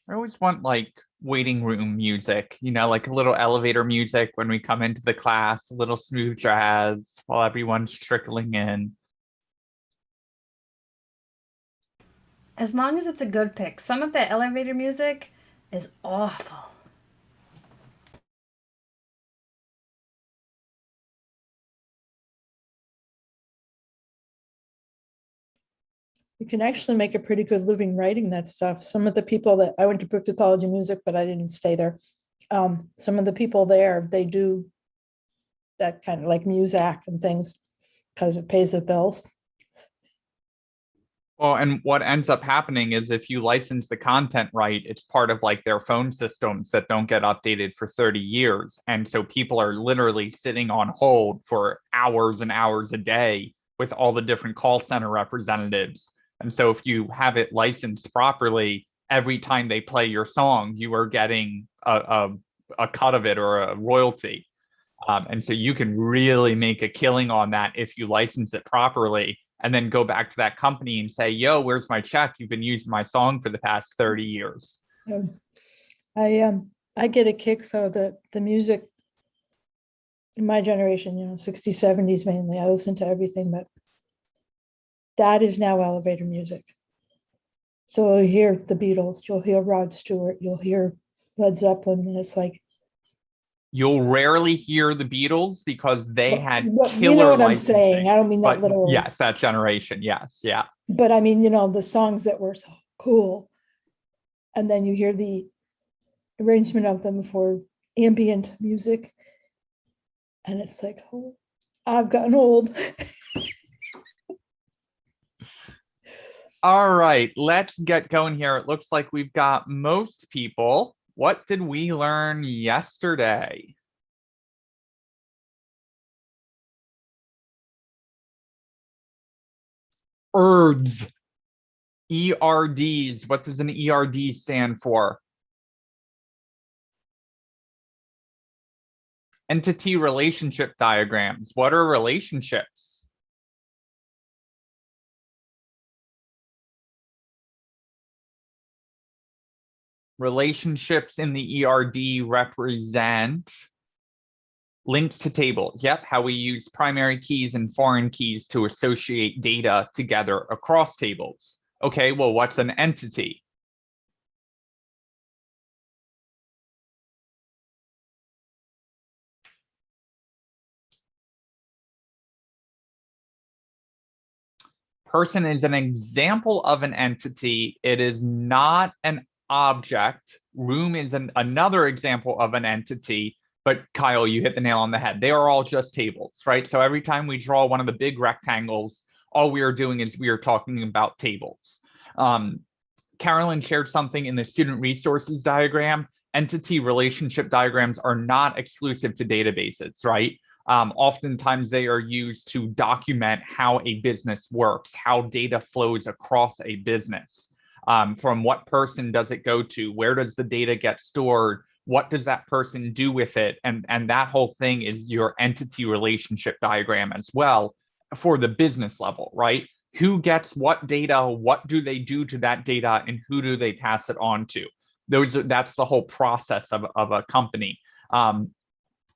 I always want like waiting room music, like a little elevator music when we come into the class, a little smooth jazz while everyone's trickling in. As long as it's a good pick. Some of that elevator music is awful. You can actually make a pretty good living writing that stuff. Some of the people that I went to Brooklyn College of Music, but I didn't stay there. Some of the people there, they do that kind of like Muzak and things because it pays the bills. Well, and what ends up happening is if you license the content right, it's part of like their phone systems that don't get updated for 30 years. And so people are literally sitting on hold for hours and hours a day with all the different call center representatives. And so if you have it licensed properly, every time they play your song, you are getting a cut of it or a royalty. And so you can really make a killing on that if you license it properly and then go back to that company and say, yo, where's my check? You've been using my song for the past 30 years. Um, I get a kick though that the music in my generation, 60s, 70s mainly, I listen to everything, but that is now elevator music. So you'll hear the Beatles, you'll hear Rod Stewart, you'll hear Led Zeppelin, and it's like, You'll rarely hear the Beatles because they had you know killer what I'm saying. licensing. I don't mean that But literally. yes, that generation. Yes. Yeah. But I mean, the songs that were so cool. And then you hear the arrangement of them for ambient music. And it's like, oh, I've gotten old. All right, let's get going here. It looks like we've got most people. What did we learn yesterday? ERDs. ERDs. What does an ERD stand for? Entity relationship diagrams. What are relationships? Relationships in the ERD represent links to tables. Yep, how we use primary keys and foreign keys to associate data together across tables. Okay, well, what's an entity? Person is an example of an entity. It is not an object. Room is another example of an entity. But Kyle, you hit the nail on the head. They are all just tables, right? So every time we draw one of the big rectangles, all we are doing is we are talking about tables. Carolyn shared something in the student resources diagram. Entity relationship diagrams are not exclusive to databases, right? Oftentimes they are used to document how a business works, how data flows across a business. From what person does it go to? Where does the data get stored? What does that person do with it? And that whole thing is your entity relationship diagram as well for the business level, right? Who gets what data? What do they do to that data? And who do they pass it on to? That's the whole process of a company.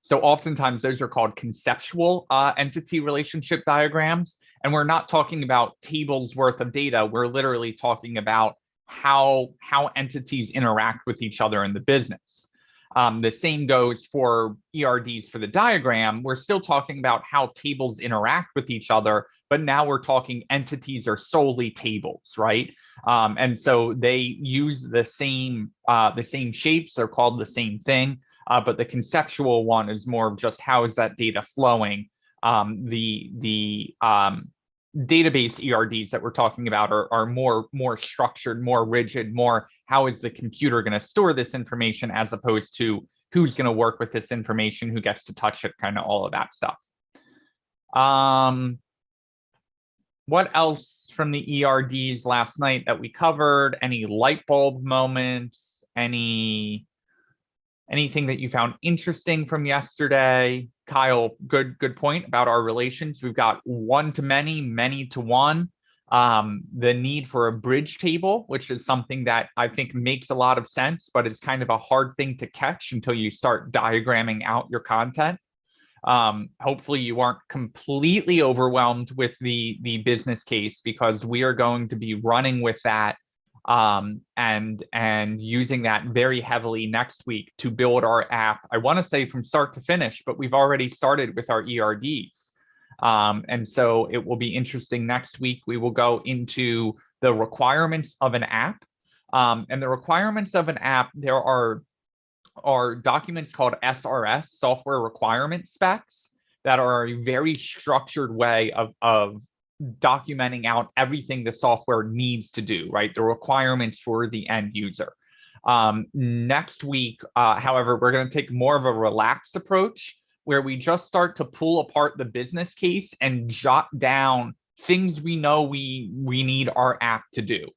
So oftentimes those are called conceptual entity relationship diagrams. And we're not talking about tables worth of data. We're literally talking about how entities interact with each other in the business. The same goes for ERDs for the diagram. We're still talking about how tables interact with each other, but now we're talking entities are solely tables, right? And so they use the same shapes. They're called the same thing. But the conceptual one is more of just how is that data flowing. The database ERDs that we're talking about are more structured, more rigid, more how is the computer going to store this information as opposed to who's going to work with this information, who gets to touch it, kind of all of that stuff. What else from the ERDs last night that we covered? Any light bulb moments? Anything that you found interesting from yesterday? Kyle, good point about our relations. We've got one to many, many to one. the need for a bridge table, which is something that I think makes a lot of sense, but it's kind of a hard thing to catch until you start diagramming out your content. Hopefully you aren't completely overwhelmed with the business case, because we are going to be running with that and using that very heavily next week to build our app. I want to say from start to finish, but we've already started with our ERDs. And so it will be interesting next week. We will go into the requirements of an app. And the requirements of an app, there are documents called SRS, software requirement specs, that are a very structured way of documenting out everything the software needs to do, right? The requirements for the end user. Next week, however, we're going to take more of a relaxed approach, where we just start to pull apart the business case and jot down things we know we need our app to do.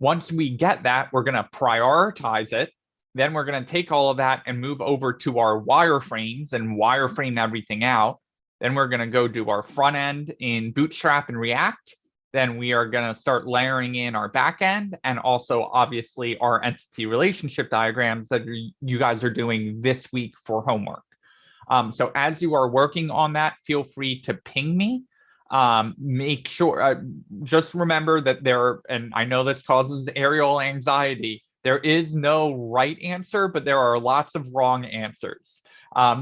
Once we get that, we're going to prioritize it. Then we're going to take all of that and move over to our wireframes and wireframe everything out. Then we're going to go do our front end in Bootstrap and React. Then we are going to start layering in our back end, and also obviously our entity relationship diagrams that you guys are doing this week for homework. So as you are working on that, feel free to ping me. Make sure, just remember that and I know this causes Ariel anxiety, there is no right answer, but there are lots of wrong answers.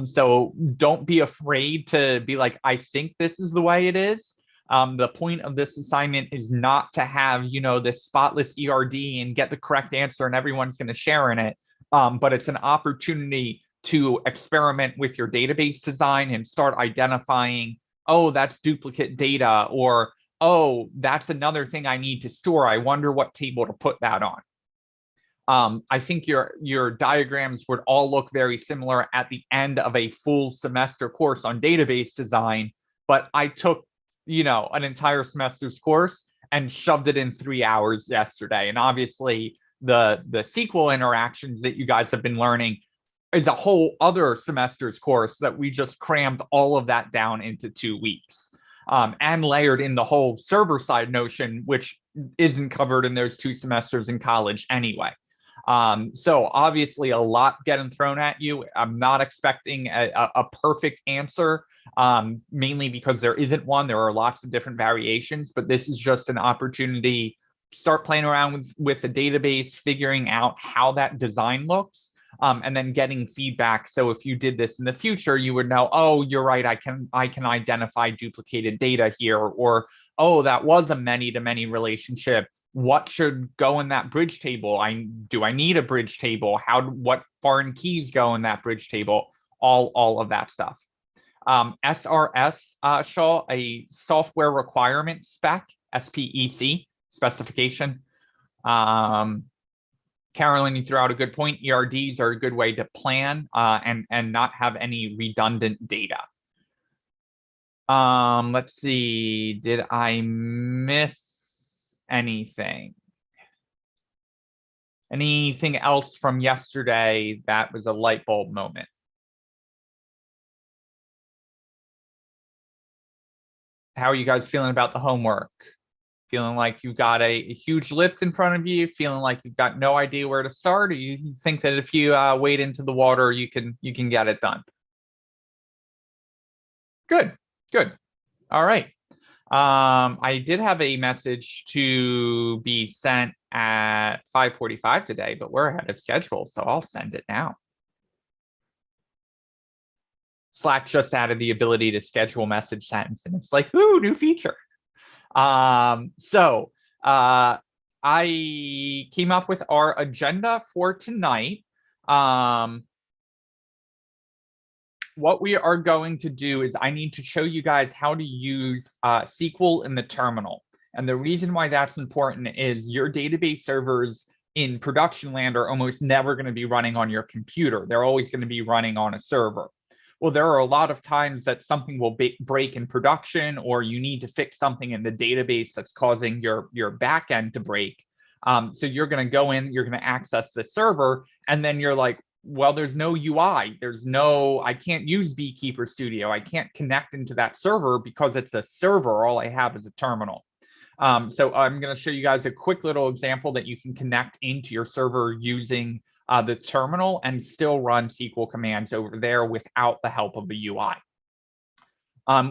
So don't be afraid to be like, I think this is the way it is. The point of this assignment is not to have, this spotless ERD and get the correct answer and everyone's going to share in it. But it's an opportunity to experiment with your database design and start identifying, oh, that's duplicate data, or, oh, that's another thing I need to store. I wonder what table to put that on. I think your diagrams would all look very similar at the end of a full semester course on database design, but I took, an entire semester's course and shoved it in 3 hours yesterday. And obviously the SQL interactions that you guys have been learning is a whole other semester's course that we just crammed all of that down into 2 weeks. And layered in the whole server side notion, which isn't covered in those 2 semesters in college anyway. So obviously a lot getting thrown at you. I'm not expecting a perfect answer, mainly because there isn't one. There are lots of different variations, but this is just an opportunity to start playing around with the database, figuring out how that design looks, and then getting feedback. So if you did this in the future, you would know, oh, you're right, I can identify duplicated data here, or, oh, that was a many-to-many relationship. What should go in that bridge table? Do I need a bridge table? What foreign keys go in that bridge table? All of that stuff. SRS, Shaw, a software requirement spec, SPEC, specification. Carolyn, you threw out a good point. ERDs are a good way to plan and not have any redundant data. Let's see, did I miss anything else from yesterday that was a light bulb moment? How are you guys feeling about the homework? Feeling like you've got a huge lift in front of you? Feeling like you've got no idea where to start? Or you think that if you wade into the water, you can get it done? Good. All right. I did have a message to be sent at 5:45 today, but we're ahead of schedule, so I'll send it now. Slack just added the ability to schedule message sends, and it's like, ooh, new feature. So I came up with our agenda for tonight. What we are going to do is I need to show you guys how to use SQL in the terminal. And the reason why that's important is your database servers in production land are almost never going to be running on your computer. They're always going to be running on a server. Well, there are a lot of times that something will break in production, or you need to fix something in the database that's causing your backend to break. So you're going to go in, you're going to access the server, and then you're like, well, there's no UI. I can't use Beekeeper Studio. I can't connect into that server because it's a server. All I have is a terminal. So I'm going to show you guys a quick little example that you can connect into your server using the terminal and still run SQL commands over there without the help of the UI.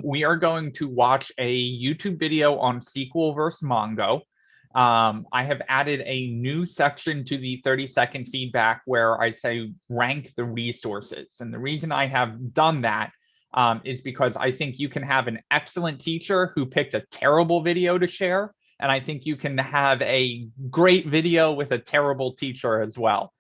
We are going to watch a YouTube video on SQL versus Mongo. I have added a new section to the 30-second feedback where I say rank the resources. And the reason I have done that is because I think you can have an excellent teacher who picked a terrible video to share. And I think you can have a great video with a terrible teacher as well.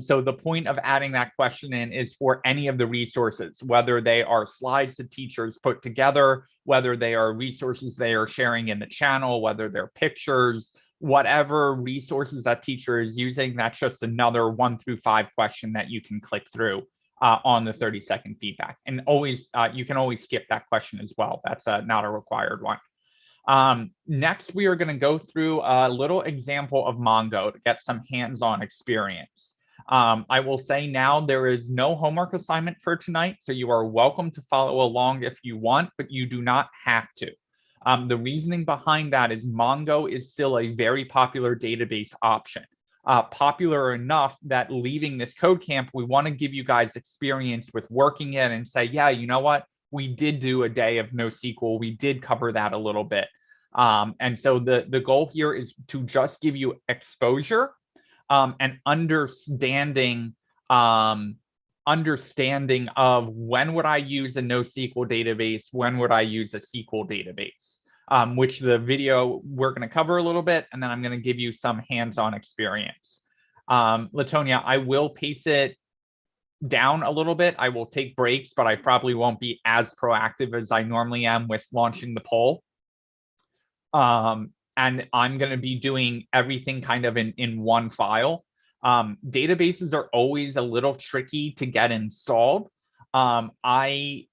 So the point of adding that question in is for any of the resources, whether they are slides that teachers put together, whether they are resources they are sharing in the channel, whether they're pictures, whatever resources that teacher is using, that's just another 1 through 5 question that you can click through on the 30-second feedback. And always, you can always skip that question as well. That's not a required one. Next, we are going to go through a little example of Mongo to get some hands-on experience. I will say now there is no homework assignment for tonight, so you are welcome to follow along if you want, but you do not have to. The reasoning behind that is Mongo is still a very popular database option. Popular enough that leaving this code camp, we want to give you guys experience with working it and say, yeah, you know what? We did do a day of NoSQL. We did cover that a little bit. And so the goal here is to just give you exposure and understanding of when would I use a NoSQL database, when would I use a SQL database, which the video we're going to cover a little bit, and then I'm going to give you some hands-on experience. Latonia, I will pace it down a little bit. I will take breaks, but I probably won't be as proactive as I normally am with launching the poll. And I'm going to be doing everything kind of in one file. Databases are always a little tricky to get installed. I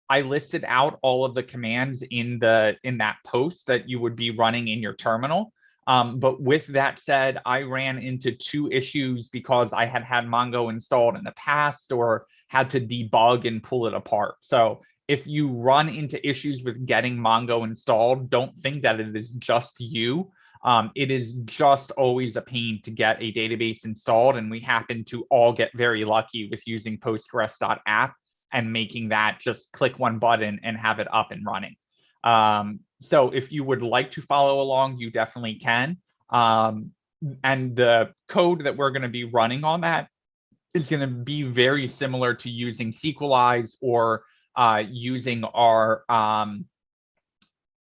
listed out all of the commands in that post that you would be running in your terminal. But with that said, I ran into 2 issues because I had Mongo installed in the past or had to debug and pull it apart. So if you run into issues with getting Mongo installed, don't think that it is just you. It is just always a pain to get a database installed, and we happen to all get very lucky with using Postgres.app and making that just click one button and have it up and running. So if you would like to follow along, you definitely can. And the code that we're going to be running on that is going to be very similar to using SQLize or using our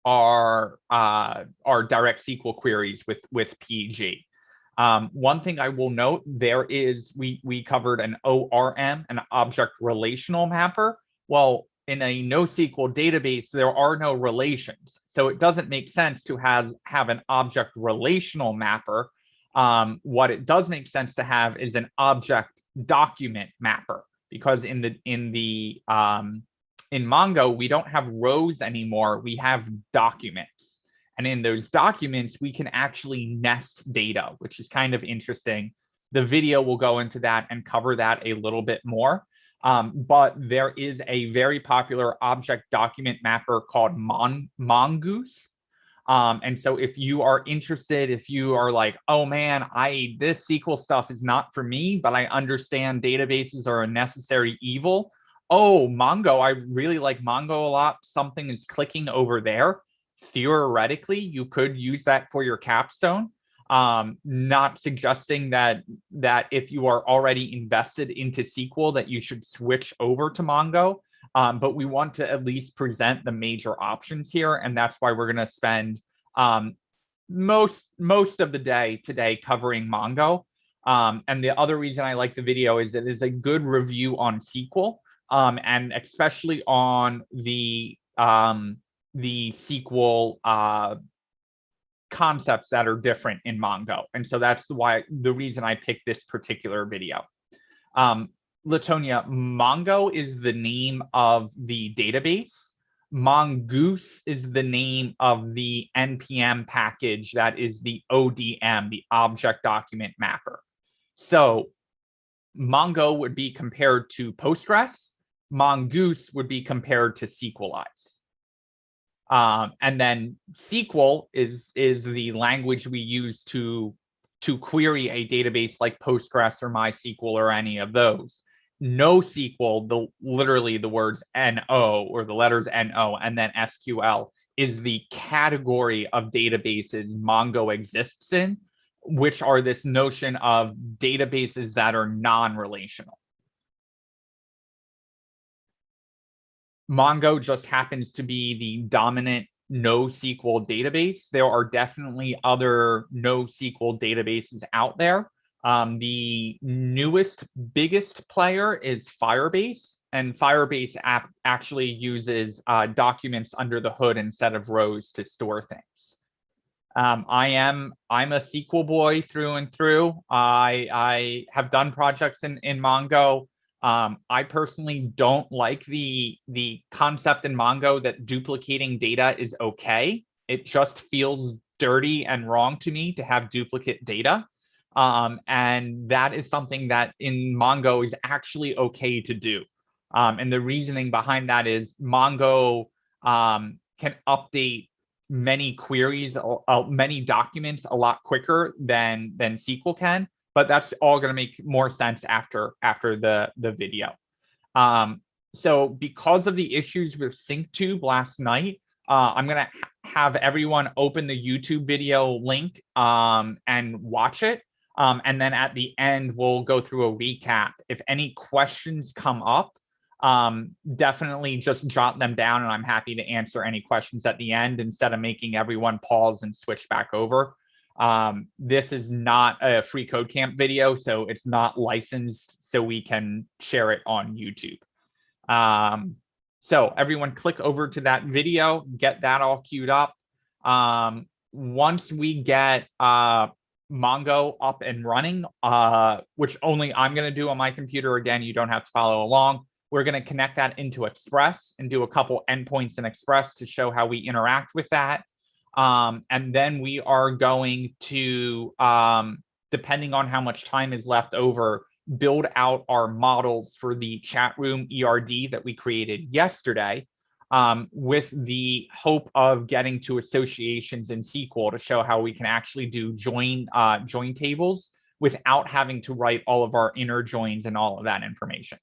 direct SQL queries with PG. One thing I will note, there is, we covered an ORM, an object relational mapper. Well, in a NoSQL database, there are no relations. So it doesn't make sense to have an object relational mapper. What it does make sense to have is an object document mapper, because in Mongo, we don't have rows anymore. We have documents. And in those documents, we can actually nest data, which is kind of interesting. The video will go into that and cover that a little bit more. But there is a very popular object document mapper called Mongoose. And so if you are interested, if you are like, oh man, this SQL stuff is not for me, but I understand databases are a necessary evil. Oh, Mongo, I really like Mongo a lot. Something is clicking over there. Theoretically, you could use that for your capstone. Not suggesting that if you are already invested into SQL that you should switch over to Mongo. But we want to at least present the major options here, and that's why we're going to spend most of the day today covering Mongo. And the other reason I like the video is it is a good review on SQL, and especially on the SQL concepts that are different in Mongo. And so that's the reason I picked this particular video. Latonia, Mongo is the name of the database. Mongoose is the name of the NPM package that is the ODM, the object document mapper. So Mongo would be compared to Postgres. Mongoose would be compared to SQLize. And then SQL is the language we use to query a database like Postgres or MySQL or any of those. NoSQL, literally the words NO or the letters NO and then SQL is the category of databases Mongo exists in, which are this notion of databases that are non-relational. Mongo just happens to be the dominant NoSQL database. There are definitely other NoSQL databases out there. The newest, biggest player is Firebase, and Firebase actually uses documents under the hood instead of rows to store things. I'm a SQL boy through and through. I have done projects in Mongo. I personally don't like the concept in Mongo that duplicating data is okay. It just feels dirty and wrong to me to have duplicate data. And that is something that in Mongo is actually okay to do. And the reasoning behind that is Mongo can update many queries, many documents a lot quicker than SQL can. But that's all going to make more sense after the video. So because of the issues with SyncTube last night, I'm going to have everyone open the YouTube video link and watch it. And then at the end, we'll go through a recap. If any questions come up, definitely just jot them down and I'm happy to answer any questions at the end instead of making everyone pause and switch back over. This is not a free code camp video, so it's not licensed, so we can share it on YouTube. So everyone click over to that video, get that all queued up. Once we get Mongo up and running, which only I'm going to do on my computer, again, you don't have to follow along. We're going to connect that into Express and do a couple endpoints in Express to show how we interact with that. And then we are going to, depending on how much time is left over, build out our models for the chat room ERD that we created yesterday, with the hope of getting to associations in SQL to show how we can actually do join tables without having to write all of our inner joins and all of that information.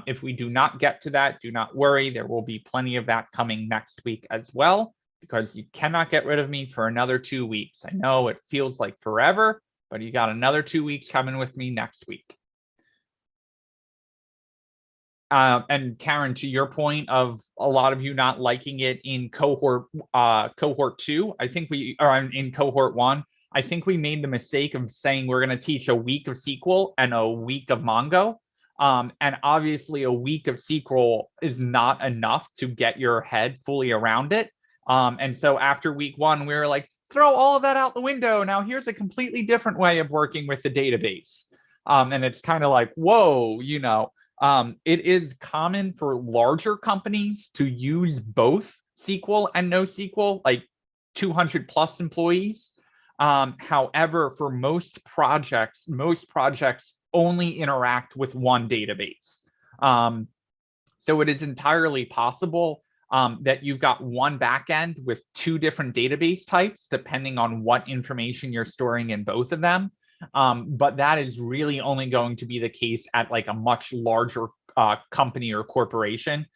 If we do not get to that, do not worry. There will be plenty of that coming next week as well, because you cannot get rid of me for another 2 weeks. I know it feels like forever, but you got another 2 weeks coming with me next week. And Karen, to your point of a lot of you not liking it in cohort 2, I think in cohort 1, I think we made the mistake of saying we're going to teach a week of SQL and a week of Mongo. And obviously a week of SQL is not enough to get your head fully around it. And so after week 1, we were like, throw all of that out the window. Now here's a completely different way of working with the database. And it's kind of like, whoa, it is common for larger companies to use both SQL and NoSQL, like 200 plus employees. However, for most projects only interact with one database. So it is entirely possible that you've got one backend with 2 different database types, depending on what information you're storing in both of them. But that is really only going to be the case at like a much larger company or corporation.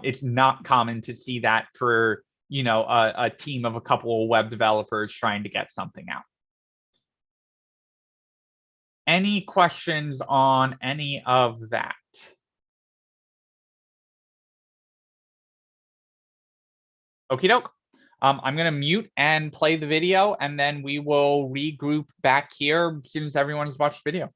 It's not common to see that for, a team of a couple of web developers trying to get something out. Any questions on any of that? Okie doke. I'm going to mute and play the video, and then we will regroup back here as soon as everyone's watched the video.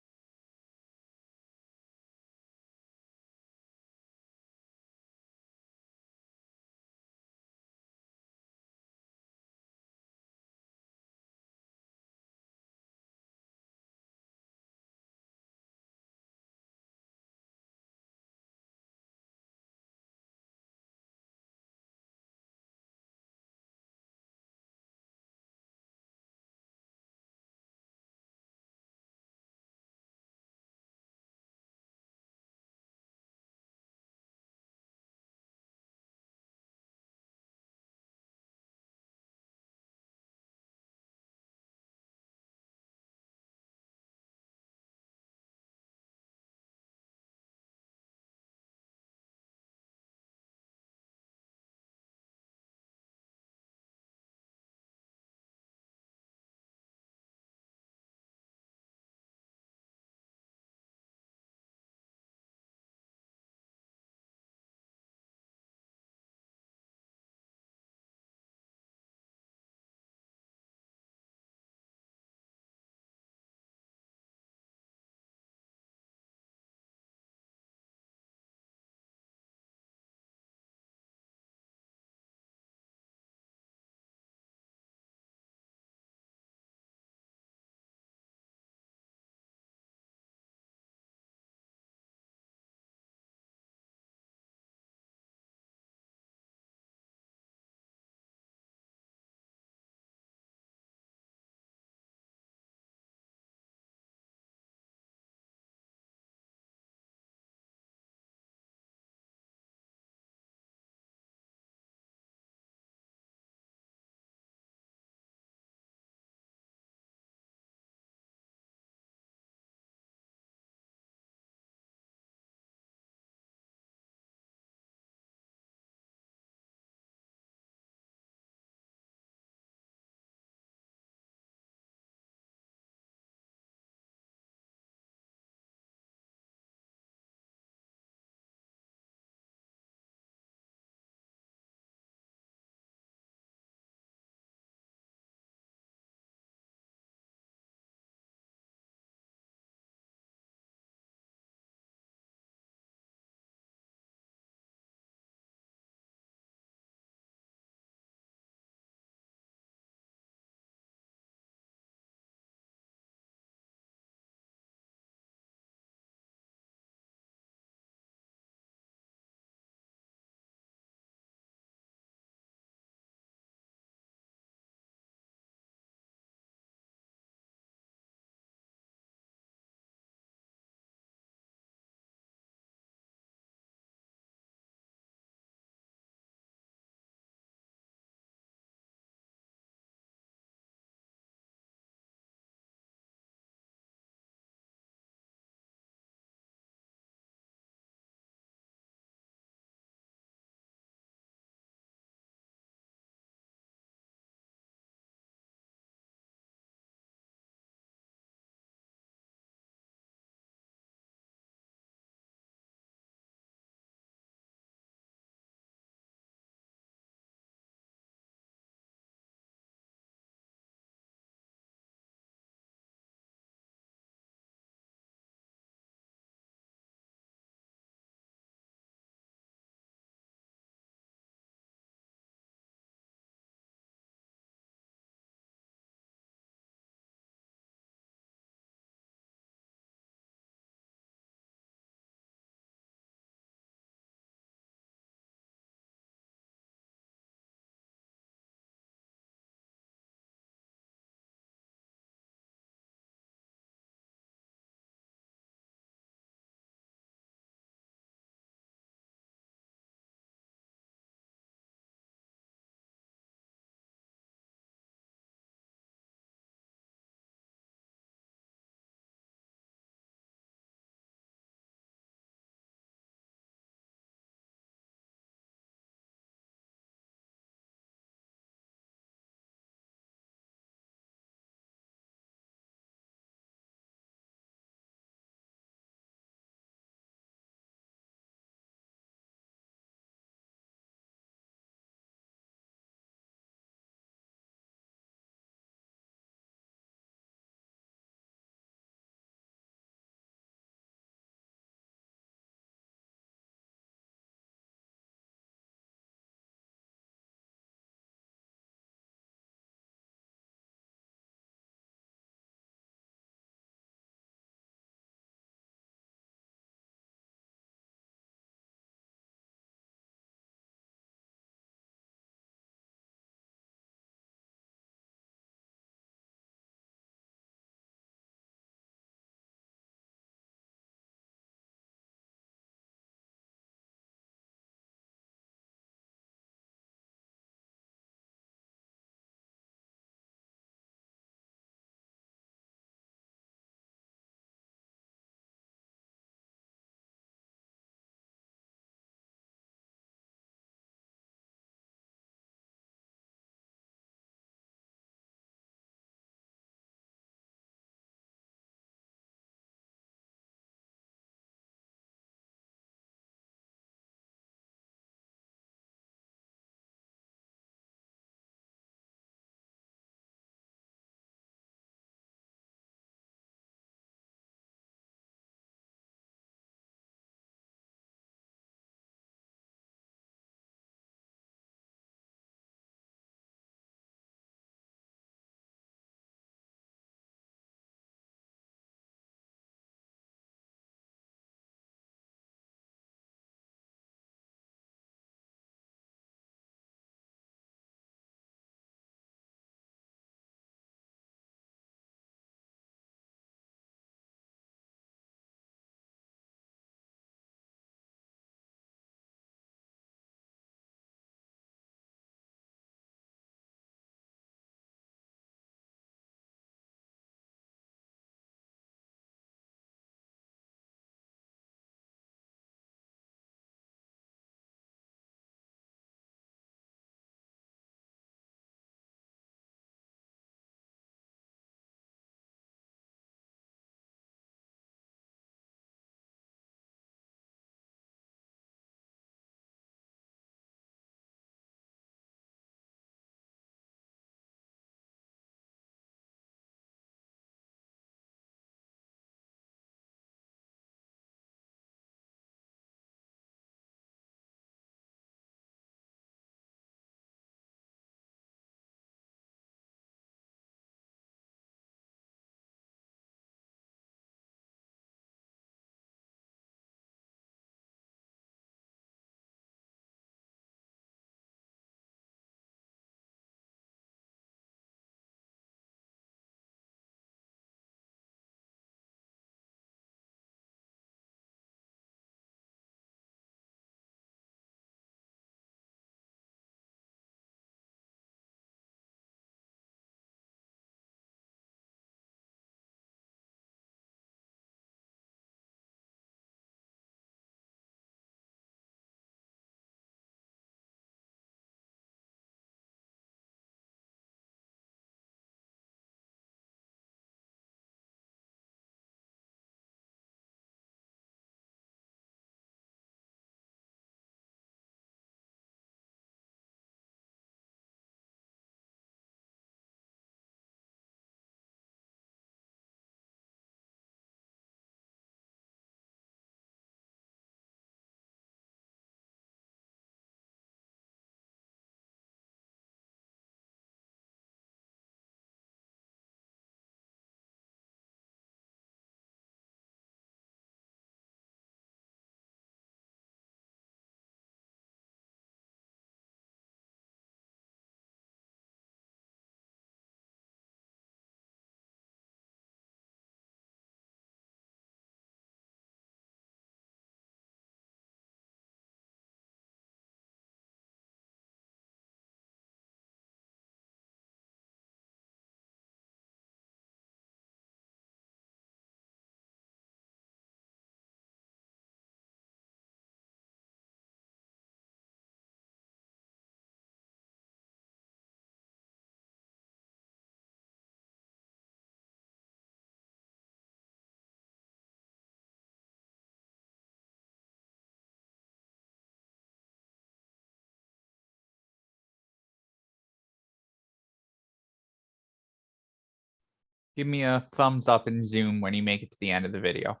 Give me a thumbs up in Zoom when you make it to the end of the video.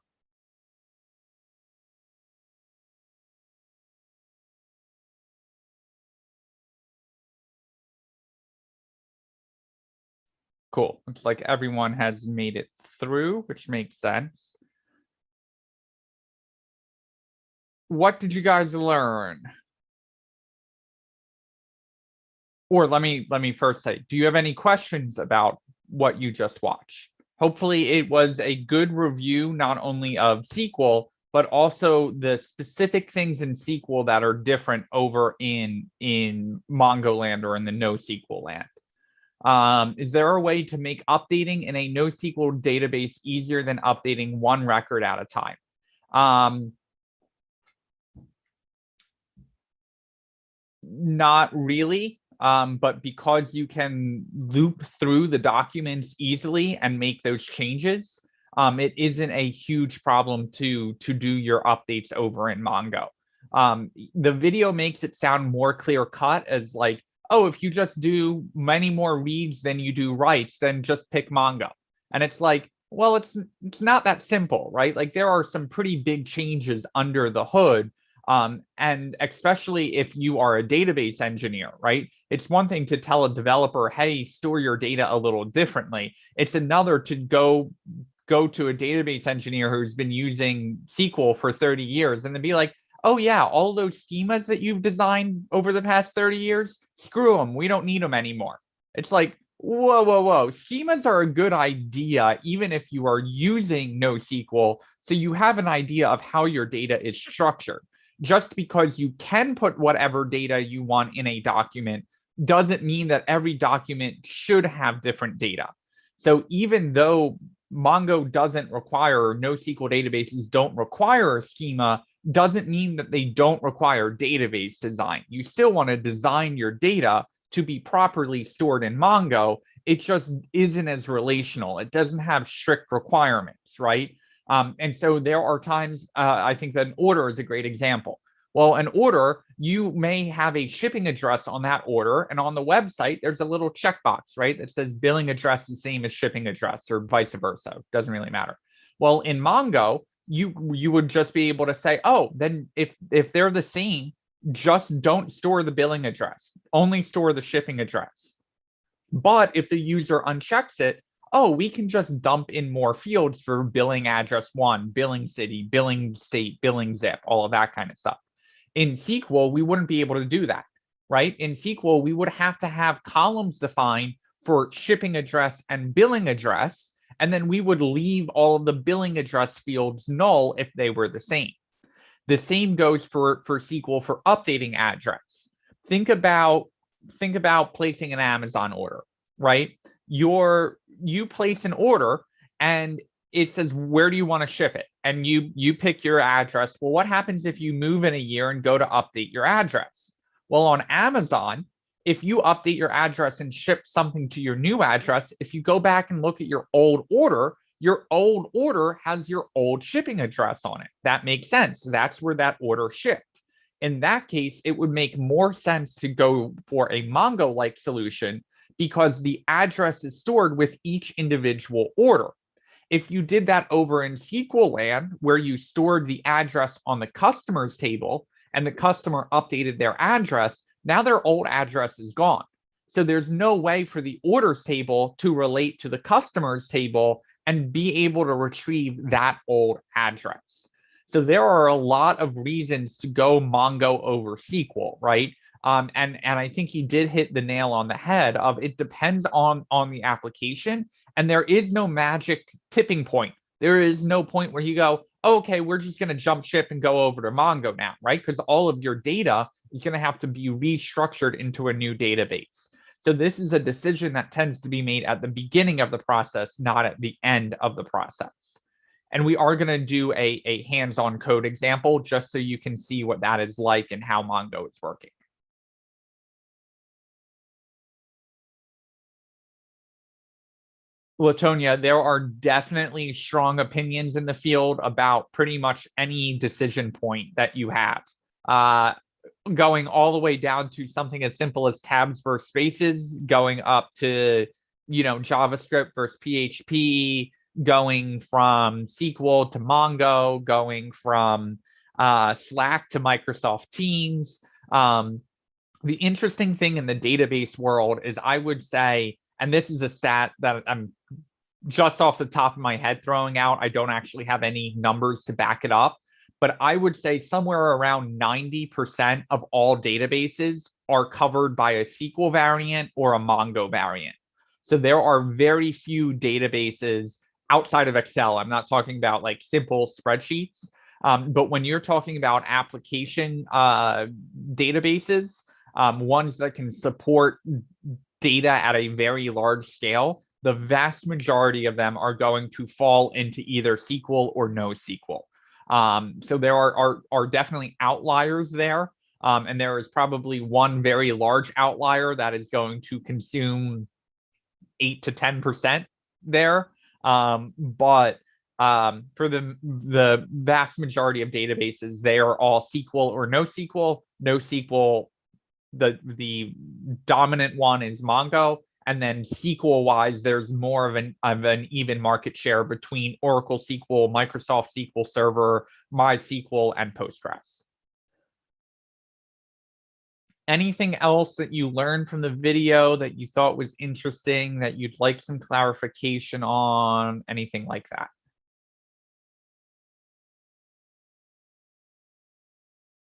Cool. Looks like everyone has made it through, which makes sense. What did you guys learn? Or let me first say, do you have any questions about what you just watched? Hopefully it was a good review, not only of SQL, but also the specific things in SQL that are different over in Mongoland or in the NoSQL land. Is there a way to make updating in a NoSQL database easier than updating one record at a time? Not really. But because you can loop through the documents easily and make those changes, it isn't a huge problem to do your updates over in Mongo. The video makes it sound more clear cut as like, oh, if you just do many more reads than you do writes, then just pick Mongo. And it's like, well, it's not that simple, right? Like there are some pretty big changes under the hood. And especially if you are a database engineer, right? It's one thing to tell a developer, hey, store your data a little differently. It's another to go to a database engineer who's been using SQL for 30 years and then be like, oh yeah, all those schemas that you've designed over the past 30 years, screw them. We don't need them anymore. It's like, whoa, whoa, whoa. Schemas are a good idea, even if you are using NoSQL, so you have an idea of how your data is structured. Just because you can put whatever data you want in a document doesn't mean that every document should have different data. So even though Mongo doesn't require, NoSQL databases don't require a schema, doesn't mean that they don't require database design. You still want to design your data to be properly stored in Mongo. It just isn't as relational. It doesn't have strict requirements, right? And so there are times, I think that an order is a great example. Well, an order, you may have a shipping address on that order, and on the website, there's a little checkbox, right, that says billing address the same as shipping address, or vice versa. Doesn't really matter. Well, in Mongo, you would just be able to say, oh, then if they're the same, just don't store the billing address, only store the shipping address. But if the user unchecks it, oh, we can just dump in more fields for billing address 1, billing city, billing state, billing zip, all of that kind of stuff. In SQL, we wouldn't be able to do that, right? In SQL, we would have to have columns defined for shipping address and billing address, and then we would leave all of the billing address fields null if they were the same. The same goes for SQL for updating address. Think about placing an Amazon order, right? You place an order and it says, where do you want to ship it? And you pick your address. Well, what happens if you move in a year and go to update your address? Well, on Amazon, if you update your address and ship something to your new address, if you go back and look at your old order has your old shipping address on it. That makes sense. That's where that order shipped. In that case, it would make more sense to go for a Mongo-like solution because the address is stored with each individual order. If you did that over in SQL land, where you stored the address on the customer's table and the customer updated their address, now their old address is gone. So there's no way for the orders table to relate to the customer's table and be able to retrieve that old address. So there are a lot of reasons to go Mongo over SQL, right? And I think he did hit the nail on the head of it depends on the application, and there is no magic tipping point. There is no point where you go, okay, we're just going to jump ship and go over to Mongo now, right? Because all of your data is going to have to be restructured into a new database. So this is a decision that tends to be made at the beginning of the process, not at the end of the process. And we are going to do a hands-on code example just so you can see what that is like and how Mongo is working. Latonia, there are definitely strong opinions in the field about pretty much any decision point that you have. Going all the way down to something as simple as tabs versus spaces, going up to JavaScript versus PHP, going from SQL to Mongo, going from Slack to Microsoft Teams. The interesting thing in the database world is, I would say, and this is a stat that I'm just off the top of my head throwing out, I don't actually have any numbers to back it up, but I would say somewhere around 90% of all databases are covered by a SQL variant or a Mongo variant. So there are very few databases outside of Excel. I'm not talking about like simple spreadsheets, but when you're talking about application databases, ones that can support data at a very large scale, the vast majority of them are going to fall into either SQL or NoSQL. So there are definitely outliers there. And there is probably one very large outlier that is going to consume 8 to 10% there. But for the vast majority of databases, they are all SQL or NoSQL. NoSQL, the dominant one is Mongo. And then SQL wise, there's more of an even market share between Oracle SQL, Microsoft SQL Server, MySQL, and Postgres. Anything else that you learned from the video that you thought was interesting, that you'd like some clarification on, anything like that?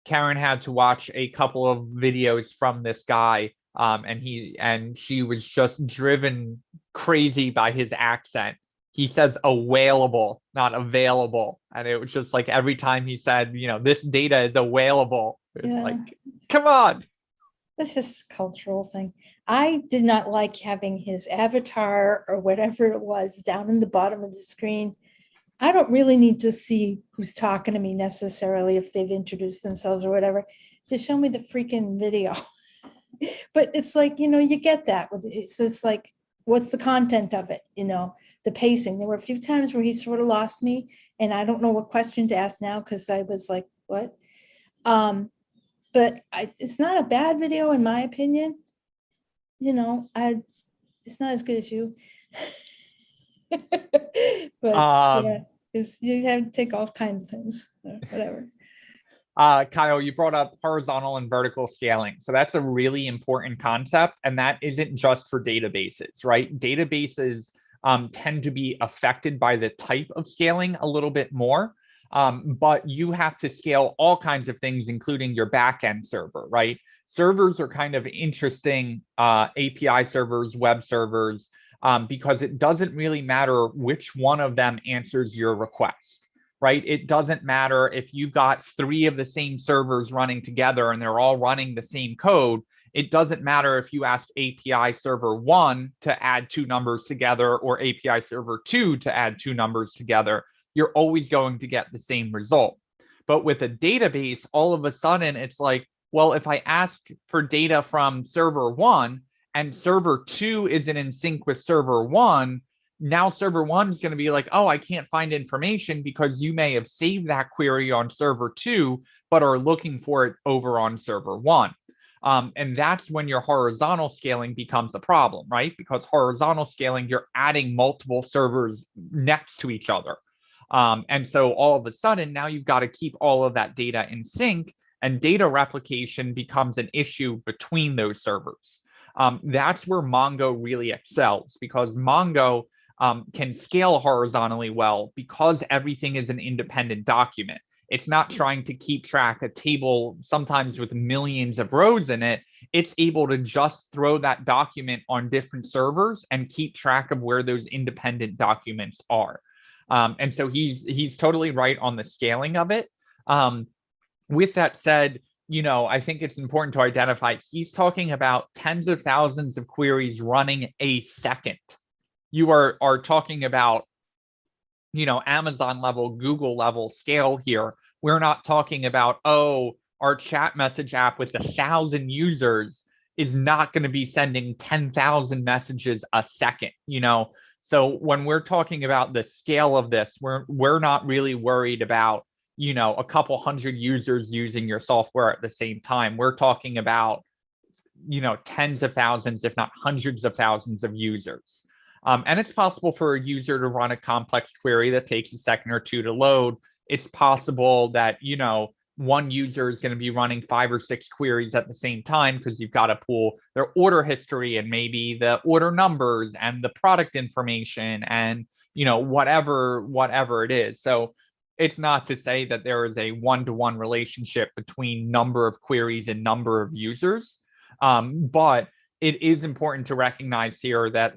Karen had to watch a couple of videos from this guy, and she was just driven crazy by his accent. He says available, not available. And it was just like every time he said, this data is available. It's like, come on. This is a cultural thing. I did not like having his avatar or whatever it was down in the bottom of the screen. I don't really need to see who's talking to me necessarily, if they've introduced themselves or whatever. Just show me the freaking video. But it's like, you get that. It's just like, what's the content of it? The pacing. There were a few times where he sort of lost me, and I don't know what question to ask now, because I was like, what? But it's not a bad video, in my opinion. It's not as good as you. But yeah, you have to take all kinds of things, whatever. Kyle, you brought up horizontal and vertical scaling. So that's a really important concept, and that isn't just for databases, right? Databases tend to be affected by the type of scaling a little bit more. But you have to scale all kinds of things, including your backend server, right? Servers are kind of interesting, API servers, web servers, because it doesn't really matter which one of them answers your request, right? It doesn't matter if you've got 3 of the same servers running together and they're all running the same code. It doesn't matter if you ask API server 1 to add 2 numbers together or API server 2 to add 2 numbers together. You're always going to get the same result. But with a database, all of a sudden, it's like, well, if I ask for data from server 1 and server 2 isn't in sync with server 1, now server 1 is going to be like, oh, I can't find information because you may have saved that query on server 2, but are looking for it over on server 1. And that's when your horizontal scaling becomes a problem, right? Because horizontal scaling, you're adding multiple servers next to each other. And so all of a sudden, now you've got to keep all of that data in sync, and data replication becomes an issue between those servers. That's where Mongo really excels, because Mongo can scale horizontally well because everything is an independent document. It's not trying to keep track of a table, sometimes with millions of rows in it. It's able to just throw that document on different servers and keep track of where those independent documents are. And so he's totally right on the scaling of it. With that said, I think it's important to identify he's talking about tens of thousands of queries running a second. You are talking about, Amazon level, Google level scale here. We're not talking about, oh, our chat message app with 1,000 users is not going to be sending 10,000 messages a second, So when we're talking about the scale of this, we're not really worried about, a couple hundred users using your software at the same time. We're talking about tens of thousands, if not hundreds of thousands of users. And it's possible for a user to run a complex query that takes a second or two to load. It's possible that, one user is going to be running 5 or 6 queries at the same time because you've got to pull their order history and maybe the order numbers and the product information and, whatever it is. So it's not to say that there is a one-to-one relationship between number of queries and number of users. But it is important to recognize here that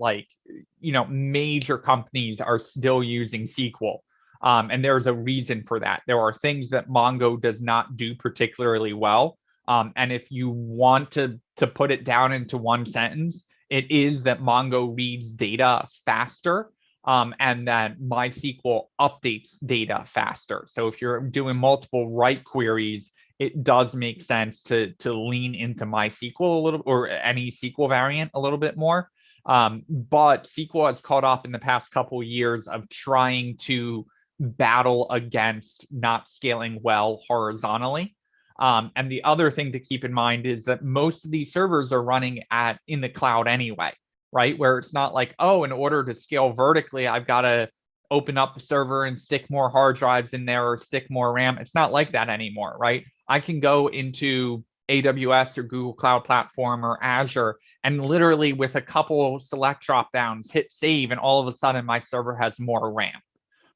major companies are still using SQL. And there's a reason for that. There are things that Mongo does not do particularly well. And if you want to put it down into one sentence, it is that Mongo reads data faster and that MySQL updates data faster. So if you're doing multiple write queries, it does make sense to lean into MySQL a little, or any SQL variant a little bit more. But SQL has caught up in the past couple of years of trying to battle against not scaling well horizontally. And the other thing to keep in mind is that most of these servers are running in the cloud anyway, right? Where it's not like, oh, in order to scale vertically, I've got to open up the server and stick more hard drives in there or stick more RAM. It's not like that anymore, right? I can go into AWS or Google Cloud Platform or Azure and literally with a couple select drop downs, hit save, and all of a sudden my server has more RAM.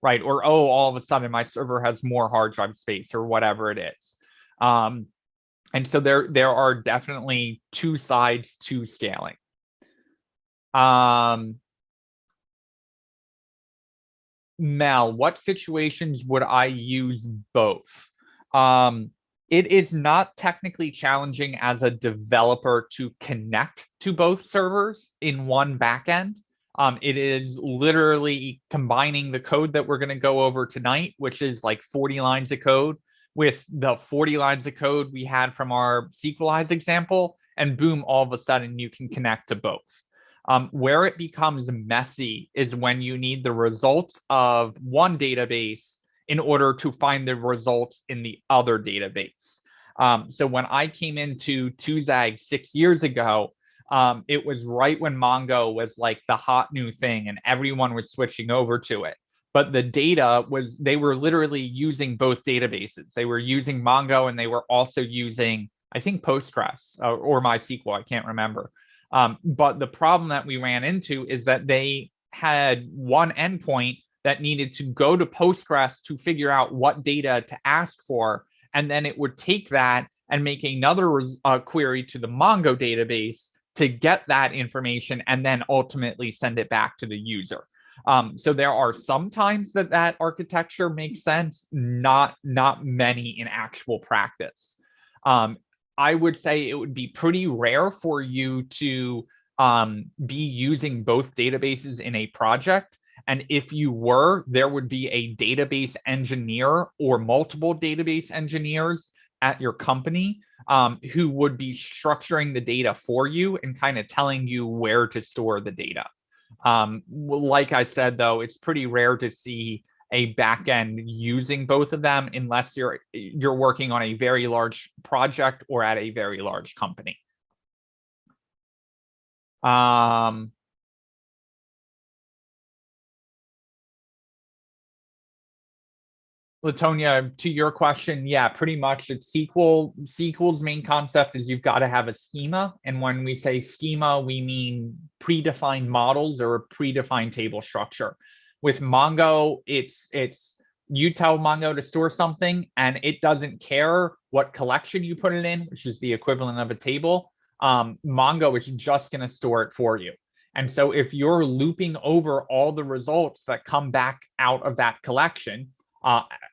Right? Or, all of a sudden my server has more hard drive space or whatever it is. And so there are definitely two sides to scaling. Mel, what situations would I use both? It is not technically challenging as a developer to connect to both servers in one backend. It is literally combining the code that we're going to go over tonight, which is like 40 lines of code, with the 40 lines of code we had from our SQLize example, and boom, all of a sudden you can connect to both. Where it becomes messy is when you need the results of one database in order to find the results in the other database. So when I came into Tuzag 6 years ago, it was right when Mongo was like the hot new thing and everyone was switching over to it. But the data they were literally using both databases. They were using Mongo and they were also using, I think, Postgres or MySQL, I can't remember. But the problem that we ran into is that they had one endpoint that needed to go to Postgres to figure out what data to ask for. And then it would take that and make another query to the Mongo database to get that information and then ultimately send it back to the user. So there are some times that architecture makes sense, not many in actual practice. I would say it would be pretty rare for you to be using both databases in a project. And if you were, there would be a database engineer or multiple database engineers at your company who would be structuring the data for you and kind of telling you where to store the data. Like I said, though, it's pretty rare to see a backend using both of them unless you're working on a very large project or at a very large company. Latonia, to your question, yeah, pretty much it's SQL. SQL's main concept is you've got to have a schema. And when we say schema, we mean predefined models or a predefined table structure. With Mongo, it's you tell Mongo to store something and it doesn't care what collection you put it in, which is the equivalent of a table. Mongo is just going to store it for you. And so if you're looping over all the results that come back out of that collection,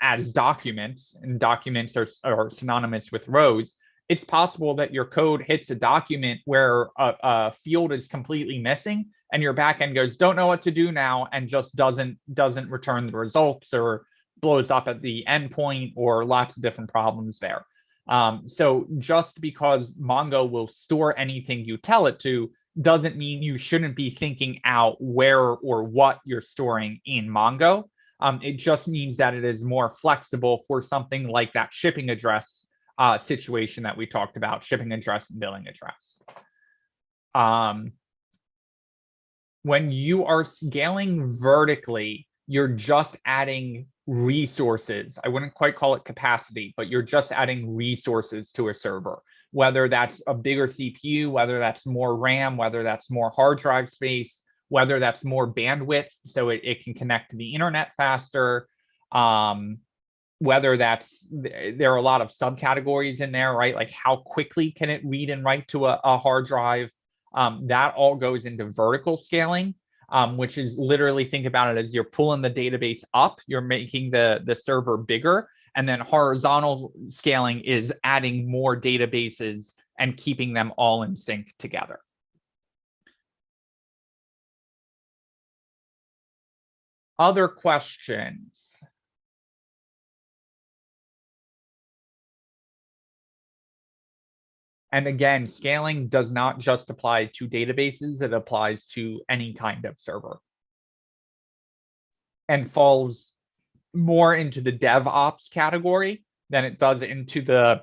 as documents, and documents are synonymous with rows, it's possible that your code hits a document where a field is completely missing and your backend goes, don't know what to do now, and just doesn't return the results or blows up at the endpoint or lots of different problems there. So just because Mongo will store anything you tell it to doesn't mean you shouldn't be thinking out where or what you're storing in Mongo. It just means that it is more flexible for something like that shipping address situation that we talked about, shipping address and billing address. When you are scaling vertically, you're just adding resources. I wouldn't quite call it capacity, but you're just adding resources to a server, whether that's a bigger CPU, whether that's more RAM, whether that's more hard drive space, whether that's more bandwidth so it can connect to the internet faster. Whether that's, there are a lot of subcategories in there, right? Like how quickly can it read and write to a hard drive? That all goes into vertical scaling, which is literally, think about it as you're pulling the database up, you're making the server bigger, and then horizontal scaling is adding more databases and keeping them all in sync together. Other questions? And again, scaling does not just apply to databases, it applies to any kind of server. And falls more into the DevOps category than it does into the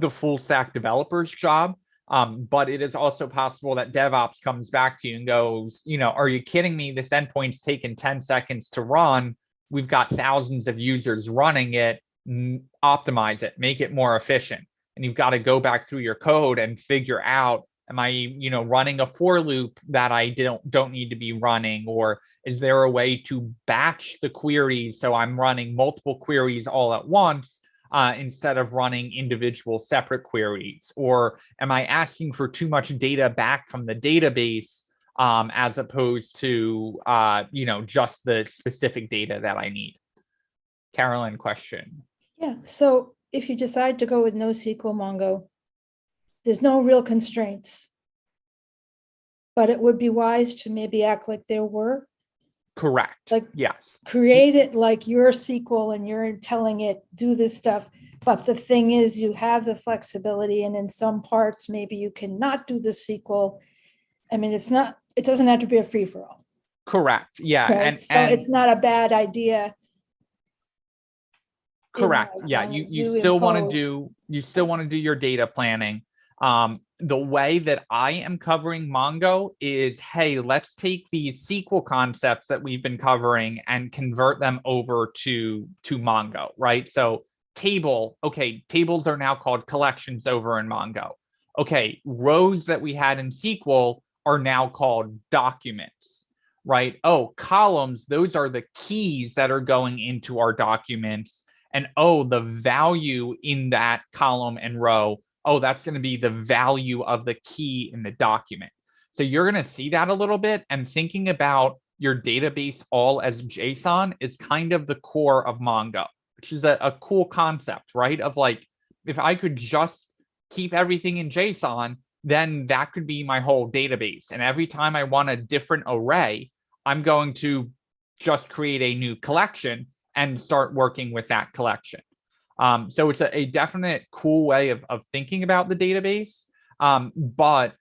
full stack developer's job. But it is also possible that DevOps comes back to you and goes, are you kidding me? This endpoint's taken 10 seconds to run. We've got thousands of users running it. Optimize it, make it more efficient. And you've got to go back through your code and figure out, am I, running a for loop that I don't need to be running? Or is there a way to batch the queries so I'm running multiple queries all at once instead of running individual separate queries? Or am I asking for too much data back from the database as opposed to, just the specific data that I need? Carolyn, question. Yeah, so if you decide to go with NoSQL Mongo, there's no real constraints, but it would be wise to maybe act like there were. Correct. Like, yes. Create it like your SQL and you're telling it, do this stuff. But the thing is, you have the flexibility, and in some parts, maybe you cannot do the SQL. I mean, it doesn't have to be a free for all. Correct. Yeah. Right? And it's not a bad idea. Correct. Yeah, you still want to do your data planning. The way that I am covering Mongo is, hey, let's take these SQL concepts that we've been covering and convert them over to Mongo, right? So table, okay, tables are now called collections over in Mongo. Okay, rows that we had in SQL are now called documents, right? Oh, columns, those are the keys that are going into our documents. And oh, the value in that column and row, oh, that's going to be the value of the key in the document. So you're going to see that a little bit, and thinking about your database all as JSON is kind of the core of Mongo, which is a cool concept, right? Of like, if I could just keep everything in JSON, then that could be my whole database. And every time I want a different array, I'm going to just create a new collection and start working with that collection. So it's a definite cool way of thinking about the database. But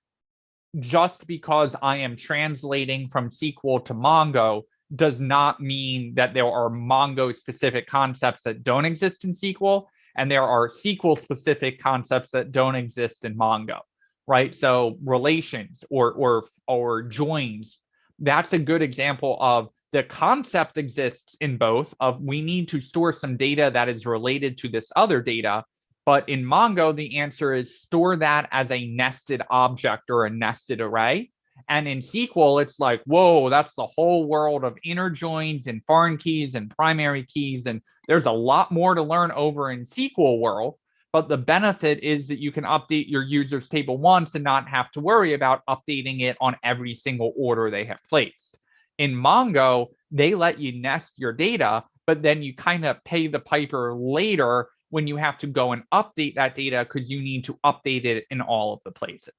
just because I am translating from SQL to Mongo does not mean that there are Mongo specific concepts that don't exist in SQL, and there are SQL specific concepts that don't exist in Mongo, right? So relations or joins, that's a good example of the concept exists in both of we need to store some data that is related to this other data. But in Mongo, the answer is store that as a nested object or a nested array. And in SQL, it's like, whoa, that's the whole world of inner joins and foreign keys and primary keys. And there's a lot more to learn over in SQL world. But the benefit is that you can update your users table once and not have to worry about updating it on every single order they have placed. In Mongo, they let you nest your data, but then you kind of pay the piper later when you have to go and update that data because you need to update it in all of the places.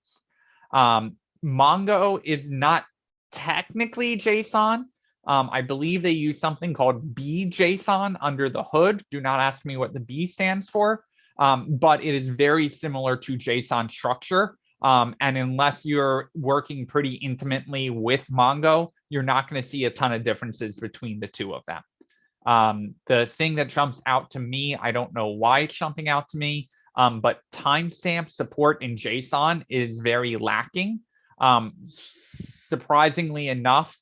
Mongo is not technically JSON. I believe they use something called BJSON under the hood. Do not ask me what the B stands for, but it is very similar to JSON structure. And unless you're working pretty intimately with Mongo, you're not going to see a ton of differences between the two of them. The thing that jumps out to me, I don't know why it's jumping out to me, but timestamp support in JSON is very lacking. Surprisingly enough,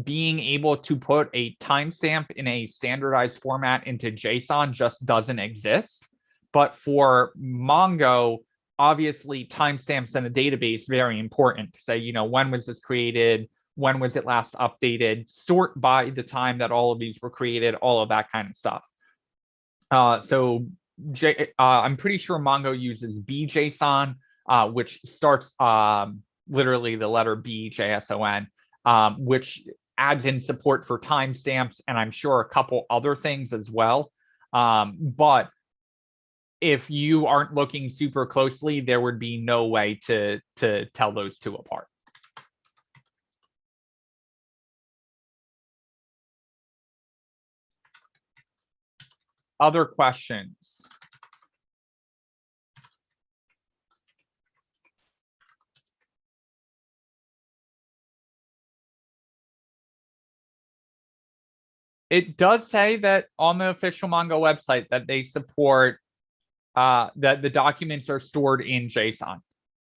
being able to put a timestamp in a standardized format into JSON just doesn't exist. But for Mongo, obviously timestamps in a database very important to say, you know, when was this created? When was it last updated? Sort by the time that all of these were created, all of that kind of stuff. I'm pretty sure Mongo uses bjson, which starts literally the letter B, JSON, which adds in support for timestamps, and I'm sure a couple other things as well. But if you aren't looking super closely, there would be no way to tell those two apart. Other questions? It does say that on the official Mongo website that they support that the documents are stored in JSON.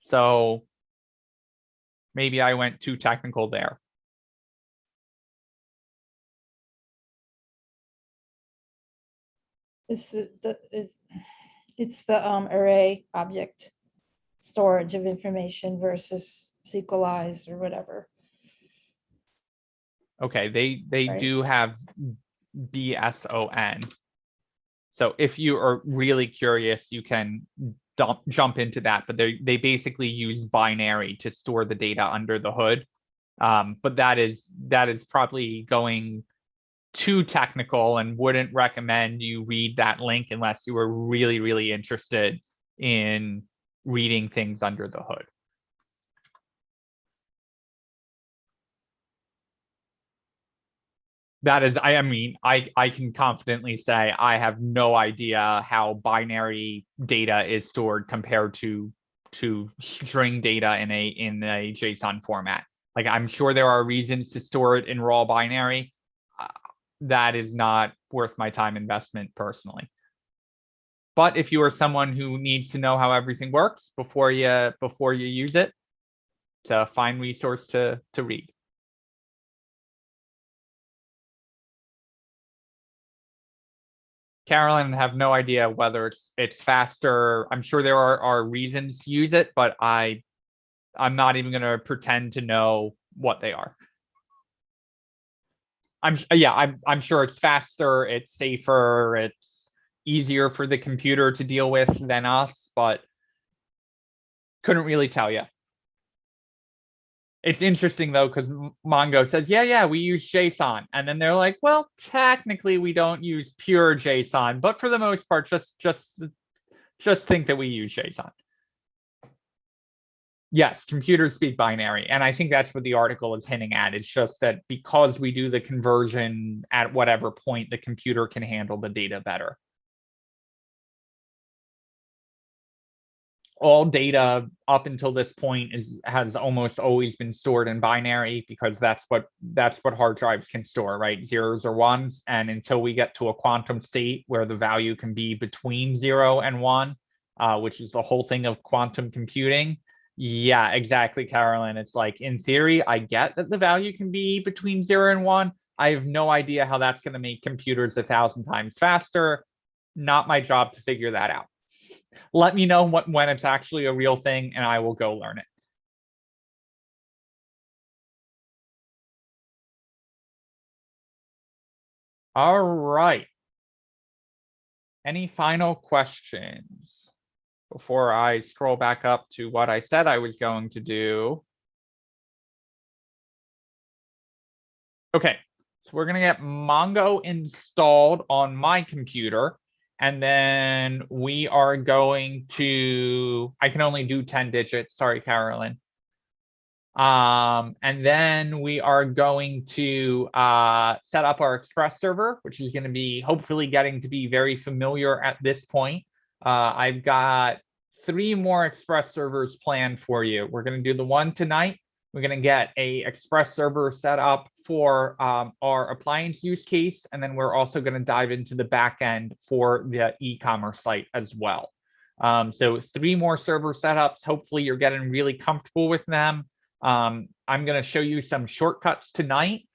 So maybe I went too technical there. It's the array object storage of information versus SQLized or whatever. Okay, they Right. do have BSON. So if you are really curious, you can jump into that, but they basically use binary to store the data under the hood. But that is probably going too technical, and wouldn't recommend you read that link unless you were really, really interested in reading things under the hood. That is, I mean, I can confidently say I have no idea how binary data is stored compared to string data in a JSON format. Like, I'm sure there are reasons to store it in raw binary. That is not worth my time investment personally. But if you are someone who needs to know how everything works before you use it, it's a fine resource to read. Carolyn, have no idea whether it's faster. I'm sure there are reasons to use it, but I'm not even going to pretend to know what they are. I'm sure it's faster, it's safer, it's easier for the computer to deal with than us, but couldn't really tell you. It's interesting though, because Mongo says, yeah, we use JSON. And then they're like, well, technically we don't use pure JSON, but for the most part, just think that we use JSON. Yes, computers speak binary. And I think that's what the article is hinting at. It's just that because we do the conversion at whatever point, the computer can handle the data better. All data up until this point has almost always been stored in binary, because that's what hard drives can store, right? Zeros or ones. And until we get to a quantum state where the value can be between 0 and 1, which is the whole thing of quantum computing. Yeah, exactly, Carolyn. It's like, in theory, I get that the value can be between 0 and 1. I have no idea how that's going to make computers 1,000 times faster. Not my job to figure that out. Let me know when it's actually a real thing, and I will go learn it. All right. Any final questions before I scroll back up to what I said I was going to do? Okay, so we're going to get Mongo installed on my computer. And then we are going to, I can only do 10 digits. Sorry, Carolyn. And then we are going to set up our Express server, which is going to be hopefully getting to be very familiar at this point. I've got 3 more Express servers planned for you. We're going to do the one tonight. We're going to get a Express server set up for our appliance use case. And then we're also going to dive into the back end for the e-commerce site as well. So 3 more server setups. Hopefully you're getting really comfortable with them. I'm going to show you some shortcuts tonight,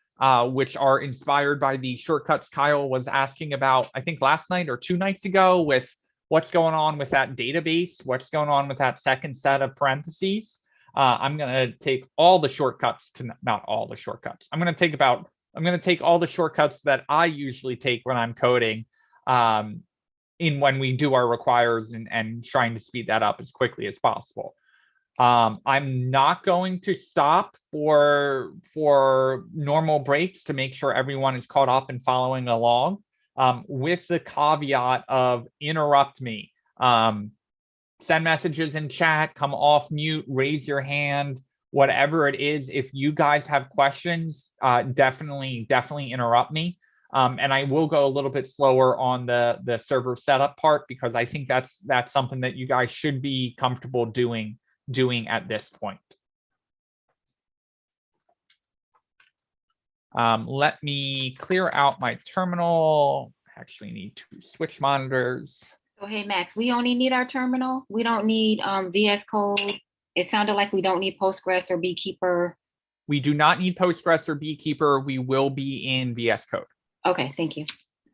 which are inspired by the shortcuts Kyle was asking about, I think last night or 2 nights ago, with what's going on with that database, what's going on with that second set of parentheses. I'm going to take all the shortcuts to, not all the shortcuts. I'm going to take all the shortcuts that I usually take when I'm coding, in when we do our requires and trying to speed that up as quickly as possible. I'm not going to stop for normal breaks to make sure everyone is caught up and following along, with the caveat of interrupt me. Send messages in chat, come off mute, raise your hand, whatever it is. If you guys have questions, definitely interrupt me. And I will go a little bit slower on the server setup part, because I think that's something that you guys should be comfortable doing at this point. Let me clear out my terminal. I actually need to switch monitors. So hey Max, we only need our terminal. We don't need VS Code. It sounded like we don't need Postgres or Beekeeper. We do not need Postgres or Beekeeper. We will be in VS Code. Okay, thank you.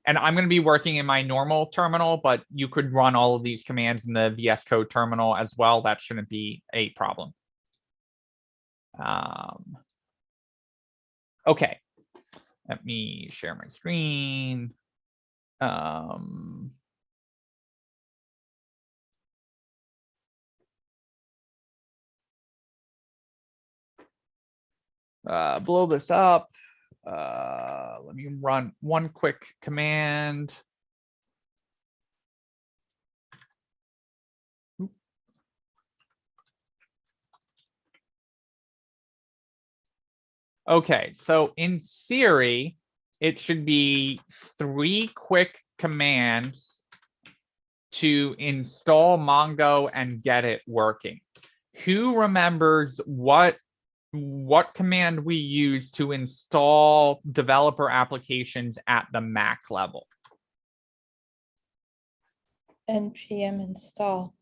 And I'm going to be working in my normal terminal, but you could run all of these commands in the VS Code terminal as well. That shouldn't be a problem. Okay, let me share my screen. Blow this up. Let me run one quick command. Okay, so in theory, it should be 3 quick commands to install Mongo and get it working. Who remembers what command we use to install developer applications at the Mac level? npm install.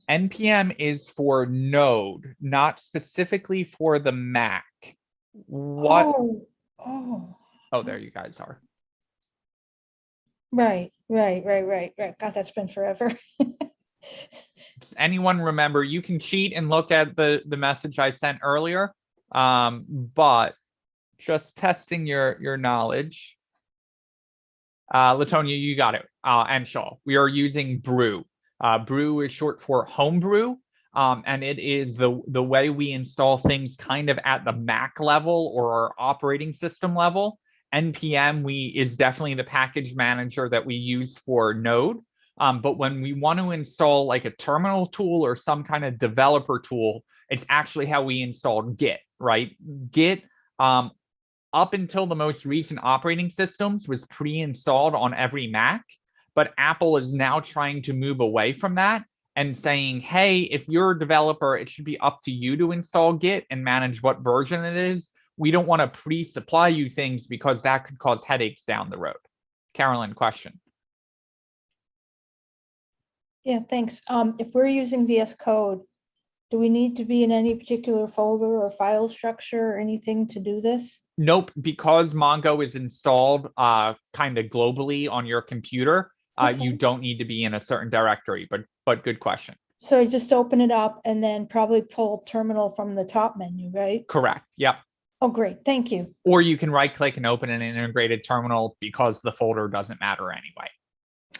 npm is for Node, not specifically for the Mac. What? Oh, there you guys are. Right. God, that's been forever. Does anyone remember? You can cheat and look at the message I sent earlier, but just testing your knowledge. Latonia, you got it. And Shaw, we are using Brew. Brew is short for Homebrew. And it is the way we install things kind of at the Mac level or our operating system level. npm is definitely the package manager that we use for Node. But when we want to install like a terminal tool or some kind of developer tool, it's actually how we installed Git, right? Git, up until the most recent operating systems, was pre-installed on every Mac, but Apple is now trying to move away from that and saying, hey, if you're a developer, it should be up to you to install Git and manage what version it is. We don't want to pre-supply you things because that could cause headaches down the road. Carolyn, question. Yeah, thanks. If we're using VS Code, do we need to be in any particular folder or file structure or anything to do this? Nope, because Mongo is installed kind of globally on your computer, Okay. you don't need to be in a certain directory, but good question. So I just open it up and then probably pull terminal from the top menu, right? Correct, yep. Oh, great, thank you. Or you can right click and open an integrated terminal because the folder doesn't matter anyway.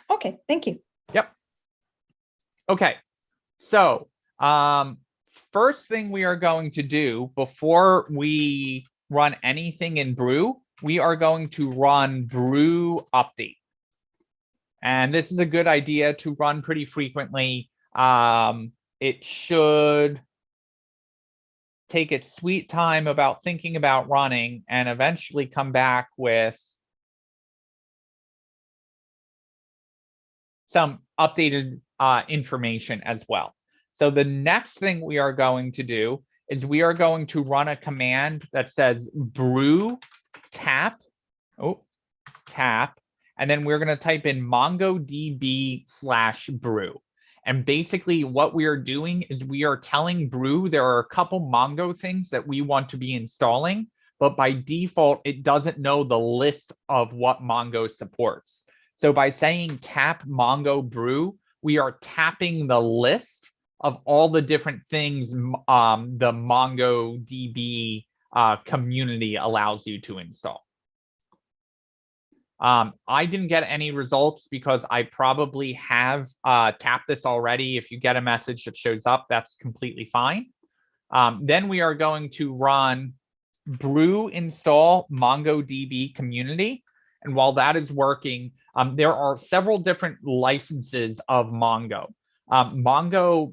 Okay, thank you. Yep. Okay, so first thing we are going to do before we run anything in Brew, we are going to run Brew update. And this is a good idea to run pretty frequently. It should take its sweet time about thinking about running and eventually come back with some updated information as well. So the next thing we are going to do is we are going to run a command that says brew tap, and then we're going to type in mongodb/brew. And basically what we are doing is we are telling Brew there are a couple Mongo things that we want to be installing, but by default, it doesn't know the list of what Mongo supports. So by saying tap Mongo Brew, we are tapping the list of all the different things the MongoDB community allows you to install. I didn't get any results because I probably have tapped this already. If you get a message that shows up, that's completely fine. Then we are going to run brew install MongoDB community. And while that is working, there are several different licenses of Mongo. MongoDB,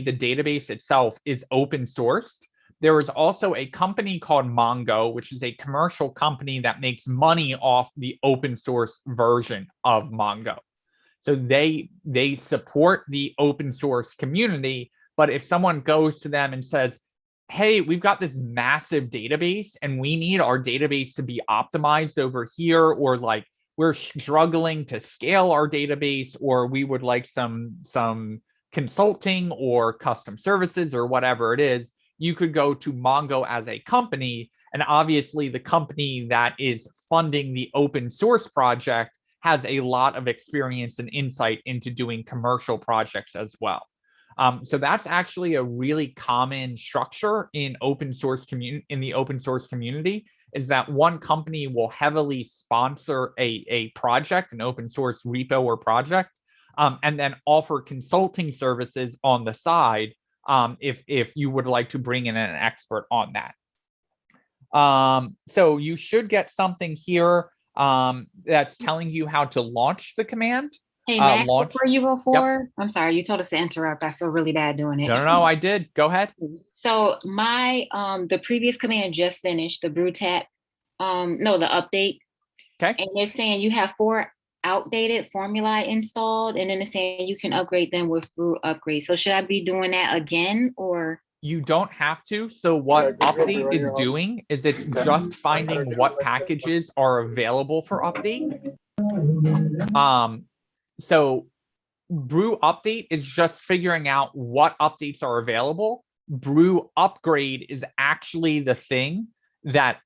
the database itself, is open sourced. There is also a company called Mongo, which is a commercial company that makes money off the open source version of Mongo. So they support the open source community, but if someone goes to them and says, hey, we've got this massive database and we need our database to be optimized over here, or like we're struggling to scale our database, or we would like some consulting or custom services or whatever it is, you could go to Mongo as a company. And obviously the company that is funding the open source project has a lot of experience and insight into doing commercial projects as well. So that's actually a really common structure in the open source community, is that one company will heavily sponsor a project, an open source repo or project, and then offer consulting services on the side if you would like to bring in an expert on that. So you should get something here that's telling you how to launch the command. Hey, Matt, before you go forward, yep. I'm sorry, you told us to interrupt. I feel really bad doing it. No, I did. Go ahead. So my, the previous command just finished, the brew tap, no, the update. Okay. And it's saying you have 4 outdated formulae installed, and then it's saying you can upgrade them with brew upgrade. So should I be doing that again, or? You don't have to. So what update is doing is it's just finding what packages are available for update. So brew update is just figuring out what updates are available. Brew upgrade is actually the thing that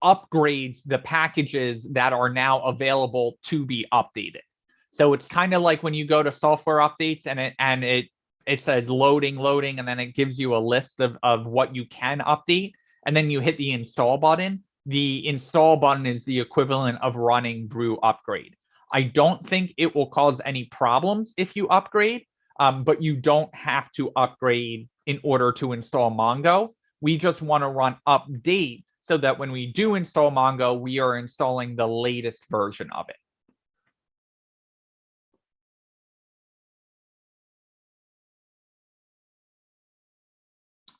upgrades the packages that are now available to be updated. So it's kind of like when you go to software updates and it says loading, and then it gives you a list of what you can update, and then you hit the install button. The install button is the equivalent of running brew upgrade. I don't think it will cause any problems if you upgrade, but you don't have to upgrade in order to install Mongo. We just want to run update so that when we do install Mongo, we are installing the latest version of it.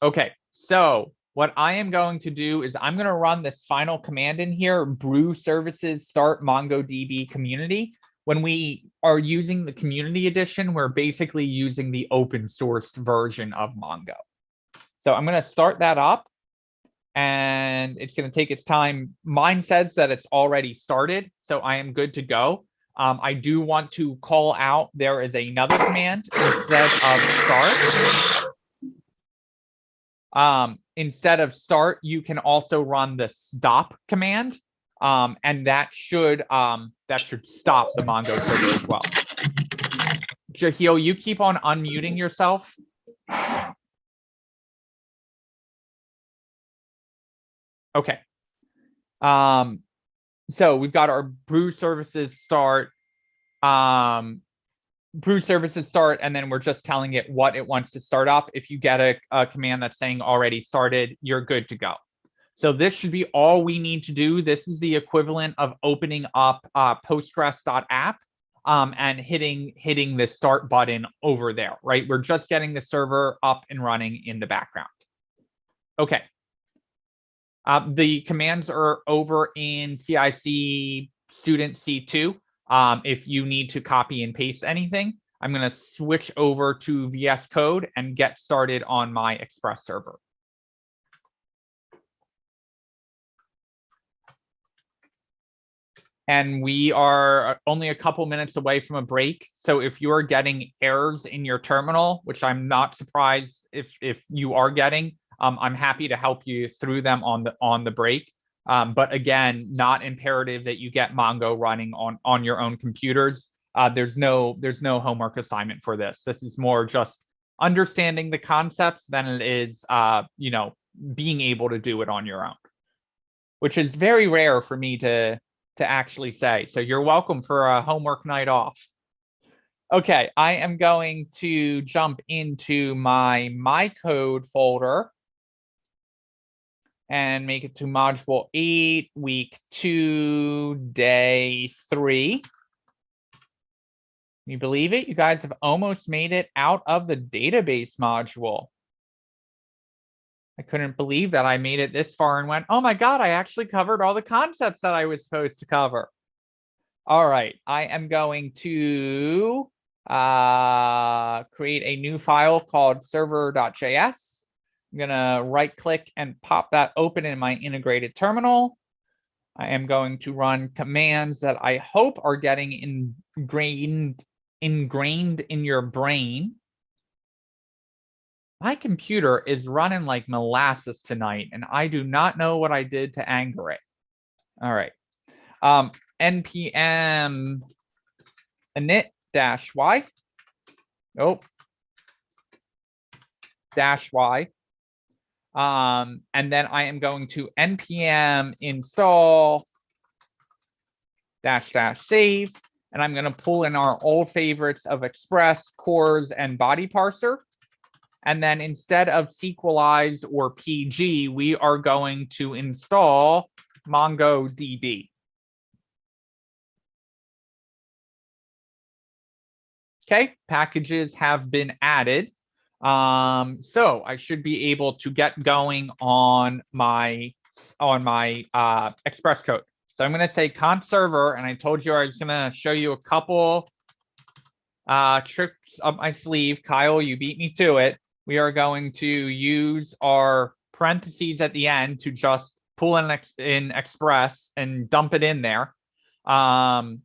Okay, so what I am going to do is I'm going to run this final command in here, brew services start MongoDB community. When we are using the community edition, we're basically using the open sourced version of Mongo. So I'm going to start that up, and it's going to take its time. Mine says that it's already started, so I am good to go. I do want to call out there is another command instead of start. Instead of start, you can also run the stop command, and that should stop the Mongo server as well. Jahil, you keep on unmuting yourself. Okay. So we've got our brew services start. Brew services start, and then we're just telling it what it wants to start up. If you get a command that's saying already started, you're good to go. So this should be all we need to do. This is the equivalent of opening up postgres.app and hitting the start button over there, right? We're just getting the server up and running in the background. Okay. The commands are over in CIC student C2. If you need to copy and paste anything, I'm going to switch over to VS Code and get started on my Express server. And we are only a couple minutes away from a break. So if you're getting errors in your terminal, which I'm not surprised if you are getting, I'm happy to help you through them on the break. But again, not imperative that you get Mongo running on your own computers. There's no homework assignment for this. This is more just understanding the concepts than it is, being able to do it on your own, which is very rare for me to actually say. So you're welcome for a homework night off. Okay, I am going to jump into my code folder and make it to module 8, week 2, day 3. Can you believe it? You guys have almost made it out of the database module. I couldn't believe that I made it this far and went, oh my God, I actually covered all the concepts that I was supposed to cover. All right, I am going to create a new file called server.js. I'm gonna right click and pop that open in my integrated terminal. I am going to run commands that I hope are getting ingrained in your brain. My computer is running like molasses tonight, and I do not know what I did to anger it. All right. npm init-y. Oh. -y. And then I am going to npm install --save. And I'm going to pull in our old favorites of Express, cores, and body parser. And then instead of Sequelize or PG, we are going to install MongoDB. Okay, packages have been added. So I should be able to get going on my Express code. So I'm going to say const server, and I told you I was going to show you a couple tricks up my sleeve. Kyle, you beat me to it. We are going to use our parentheses at the end to just pull in Express and dump it in there. The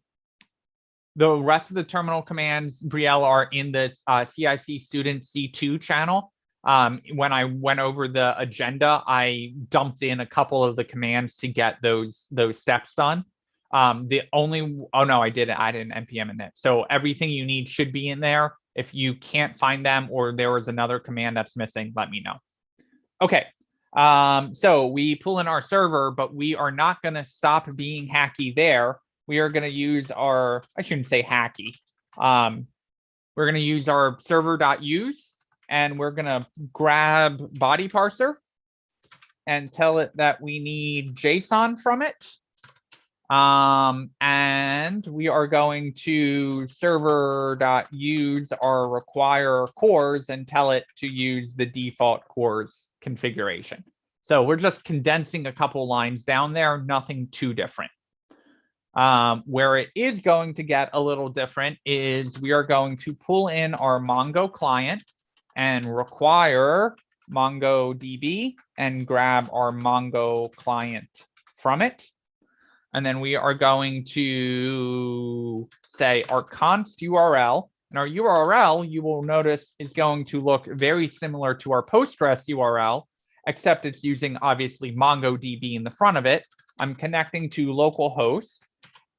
rest of the terminal commands, Brielle, are in this CIC student C2 channel. When I went over the agenda, I dumped in a couple of the commands to get those steps done. I did add in npm init. So everything you need should be in there. If you can't find them or there was another command that's missing, let me know. Okay, so we pull in our server, but we are not going to stop being hacky there. We are going to use our, I shouldn't say hacky. We're going to use our server.use, and we're going to grab body parser and tell it that we need JSON from it. And we are going to server.use our require cores and tell it to use the default cores configuration. So we're just condensing a couple lines down there, nothing too different. Where it is going to get a little different is we are going to pull in our Mongo client and require MongoDB and grab our Mongo client from it. And then we are going to say our const URL. And our URL, you will notice, is going to look very similar to our Postgres URL, except it's using, obviously, MongoDB in the front of it. I'm connecting to localhost.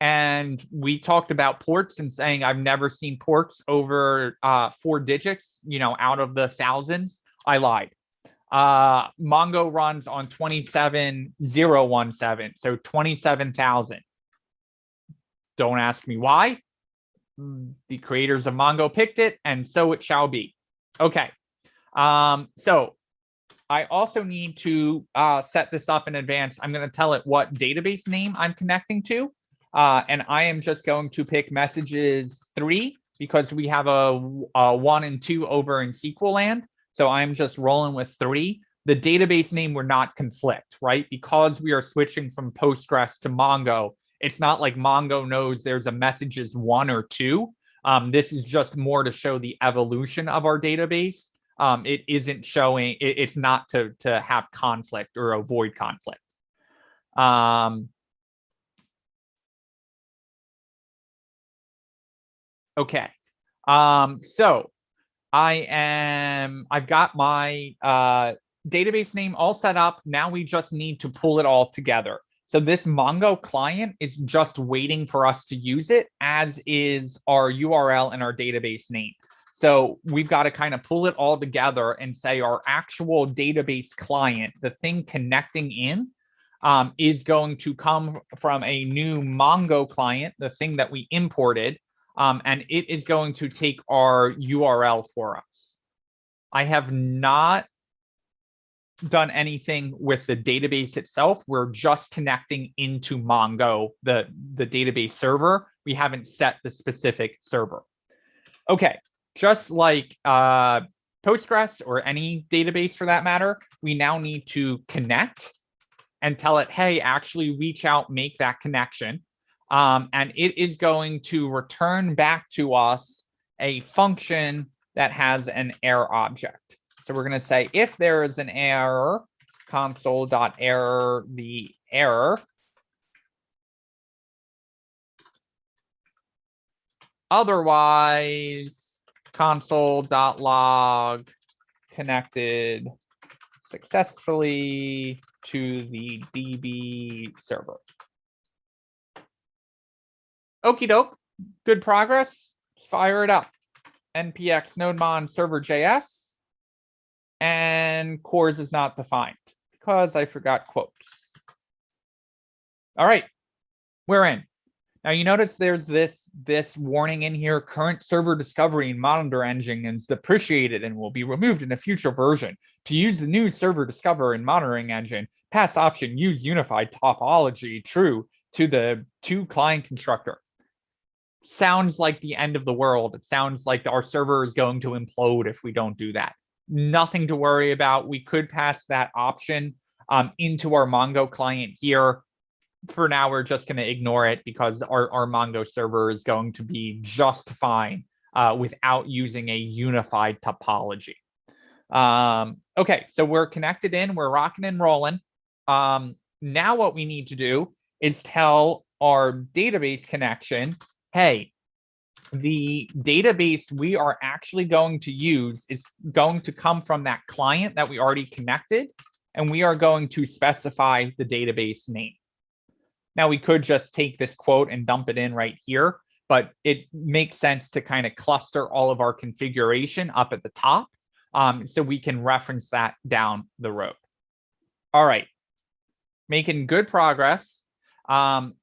And we talked about ports and saying I've never seen ports over 4 digits, out of the thousands. I lied. Mongo runs on 27017, so 27,000. Don't ask me why. The creators of Mongo picked it, and so it shall be. Okay. So I also need to set this up in advance. I'm going to tell it what database name I'm connecting to. And I am just going to pick messages 3 because we have a 1 and 2 over in SQL land. So I'm just rolling with 3. The database name will not conflict, right? Because we are switching from Postgres to Mongo, it's not like Mongo knows there's a messages 1 or 2. This is just more to show the evolution of our database. It isn't showing, it's not to have conflict or avoid conflict. Okay. So I've got my database name all set up. Now we just need to pull it all together. So this Mongo client is just waiting for us to use it, as is our URL and our database name. So we've got to kind of pull it all together and say our actual database client, the thing connecting in, is going to come from a new Mongo client, the thing that we imported, and it is going to take our URL for us. I have not done anything with the database itself. We're just connecting into Mongo, the database server. We haven't set the specific server. Okay, just like Postgres or any database for that matter, we now need to connect and tell it, hey, actually reach out, make that connection. And it is going to return back to us a function that has an error object. So we're going to say, if there is an error, console.error the error. Otherwise, console.log connected successfully to the DB server. Okie doke, good progress. Let's fire it up. npx nodemon server.js. And cores is not defined because I forgot quotes. All right, we're in. Now you notice there's this warning in here: current server discovery and monitor engine is depreciated and will be removed in a future version. To use the new server discover and monitoring engine, pass option use unified topology true to the client constructor. Sounds like the end of the world. It sounds like our server is going to implode if we don't do that. Nothing to worry about. We could pass that option into our Mongo client here. For now, we're just going to ignore it because our Mongo server is going to be just fine without using a unified topology. Okay, so we're connected in, we're rocking and rolling. Now what we need to do is tell our database connection, hey, the database we are actually going to use is going to come from that client that we already connected, and we are going to specify the database name. Now, we could just take this quote and dump it in right here, but it makes sense to kind of cluster all of our configuration up at the top so we can reference that down the road. All right, making good progress.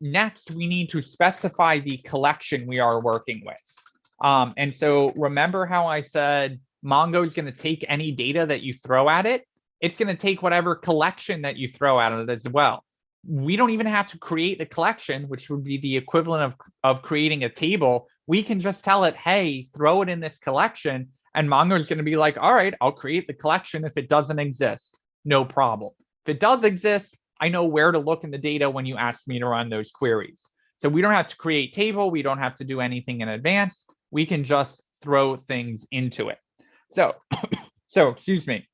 Next, we need to specify the collection we are working with. And so remember how I said Mongo is going to take any data that you throw at it? It's going to take whatever collection that you throw at it as well. We don't even have to create the collection, which would be the equivalent of creating a table. We can just tell it, hey, throw it in this collection. And Mongo is going to be like, all right, I'll create the collection if it doesn't exist. No problem. If it does exist, I know where to look in the data when you ask me to run those queries. So we don't have to create table. We don't have to do anything in advance. We can just throw things into it. So excuse me.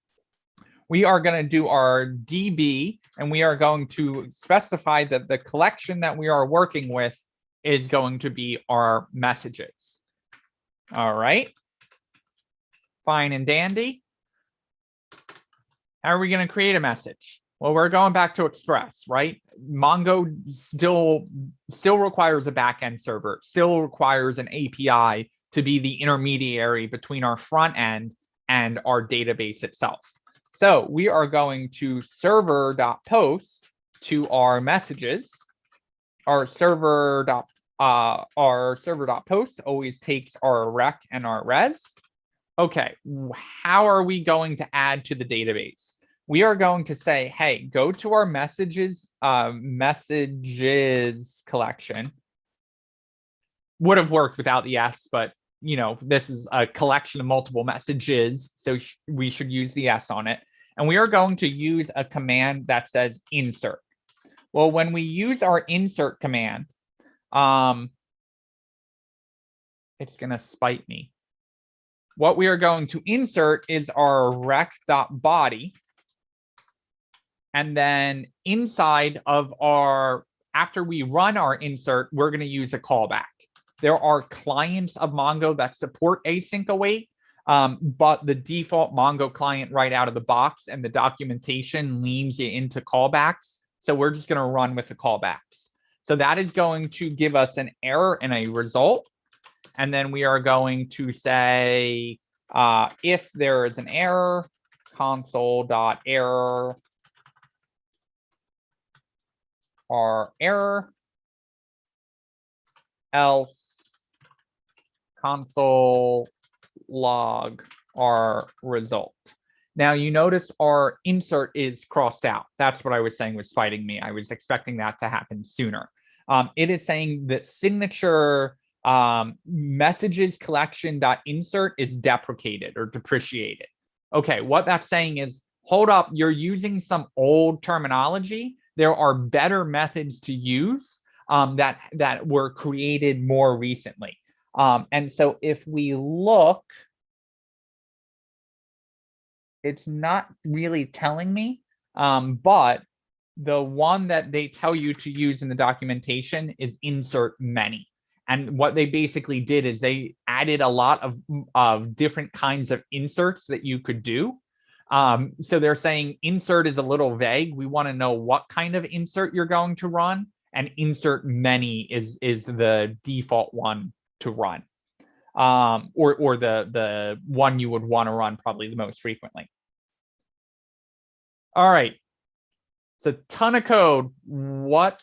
We are going to do our DB, and we are going to specify that the collection that we are working with is going to be our messages. All right. Fine and dandy. How are we going to create a message? Well, we're going back to Express, right? Mongo still requires a backend server, still requires an API to be the intermediary between our front end and our database itself. So we are going to server.post to our messages. Our server.post always takes our rec and our res. Okay, how are we going to add to the database? We are going to say, hey, go to our messages collection. Would have worked without the S, but you know, this is a collection of multiple messages, so we should use the S on it. And we are going to use a command that says insert. Well, when we use our insert command, it's going to spite me. What we are going to insert is our rec.body. And then inside of our, after we run our insert, we're going to use a callback. There are clients of Mongo that support async await, but the default Mongo client right out of the box and the documentation leans you into callbacks. So we're just going to run with the callbacks. So that is going to give us an error and a result. And then we are going to say, if there is an error, console.error or error, else console log our result. Now you notice our insert is crossed out. That's what I was saying was fighting me. I was expecting that to happen sooner. It is saying that signature messages collection.insert is deprecated or depreciated. Okay, what that's saying is, hold up, you're using some old terminology. There are better methods to use that were created more recently. And so if we look, it's not really telling me, but the one that they tell you to use in the documentation is insert many. And what they basically did is they added a lot of different kinds of inserts that you could do. So they're saying insert is a little vague. We want to know what kind of insert you're going to run, and insert many is the default one to run, or the one you would want to run probably the most frequently. All right. It's a ton of code. What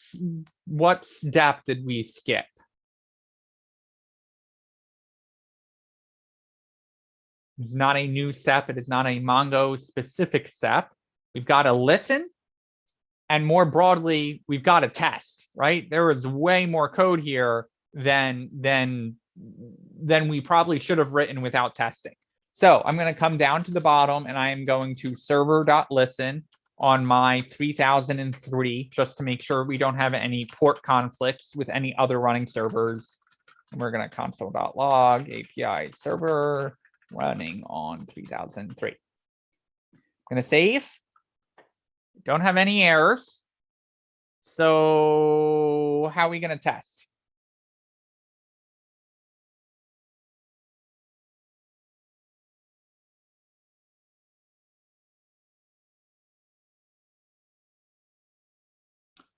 step did we skip? It's not a new step. It is not a Mongo specific step. We've got to listen. And more broadly, we've got to test, right? There is way more code here than we probably should have written without testing. So I'm going to come down to the bottom and I am going to server.listen on my 3003 just to make sure we don't have any port conflicts with any other running servers. And we're going to console.log API server running on 3003. I'm going to save. Don't have any errors. So how are we going to test?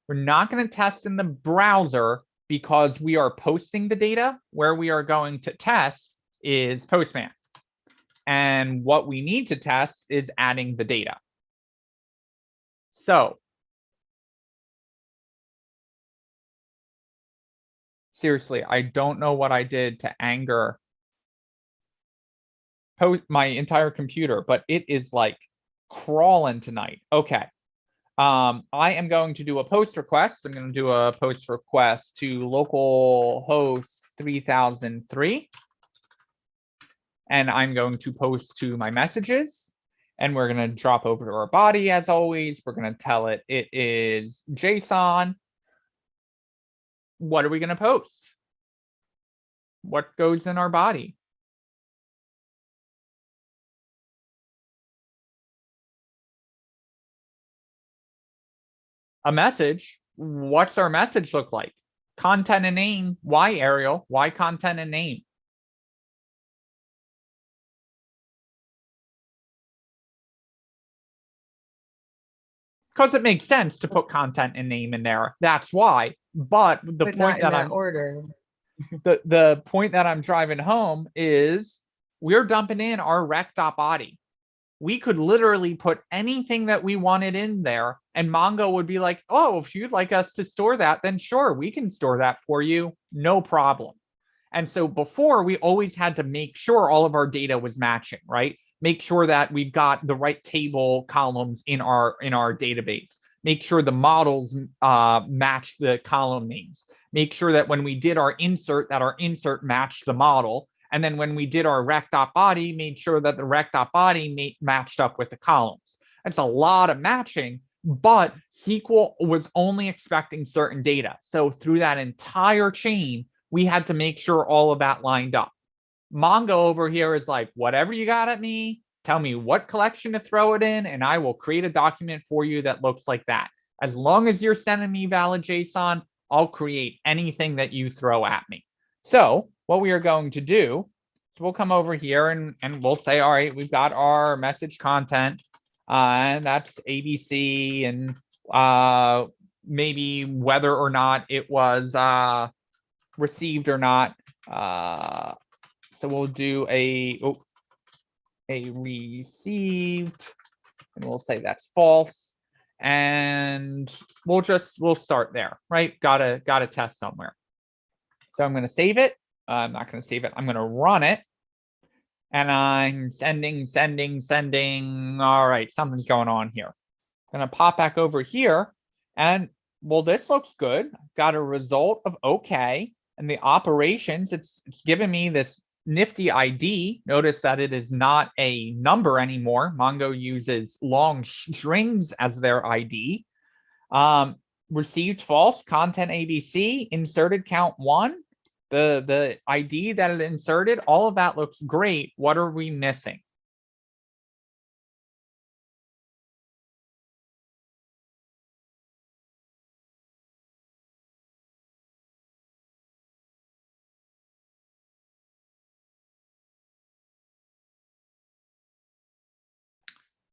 We're not going to test in the browser because we are posting the data. Where we are going to test is Postman. And what we need to test is adding the data. So seriously, I don't know what I did to anger my entire computer, but it is like crawling tonight. Okay. I am going to do a post request. I'm going to do a post request to localhost 3003. And I'm going to post to my messages. And we're going to drop over to our body as always. We're going to tell it it is JSON. What are we going to post? What goes in our body? A message. What's our message look like? Content and name. Why, Ariel? Why content and name? Because it makes sense to put content and name in there. That's why. But the point that I'm order. the point that I'm driving home is we're dumping in our rec.body. We could literally put anything that we wanted in there, and Mongo would be like, oh, if you'd like us to store that, then sure, we can store that for you. No problem. And so before, we always had to make sure all of our data was matching, right? Make sure that we've got the right table columns in our database. Make sure the models match the column names. Make sure that when we did our insert, that our insert matched the model. And then when we did our rec.body, made sure that the rec.body matched up with the columns. That's a lot of matching, but SQL was only expecting certain data. So through that entire chain, we had to make sure all of that lined up. Mongo over here is like, whatever you got at me, tell me what collection to throw it in, and I will create a document for you that looks like that. As long as you're sending me valid JSON, I'll create anything that you throw at me. So what we are going to do is we'll come over here and we'll say, all right, we've got our message content, and that's ABC, and maybe whether or not it was received or not. So we'll do a received, and we'll say that's false. And we'll start there, right? Gotta test somewhere. So I'm going to save it. I'm not going to save it. I'm going to run it. And I'm sending. All right, something's going on here. I'm going to pop back over here. And well, this looks good. I've got a result of okay. And the operations, it's giving me this nifty ID. Notice that it is not a number anymore. Mongo uses long strings as their ID. Received false, content ABC, inserted count 1. The ID that it inserted, all of that looks great. What are we missing?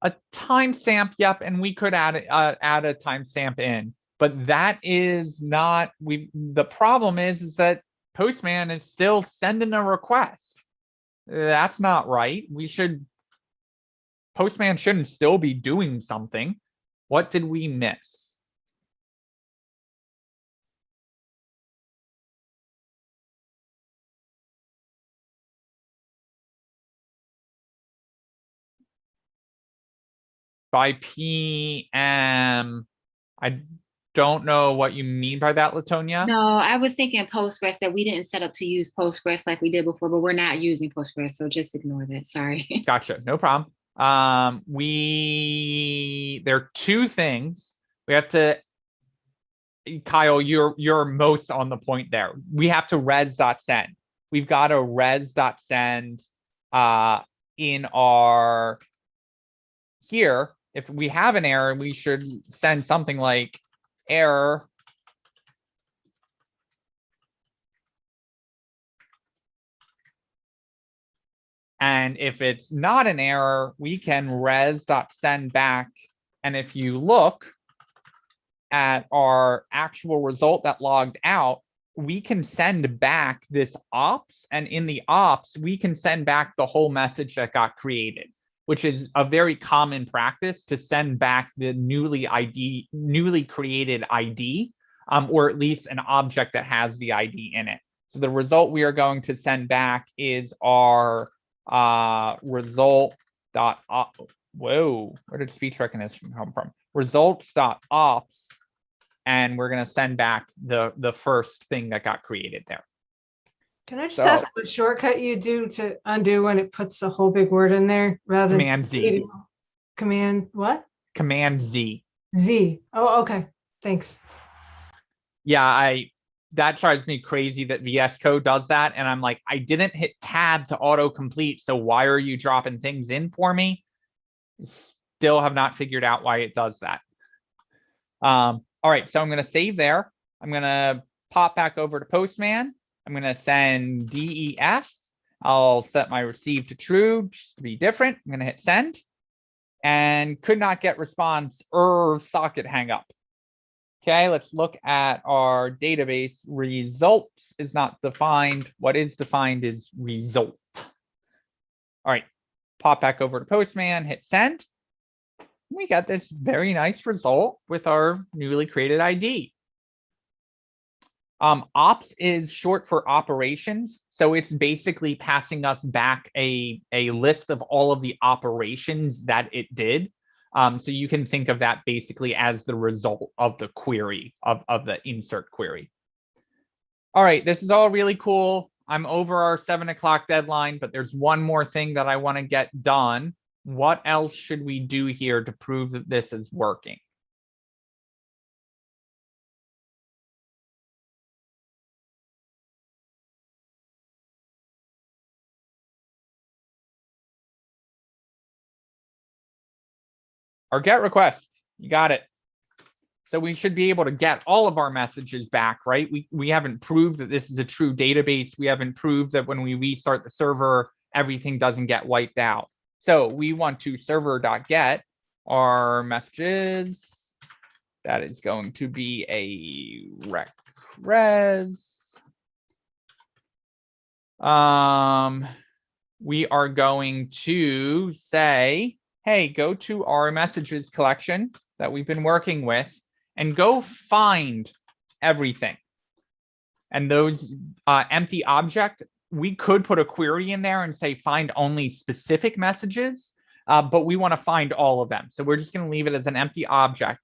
A timestamp, yep, and we could add a timestamp in, but that is not the problem is that Postman is still sending a request. That's not right. Postman shouldn't still be doing something. What did we miss? By PM, I don't know what you mean by that, Latonia. No, I was thinking Postgres, that we didn't set up to use Postgres like we did before, but we're not using Postgres, so just ignore that. Sorry. Gotcha, no problem. There are two things we have to. Kyle, you're most on the point there. We have to res.send. We've got a res.send in our here. If we have an error, we should send something like error. And if it's not an error, we can res.send back. And if you look at our actual result that logged out, we can send back this ops. And in the ops, we can send back the whole message that got created, which is a very common practice to send back the newly created ID, or at least an object that has the ID in it. So the result we are going to send back is our result dot whoa, where did speech recognition come from? Results.ops, and we're going to send back the first thing that got created there. Can I just ask what shortcut you do to undo when it puts the whole big word in there rather than Command Z. Command what? Command Z. Z. Oh, okay. Thanks. Yeah, that drives me crazy that VS Code does that. And I'm like, I didn't hit tab to autocomplete. So why are you dropping things in for me? Still have not figured out why it does that. All right, so I'm going to save there. I'm going to pop back over to Postman. I'm going to send DEF. I'll set my receive to true just to be different. I'm going to hit send. And could not get response socket hang up. Okay, let's look at our database. Results is not defined. What is defined is result. All right, pop back over to Postman, hit send. We got this very nice result with our newly created ID. Ops is short for operations. So it's basically passing us back a list of all of the operations that it did. So you can think of that basically as the result of the query, of the insert query. All right, this is all really cool. I'm over our 7 o'clock deadline, but there's one more thing that I want to get done. What else should we do here to prove that this is working? Our get request, you got it. So we should be able to get all of our messages back, right? We haven't proved that this is a true database. We haven't proved that when we restart the server, everything doesn't get wiped out. So we want to server.get our messages. That is going to be a rec res. We are going to say, hey, go to our messages collection that we've been working with and go find everything. And those empty object, we could put a query in there and say find only specific messages, but we want to find all of them. So we're just going to leave it as an empty object.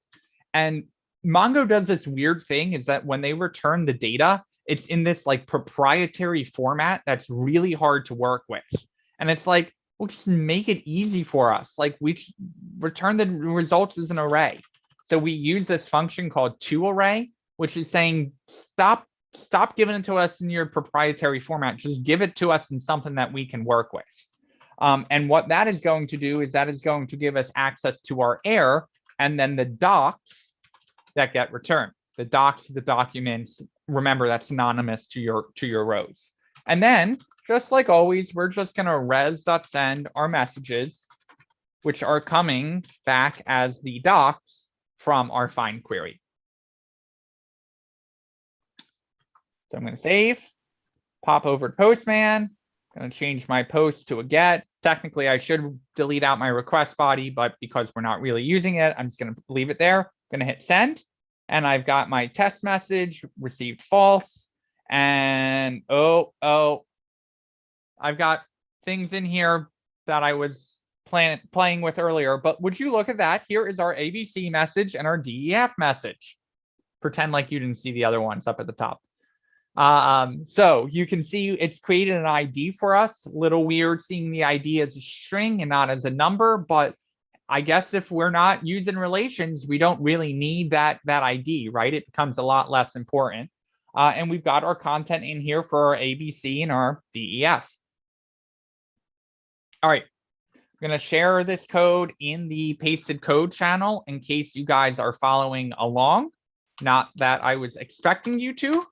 And Mongo does this weird thing is that when they return the data, it's in this like proprietary format that's really hard to work with. And it's like, we'll just make it easy for us. Like we return the results as an array. So we use this function called toArray, which is saying, stop giving it to us in your proprietary format. Just give it to us in something that we can work with. And what that is going to do is that is going to give us access to our error and then the docs that get returned. The docs, the documents, remember that's synonymous to your rows. And then, just like always, we're just going to res.send our messages, which are coming back as the docs from our find query. So I'm going to save, pop over to Postman. I'm going to change my post to a get. Technically, I should delete out my request body, but because we're not really using it, I'm just going to leave it there. I'm going to hit send. And I've got my test message received false. And I've got things in here that I was playing with earlier. But would you look at that? Here is our ABC message and our DEF message. Pretend like you didn't see the other ones up at the top. So you can see it's created an ID for us. A little weird seeing the ID as a string and not as a number, but I guess if we're not using relations, we don't really need that ID, right? It becomes a lot less important. And we've got our content in here for our ABC and our DEF. All right, I'm going to share this code in the pasted code channel in case you guys are following along. Not that I was expecting you to.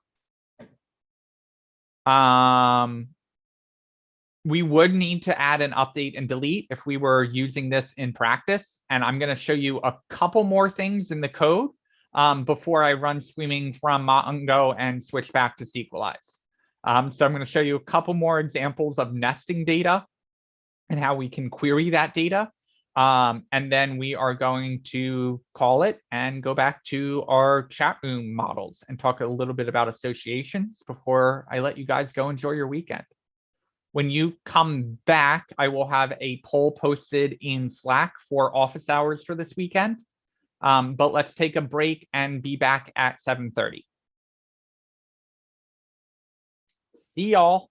We would need to add an update and delete if we were using this in practice. And I'm going to show you a couple more things in the code before I run screaming from Mongo and switch back to SQLize. So I'm going to show you a couple more examples of nesting data and how we can query that data. And then we are going to call it and go back to our chat room models and talk a little bit about associations before I let you guys go enjoy your weekend. When you come back, I will have a poll posted in Slack for office hours for this weekend. But let's take a break and be back at 7:30. See y'all.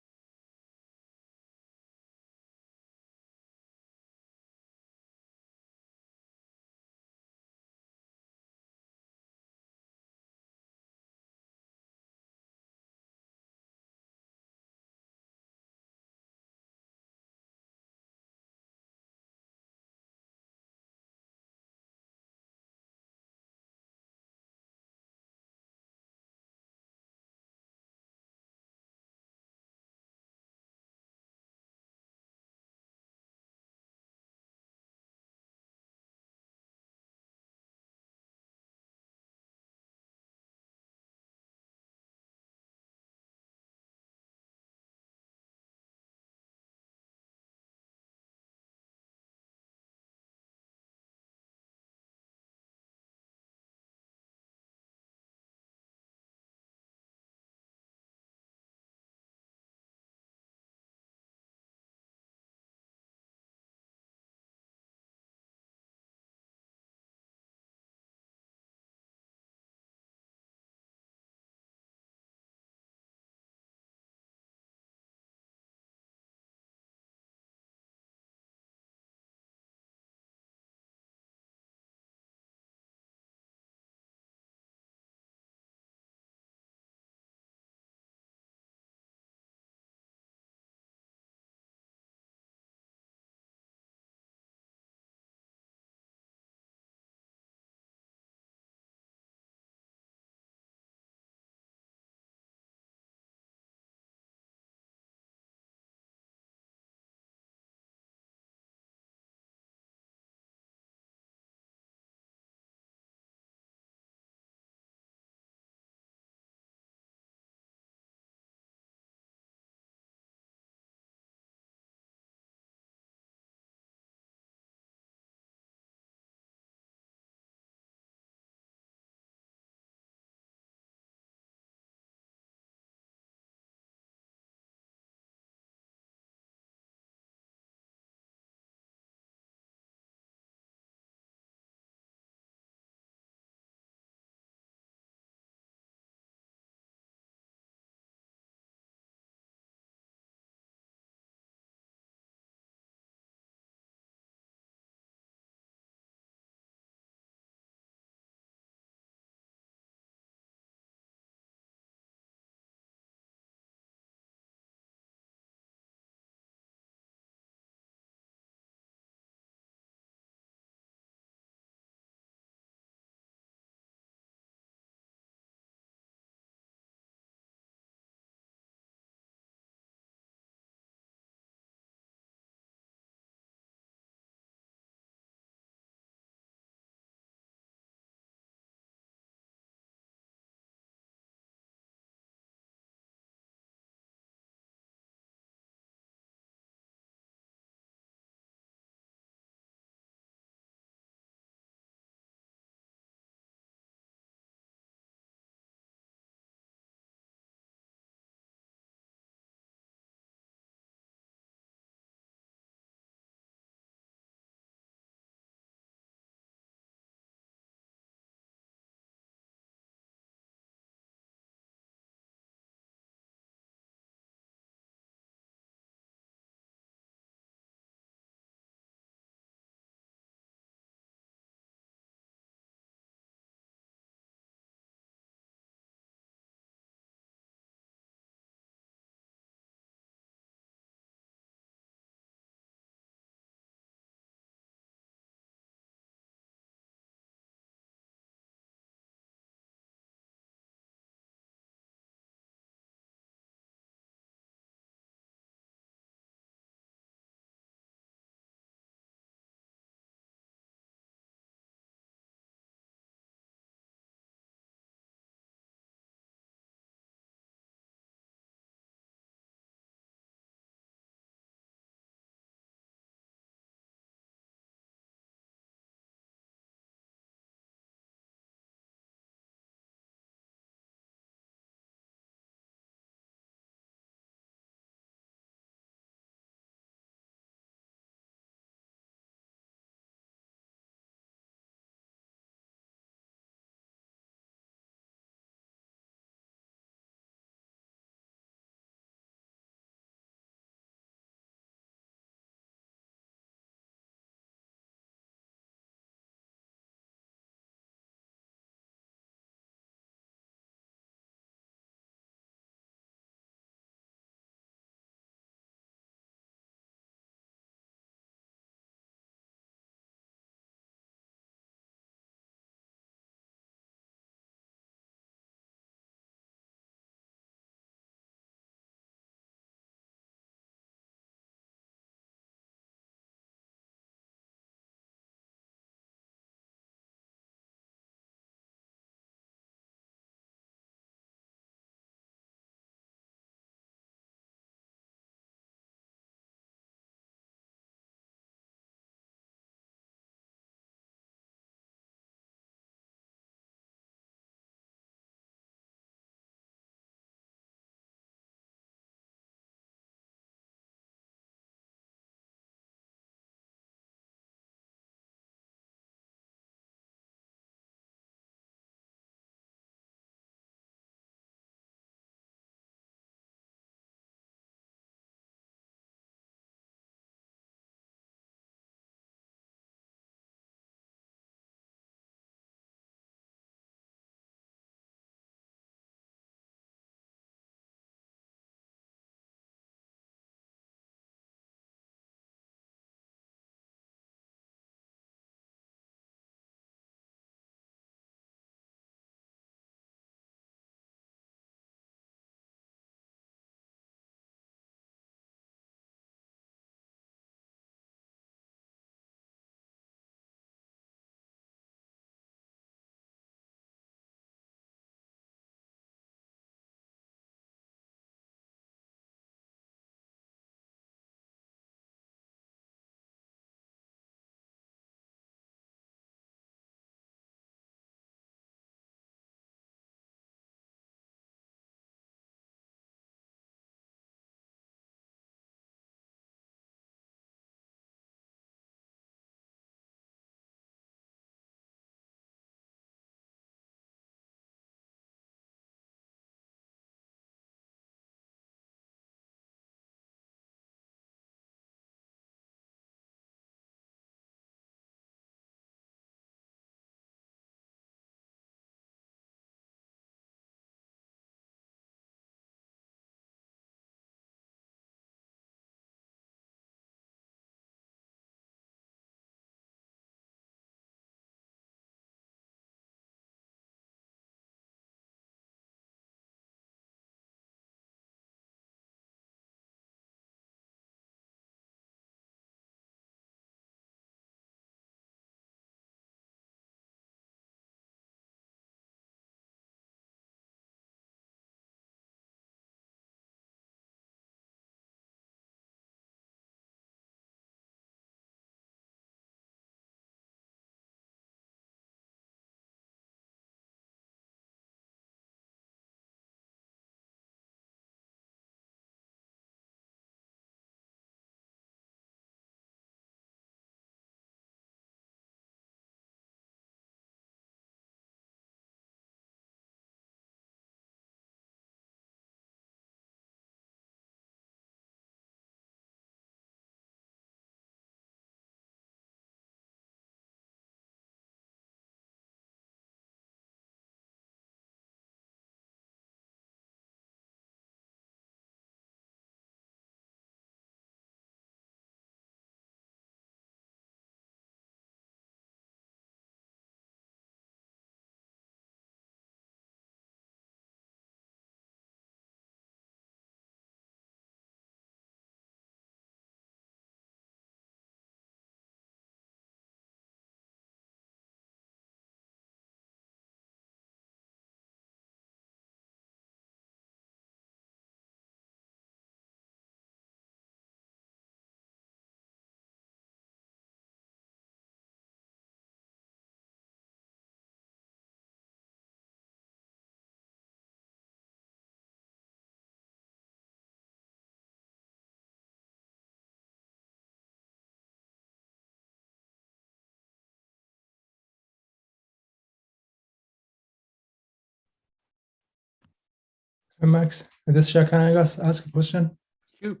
Hey, Max, this is can I ask a question? Shoot.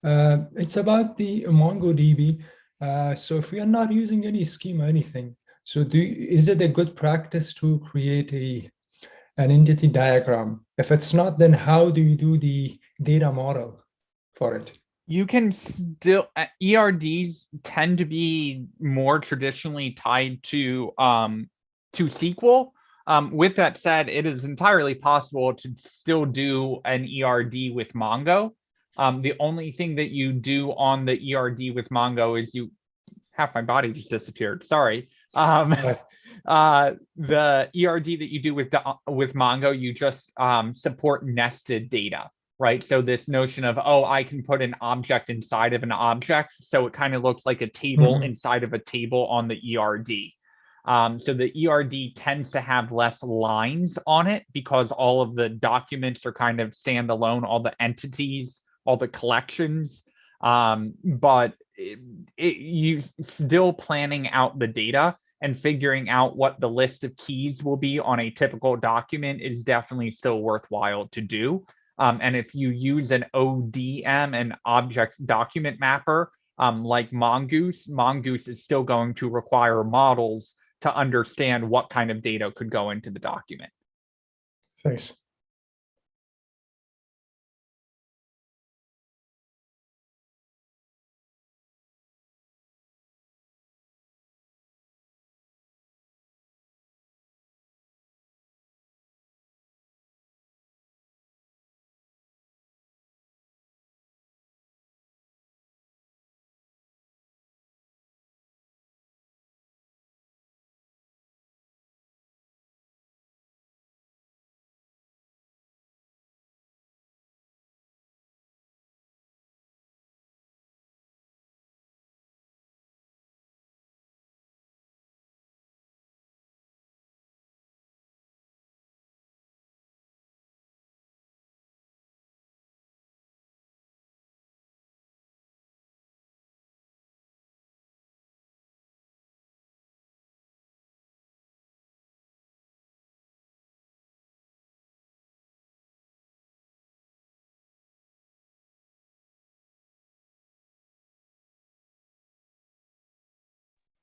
It's about the MongoDB. So if we are not using any schema, anything, so is it a good practice to create an entity diagram? If it's not, then how do you do the data model for it? You can still ERDs tend to be more traditionally tied to SQL. With that said, it is entirely possible to still do an ERD with Mongo. The only thing that you do on the ERD with Mongo is half my body just disappeared. Sorry. Right. The ERD that you do with Mongo, you just support nested data, right? So this notion of, oh, I can put an object inside of an object. So it kind of looks like a table inside of a table on the ERD. So the ERD tends to have less lines on it because all of the documents are kind of standalone, all the entities, all the collections. But you still planning out the data and figuring out what the list of keys will be on a typical document is definitely still worthwhile to do. And if you use an ODM, an object document mapper, like Mongoose, Mongoose is still going to require models to understand what kind of data could go into the document. Thanks.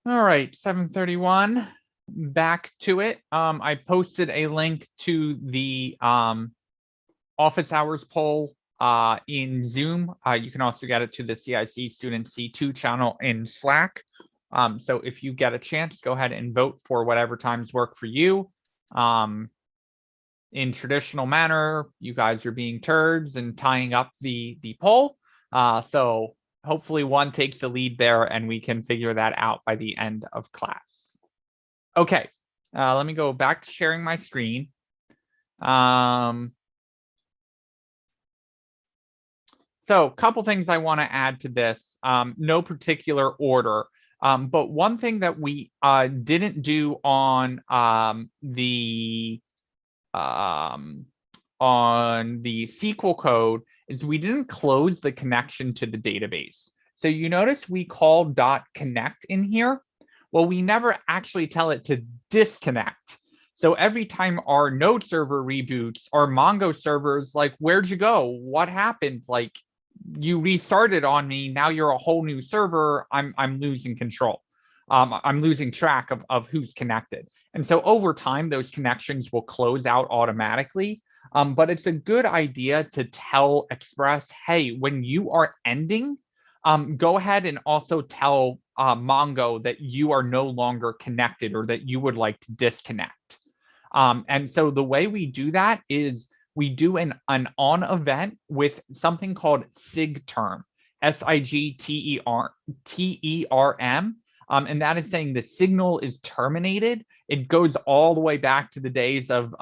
All right, 7:31. Back to it. I posted a link to the office hours poll in Zoom. You can also get it to the CIC Student C2 channel in Slack. So if you get a chance, go ahead and vote for whatever times work for you. In traditional manner, you guys are being turds and tying up the poll. So hopefully one takes the lead there and we can figure that out by the end of class. Okay, let me go back to sharing my screen. So a couple things I want to add to this, no particular order. But one thing that we didn't do on the SQL code is we didn't close the connection to the database. So you notice we call .connect in here. Well, we never actually tell it to disconnect. So every time our node server reboots, our Mongo server is like, where'd you go? What happened? Like, you restarted on me. Now you're a whole new server. I'm losing control. I'm losing track of who's connected. And so over time, those connections will close out automatically. But it's a good idea to tell Express, hey, when you are ending, go ahead and also tell Mongo that you are no longer connected or that you would like to disconnect. And so the way we do that is we do an on event with something called SIGTERM, SIGTERM. And that is saying the signal is terminated. It goes all the way back to the days of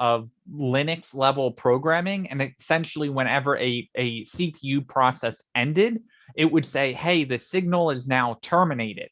Linux level programming. And essentially, whenever a CPU process ended, it would say, hey, the signal is now terminated.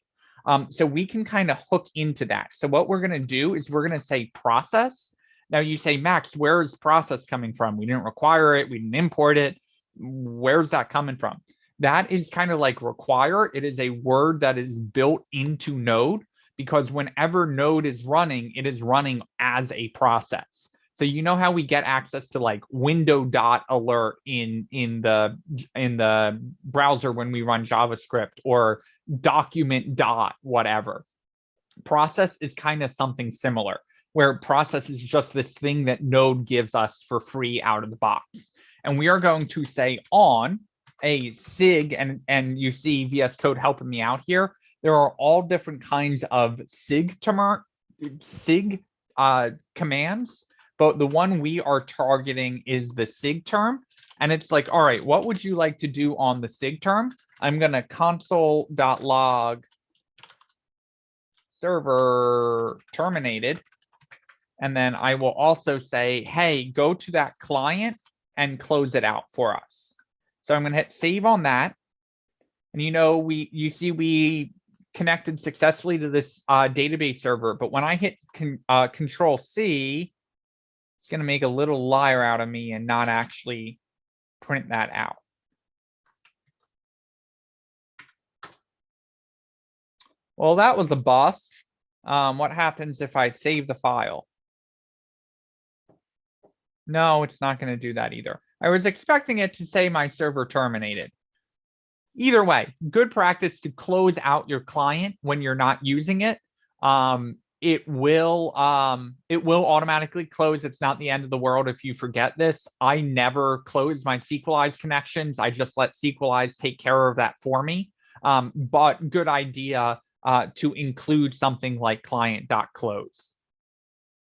So we can kind of hook into that. So what we're going to do is we're going to say process. Now you say, Max, where is process coming from? We didn't require it. We didn't import it. Where's that coming from? That is kind of like require. It is a word that is built into Node because whenever Node is running, it is running as a process. So you know how we get access to like window.alert in the browser when we run JavaScript, or document dot whatever. Process is kind of something similar, where process is just this thing that Node gives us for free out of the box. And we are going to say on a SIG, and you see VS Code helping me out here. There are all different kinds of SIG commands, but the one we are targeting is the SIG term. And it's like, all right, what would you like to do on the SIG term? I'm going to console.log server terminated. And then I will also say, hey, go to that client and close it out for us. So I'm going to hit save on that. And you see we connected successfully to this database server. But when I hit Control C, it's going to make a little liar out of me and not actually print that out. Well, that was a bust. What happens if I save the file? No, it's not going to do that either. I was expecting it to say my server terminated. Either way, good practice to close out your client when you're not using it. It will automatically close. It's not the end of the world if you forget this. I never close my SQLize connections. I just let SQLize take care of that for me. But good idea to include something like client.close.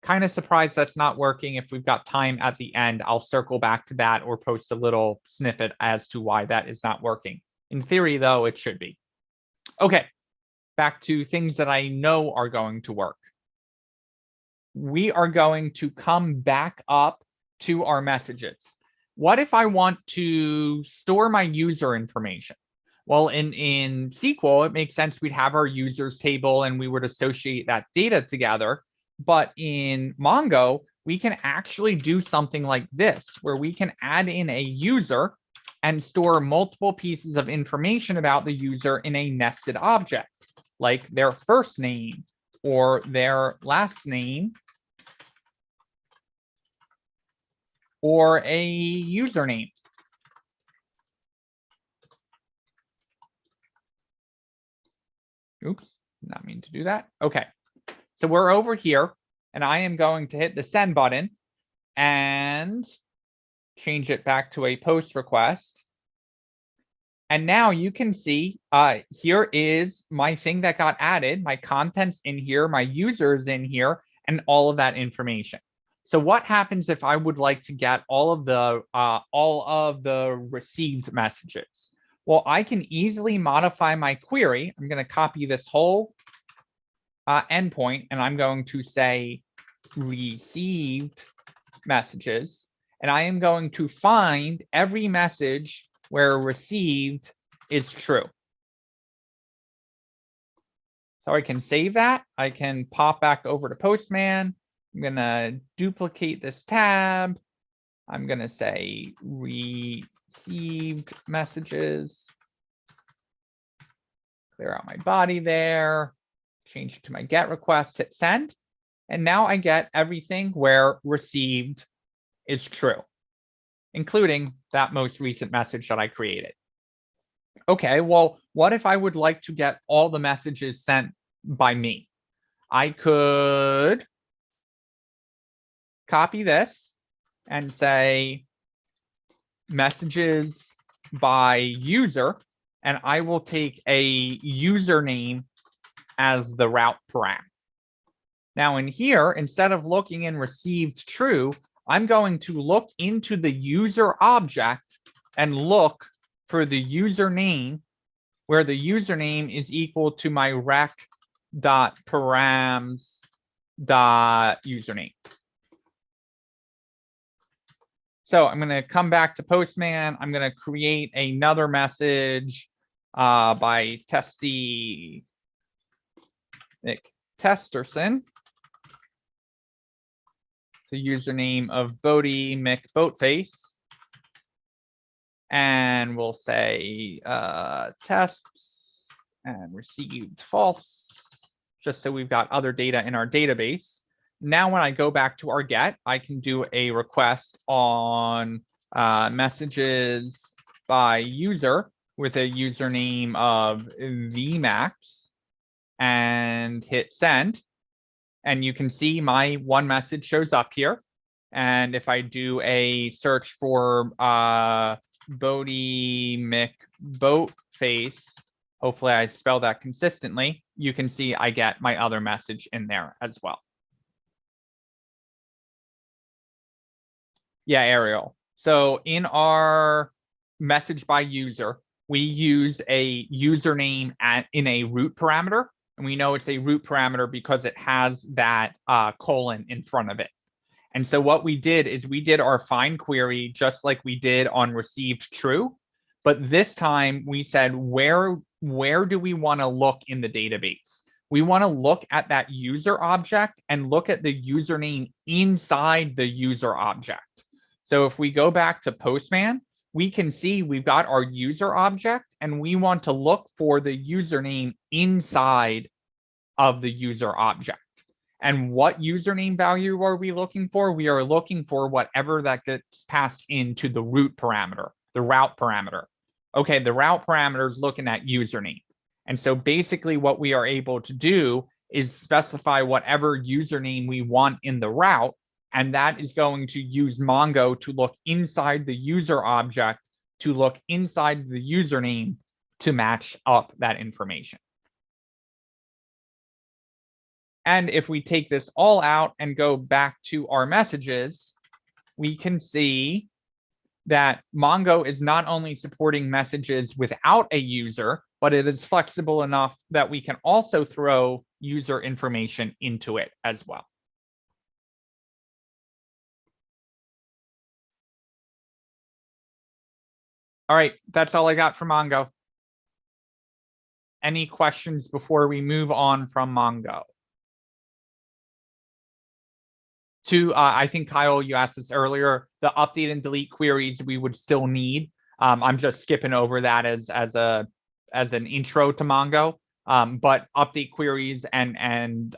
Kind of surprised that's not working. If we've got time at the end, I'll circle back to that or post a little snippet as to why that is not working. In theory, though, it should be. Okay, back to things that I know are going to work. We are going to come back up to our messages. What if I want to store my user information? Well, in SQL, it makes sense we'd have our users table and we would associate that data together. But in Mongo, we can actually do something like this, where we can add in a user and store multiple pieces of information about the user in a nested object, like their first name or their last name or a username. Oops, not mean to do that. Okay, so we're over here, and I am going to hit the send button and change it back to a post request. And now you can see here is my thing that got added, my contents in here, my users in here, and all of that information. So what happens if I would like to get all of the received messages? Well, I can easily modify my query. I'm going to copy this whole endpoint, and I'm going to say received messages, and I am going to find every message where received is true. So I can save that. I can pop back over to Postman. I'm going to duplicate this tab. I'm going to say received messages. Clear out my body there. Change it to my GET request, hit send. And now I get everything where received is true, including that most recent message that I created. Okay, well, what if I would like to get all the messages sent by me? I could copy this and say messages by user, and I will take a username as the route param. Now in here, instead of looking in received true, I'm going to look into the user object and look for the username, where the username is equal to my rec.params.username. So I'm going to come back to Postman. I'm going to create another message by Testy Nick Testerson. The username of Bodie Mick Boatface. And we'll say tests and received false, just so we've got other data in our database. now when I go back to our get, I can do a request on messages by user with a username of vmax and hit send. And you can see my one message shows up here. And if I do a search for Bodie McBoatface, hopefully I spell that consistently, you can see I get my other message in there as well. Yeah, Ariel. So in our message by user, we use a username in a root parameter. And we know it's a root parameter because it has that colon in front of it. And so what we did is we did our find query just like we did on received true. But this time we said, where do we want to look in the database? We want to look at that user object and look at the username inside the user object. So if we go back to Postman, we can see we've got our user object and we want to look for the username inside of the user object. And what username value are we looking for? We are looking for whatever that gets passed into the root parameter, the route parameter. Okay, the route parameter is looking at username. And so basically what we are able to do is specify whatever username we want in the route. And that is going to use Mongo to look inside the user object, to look inside the username to match up that information. And if we take this all out and go back to our messages, we can see that Mongo is not only supporting messages without a user, but it is flexible enough that we can also throw user information into it as well. All right, that's all I got for Mongo. Any questions before we move on from Mongo? I think, Kyle, you asked this earlier, the update and delete queries we would still need. I'm just skipping over that as an intro to Mongo. But update queries and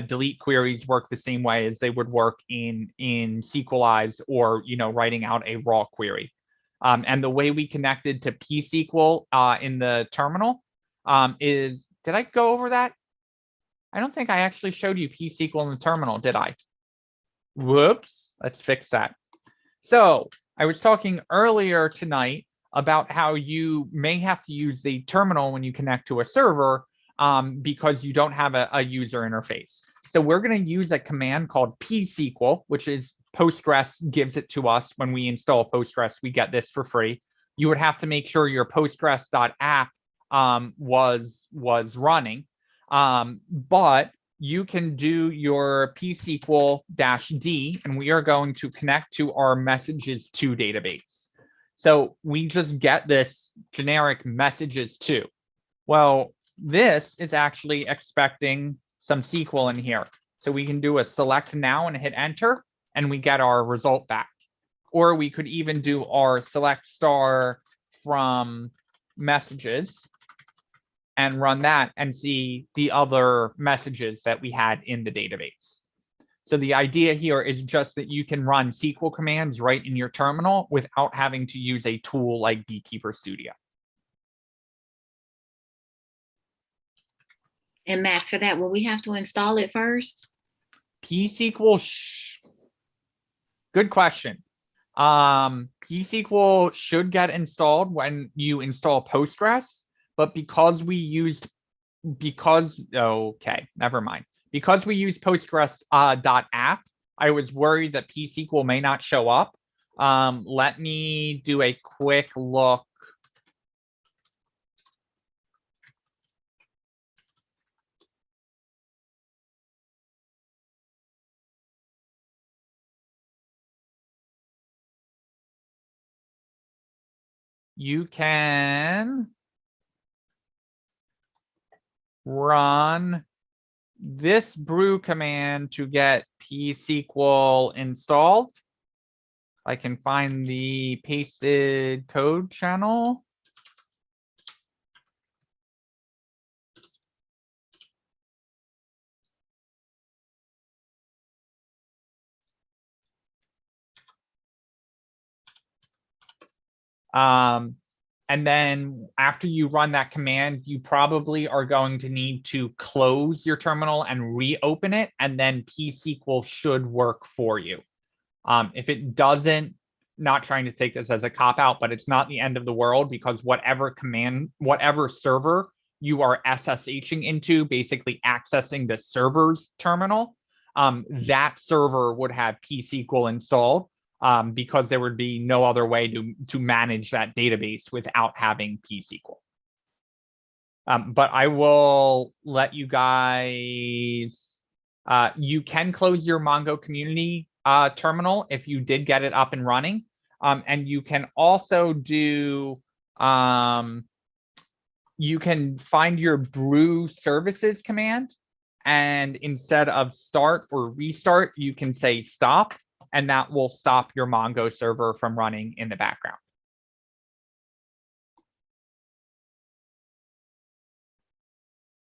delete queries work the same way as they would work in SQLize or writing out a raw query. And the way we connected to pSQL in the terminal is, did I go over that? I don't think I actually showed you pSQL in the terminal, did I? Whoops, let's fix that. So I was talking earlier tonight about how you may have to use the terminal when you connect to a server because you don't have a user interface. So we're going to use a command called pSQL, which is Postgres gives it to us when we install Postgres. We get this for free. You would have to make sure your Postgres.app was running, but you can do your pSQL-D, and we are going to connect to our messages to database. So we just get this generic messages to. Well, this is actually expecting some SQL in here. So we can do a select now and hit enter, and we get our result back. Or we could even do our select star from messages and run that and see the other messages that we had in the database. So the idea here is just that you can run SQL commands right in your terminal without having to use a tool like Beekeeper Studio. And Max, for that, will we have to install it first? pSQL, good question. pSQL should get installed when you install Postgres, but because we used Postgres .app, I was worried that pSQL may not show up. Let me do a quick look. You can run this brew command to get pSQL installed. I can find the pasted code channel. And then after you run that command, you probably are going to need to close your terminal and reopen it, and then pSQL should work for you. If it doesn't, not trying to take this as a cop-out, but it's not the end of the world, because whatever server you are SSHing into, basically accessing the server's terminal, that server would have pSQL installed, because there would be no other way to manage that database without having pSQL. But I will let you guys, you can close your Mongo community terminal if you did get it up and running. And you can also do, you can find your brew services command, and instead of start or restart, you can say stop, and that will stop your Mongo server from running in the background.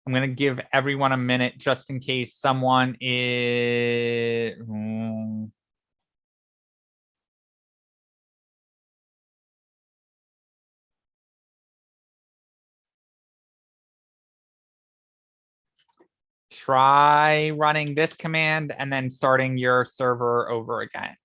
I'm going to give everyone a minute just in case someone is... Try running this command and then starting your server over again.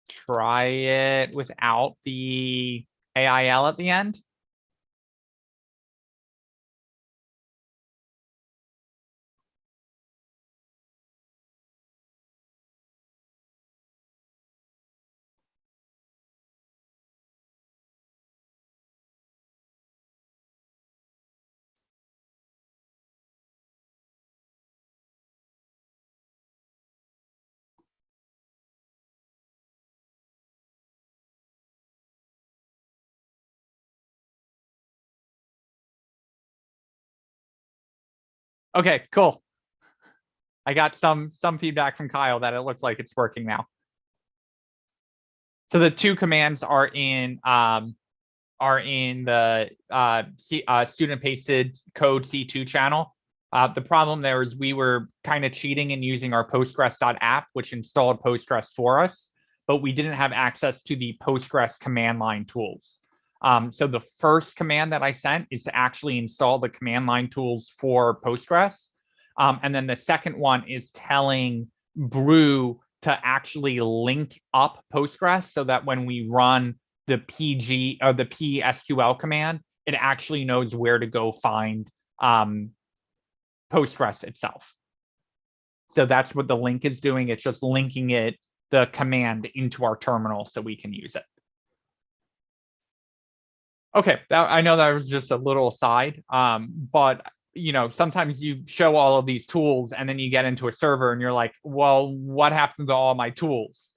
Try it without the AIL at the end. Okay, cool. I got some feedback from Kyle that it looks like it's working now. So the two commands are in the student pasted code C2 channel. The problem there is we were kind of cheating and using our Postgres.app, which installed Postgres for us, but we didn't have access to the Postgres command line tools. So the first command that I sent is to actually install the command line tools for Postgres. And then the second one is telling Brew to actually link up Postgres so that when we run the PG or the PSQL command, it actually knows where to go find Postgres itself. So that's what the link is doing. It's just linking the command into our terminal so we can use it. Okay, I know that was just a little aside, but you know, sometimes you show all of these tools and then you get into a server and you're like, well, what happened to all my tools?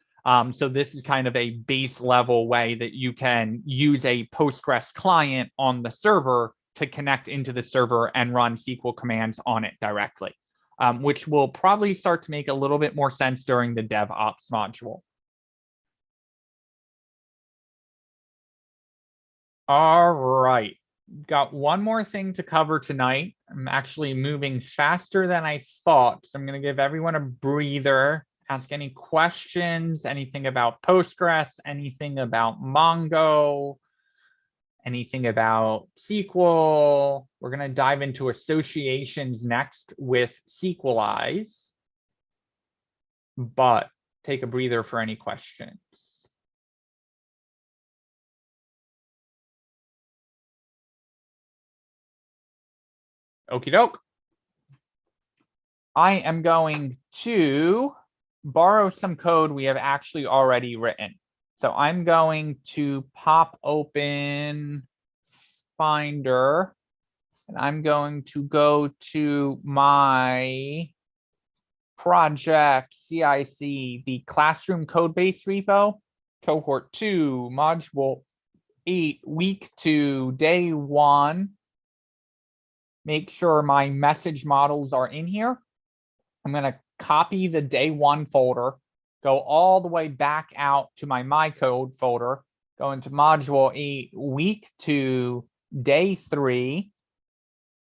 So this is kind of a base level way that you can use a Postgres client on the server to connect into the server and run SQL commands on it directly, which will probably start to make a little bit more sense during the DevOps module. All right, got one more thing to cover tonight. I'm actually moving faster than I thought, so I'm going to give everyone a breather. Ask any questions, anything about Postgres, anything about Mongo, anything about SQL. We're going to dive into associations next with Sequelize, but take a breather for any questions. Okie doke. I am going to borrow some code we have actually already written. So I'm going to pop open Finder, and I'm going to go to my project CIC, the classroom code base repo, cohort 2, module 8, week 2, day 1. Make sure my message models are in here. I'm going to copy the day 1 folder, go all the way back out to my code folder, go into module 8, week 2, day 3,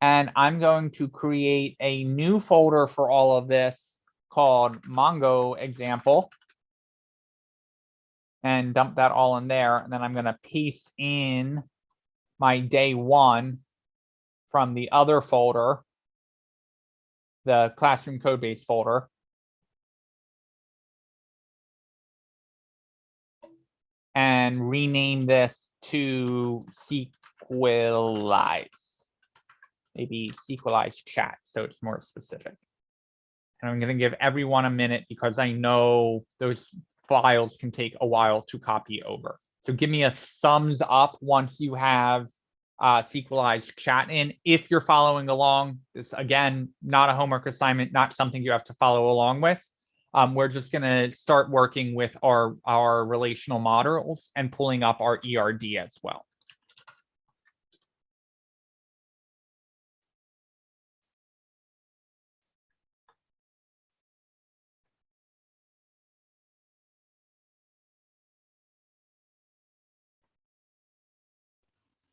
and I'm going to create a new folder for all of this called Mongo example and dump that all in there. And then I'm going to paste in my day 1 from the other folder, the classroom codebase folder. And rename this to Sequelize. Maybe Sequelize chat, so it's more specific. And I'm going to give everyone a minute because I know those files can take a while to copy over. So give me a thumbs up once you have Sequelize chat in. If you're following along, this again, not a homework assignment, not something you have to follow along with. We're just going to start working with our relational models and pulling up our ERD as well.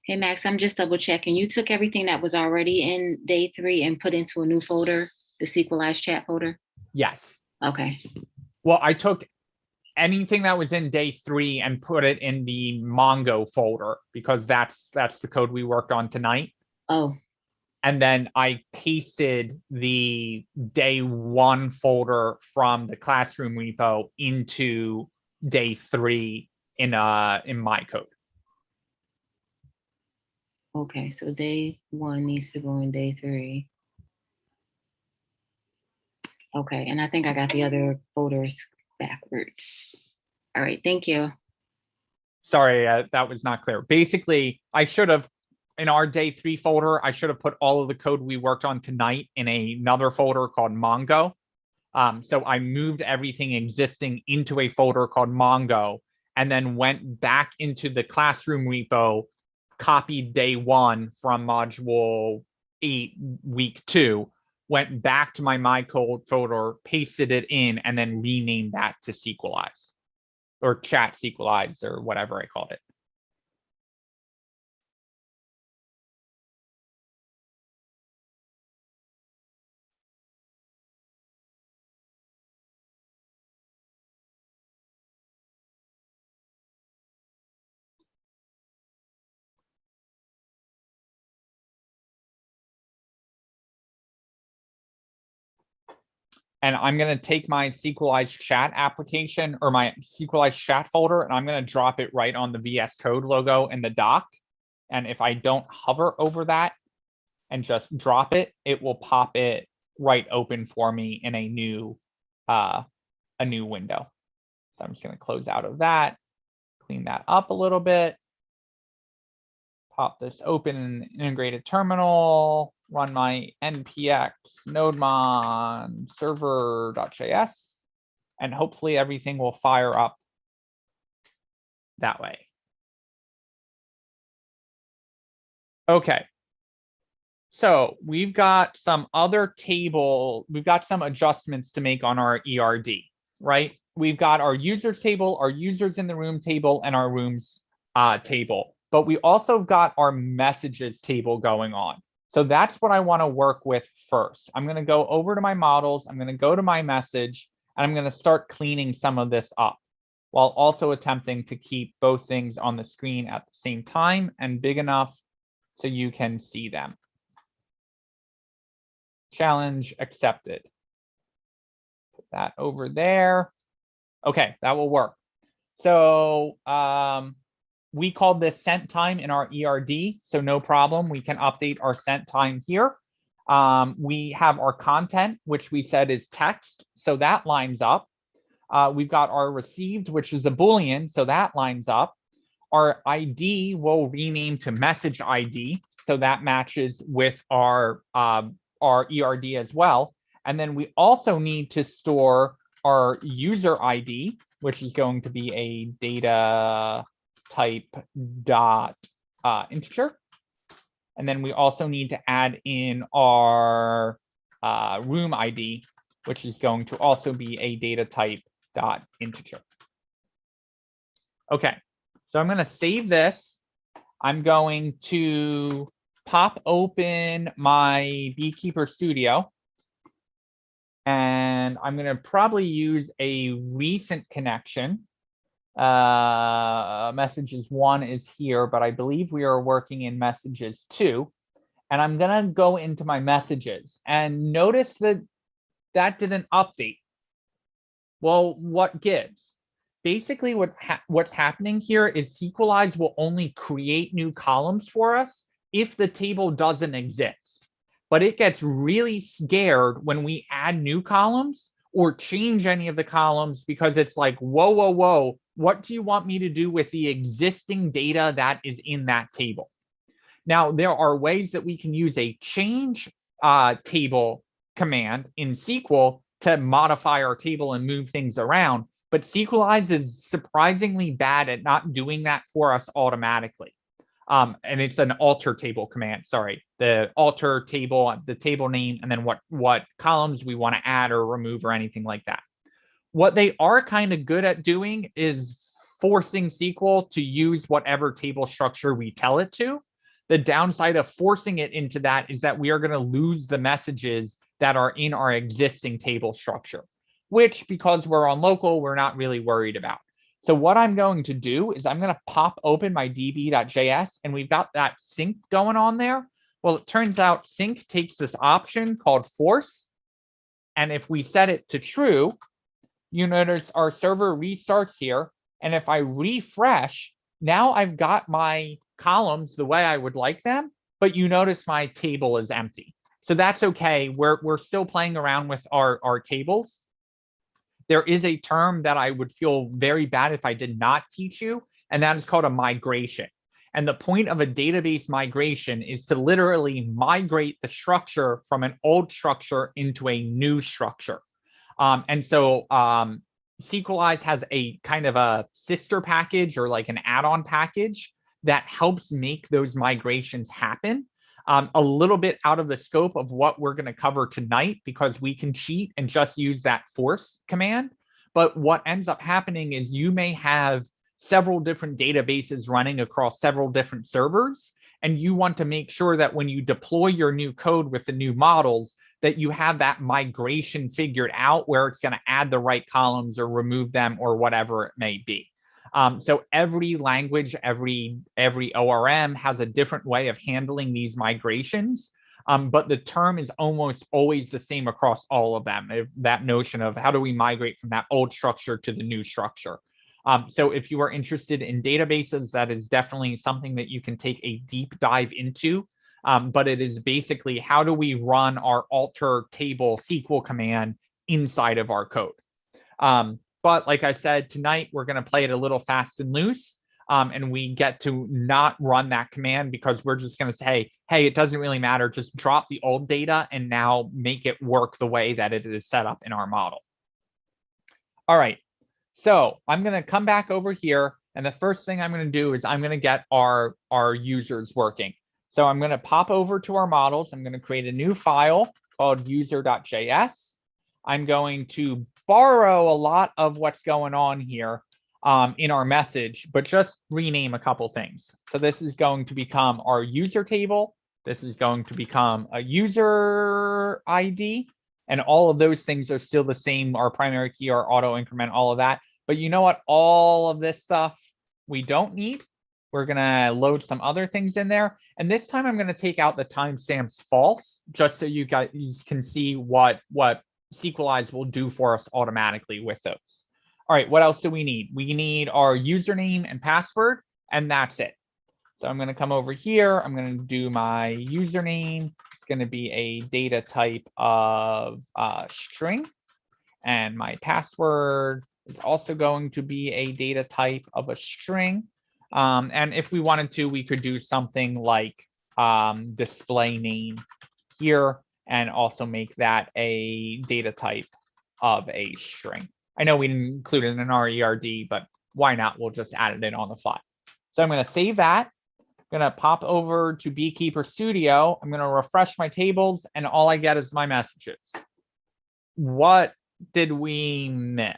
Hey, Max, I'm just double checking. You took everything that was already in day 3 and put into a new folder, the Sequelize chat folder? Yes. Okay. Well, I took anything that was in day 3 and put it in the Mongo folder because that's the code we worked on tonight. Oh, And then I pasted the day 1 folder from the classroom repo into day 3 in my code. okay. So day 1 needs to go in day 3. Okay, and I think I got the other folders backwards. All right, thank you. Sorry, that was not clear. Basically, I should have, in our day 3 folder, I should have put all of the code we worked on tonight in another folder called Mongo. So I moved everything existing into a folder called Mongo and then went back into the classroom repo, copied day 1 from module 8, week 2, went back to my code folder, pasted it in, and then renamed that to Sequelize or chat Sequelize or whatever I called it. And I'm going to take my Sequelize chat application or my Sequelize chat folder, and I'm going to drop it right on the VS Code logo in the doc. And if I don't hover over that and just drop it, it will pop it right open for me in a new window. So I'm just going to close out of that, clean that up a little bit, pop this open in an integrated terminal, run my npx nodemon server.js, and hopefully everything will fire up that way. Okay. So we've got some other table, we've got some adjustments to make on our ERD, right? We've got our users table, our users in the room table, and our rooms table. But we also got our messages table going on. So that's what I want to work with first. I'm going to go over to my models. I'm going to go to my message, and I'm going to start cleaning some of this up while also attempting to keep both things on the screen at the same time and big enough so you can see them. Challenge accepted. Put that over there. Okay, that will work. So we called this sent time in our ERD, so no problem. We can update our sent time here. We have our content, which we said is text, so that lines up. We've got our received, which is a Boolean, so that lines up. Our ID will rename to message ID, so that matches with our ERD as well. And then we also need to store our user ID, which is going to be a data type dot integer. And then we also need to add in our room ID, which is going to also be a data type dot integer. Okay, so I'm going to save this. I'm going to pop open my Beekeeper Studio. And I'm going to probably use a recent connection. Messages 1 is here, but I believe we are working in messages 2. And I'm going to go into my messages and notice that that didn't update. Well, what gives? Basically, what's happening here is SQLize will only create new columns for us if the table doesn't exist. But it gets really scared when we add new columns or change any of the columns because it's like, whoa, whoa, whoa, what do you want me to do with the existing data that is in that table? Now, there are ways that we can use a change table command in SQL to modify our table and move things around, but SQLize is surprisingly bad at not doing that for us automatically. And it's an alter table command, sorry, the alter table, the table name, and then what columns we want to add or remove or anything like that. What they are kind of good at doing is forcing SQL to use whatever table structure we tell it to. The downside of forcing it into that is that we are going to lose the messages that are in our existing table structure, which, because we're on local, we're not really worried about. So what I'm going to do is I'm going to pop open my db.js, and we've got that sync going on there. Well, it turns out sync takes this option called force. And if we set it to true, you notice our server restarts here. And if I refresh, now I've got my columns the way I would like them, but you notice my table is empty. So that's okay. We're still playing around with our tables. There is a term that I would feel very bad if I did not teach you, and that is called a migration. And the point of a database migration is to literally migrate the structure from an old structure into a new structure. And so SQLize has a kind of a sister package or like an add-on package that helps make those migrations happen. A little bit out of the scope of what we're going to cover tonight because we can cheat and just use that force command. But what ends up happening is you may have several different databases running across several different servers, and you want to make sure that when you deploy your new code with the new models, that you have that migration figured out where it's going to add the right columns or remove them or whatever it may be. So every language, every ORM has a different way of handling these migrations, but the term is almost always the same across all of them. That notion of how do we migrate from that old structure to the new structure. So if you are interested in databases, that is definitely something that you can take a deep dive into. But it is basically how do we run our alter table SQL command inside of our code. But like I said, tonight we're going to play it a little fast and loose, and we get to not run that command because we're just going to say, hey, it doesn't really matter. Just drop the old data and now make it work the way that it is set up in our model. All right, so I'm going to come back over here, and the first thing I'm going to do is I'm going to get our users working. So I'm going to pop over to our models. I'm going to create a new file called user.js. I'm going to borrow a lot of what's going on here in our message, but just rename a couple things. So this is going to become our user table. This is going to become a user ID. And all of those things are still the same, our primary key, our auto increment, all of that. But you know what? All of this stuff we don't need. We're going to load some other things in there. And this time I'm going to take out the timestamps false, just so you guys can see what SQLize will do for us automatically with those. All right, what else do we need? We need our username and password, and that's it. So I'm going to come over here. I'm going to do my username. It's going to be a data type of string. And my password is also going to be a data type of a string. And if we wanted to, we could do something like display name here and also make that a data type of a string. I know we didn't include it in our ERD, but why not? We'll just add it in on the fly. So I'm going to save that. I'm going to pop over to Beekeeper Studio. I'm going to refresh my tables, and all I get is my messages. what did we miss?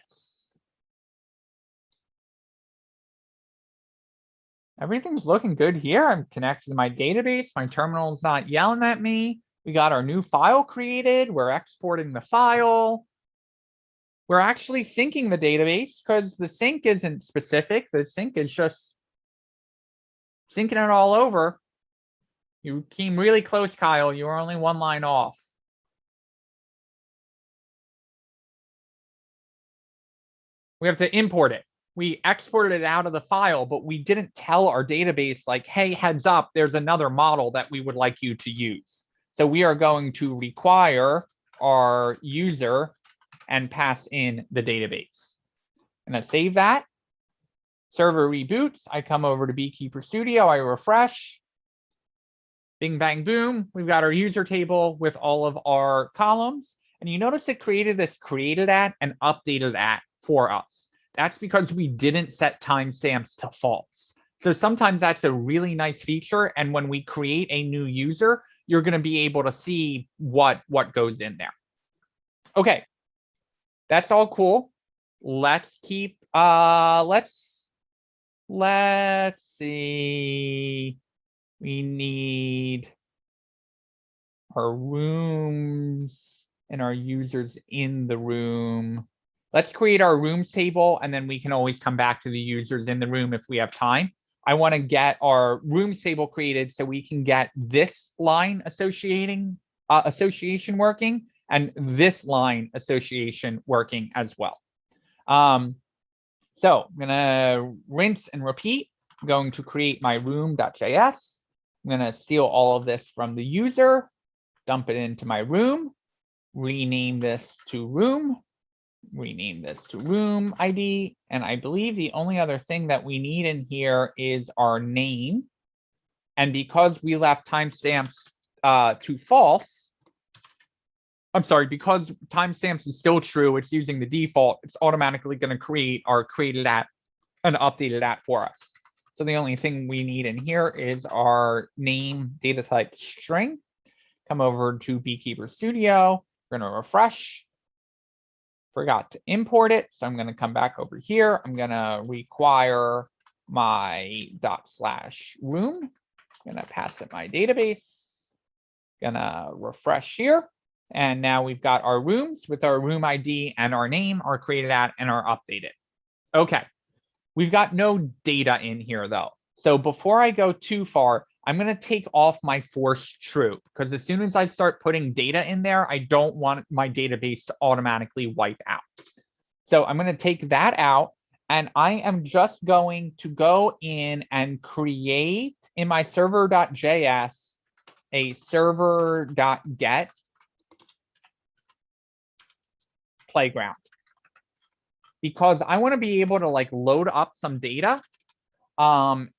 Everything's looking good here. I'm connected to my database. My terminal's not yelling at me. We got our new file created. We're exporting the file. We're actually syncing the database because the sync isn't specific. The sync is just syncing it all over. You came really close, Kyle. You were only one line off. We have to import it. We exported it out of the file, but we didn't tell our database like, hey, heads up, there's another model that we would like you to use. So we are going to require our user and pass in the database. I'm going to save that. Server reboots. I come over to Beekeeper Studio. I refresh. Bing, bang, boom. We've got our user table with all of our columns. And you notice it created this created at and updated at for us. That's because we didn't set timestamps to false. So sometimes that's a really nice feature. And when we create a new user, you're going to be able to see what goes in there. Okay. That's all cool. Let's keep, let's see. We need our rooms and our users in the room. Let's create our rooms table, and then we can always come back to the users in the room if we have time. I want to get our rooms table created so we can get this line association working and this line association working as well. So I'm going to rinse and repeat. I'm going to create my room.js. I'm going to steal all of this from the user, dump it into my room, rename this to room, rename this to room ID. And I believe the only other thing that we need in here is our name. And because we left timestamps to false, I'm sorry, because timestamps is still true, it's using the default, it's automatically going to create our created at and updated at for us. So the only thing we need in here is our name data type string. Come over to Beekeeper Studio. We're going to refresh. Forgot to import it. So I'm going to come back over here. I'm going to require my /room. I'm going to pass it my database. Going to refresh here. And now we've got our rooms with our room ID and our name, our created at, and our updated. Okay. We've got no data in here, though. So before I go too far, I'm going to take off my forced true, because as soon as I start putting data in there, I don't want my database to automatically wipe out. So I'm going to take that out, and I am just going to go in and create in my server.js a server.get playground, because I want to be able to like load up some data and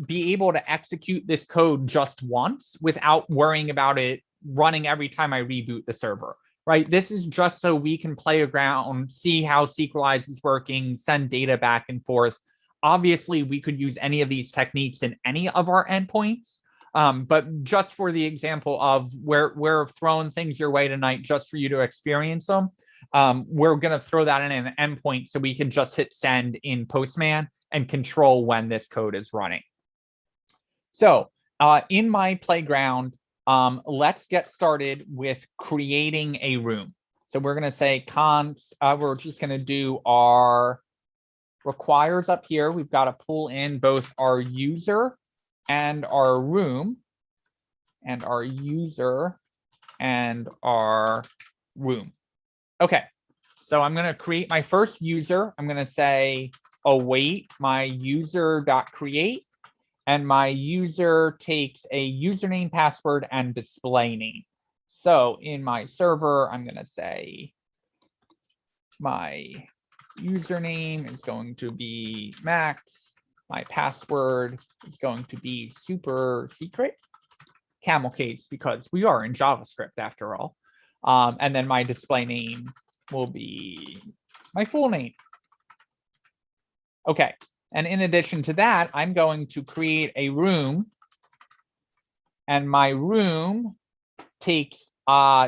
be able to execute this code just once without worrying about it running every time I reboot the server, right? This is just so we can play around, see how Sequelize is working, send data back and forth. Obviously, we could use any of these techniques in any of our endpoints, but just for the example of we're throwing things your way tonight just for you to experience them, we're going to throw that in an endpoint so we can just hit send in Postman and control when this code is running. So in my playground, let's get started with creating a room. So we're going to say const, we're just going to do our requires up here. We've got to pull in both our user and our room, and our user and our room. Okay, so I'm going to create my first user. I'm going to say await my user.create, and my user takes a username, password, and display name. So in my server, I'm going to say my username is going to be Max. My password is going to be super secret, camel case, because we are in JavaScript after all. And then my display name will be my full name. Okay, and in addition to that, I'm going to create a room, and my room takes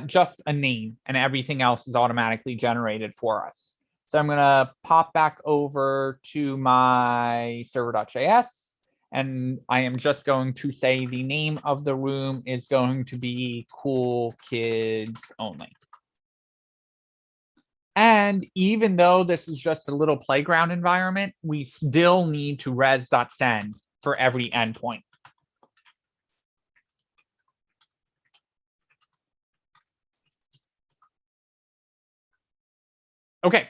just a name, and everything else is automatically generated for us. So I'm going to pop back over to my server.js, and I am just going to say the name of the room is going to be Cool Kids Only. And even though this is just a little playground environment, we still need to res.send for every endpoint. Okay.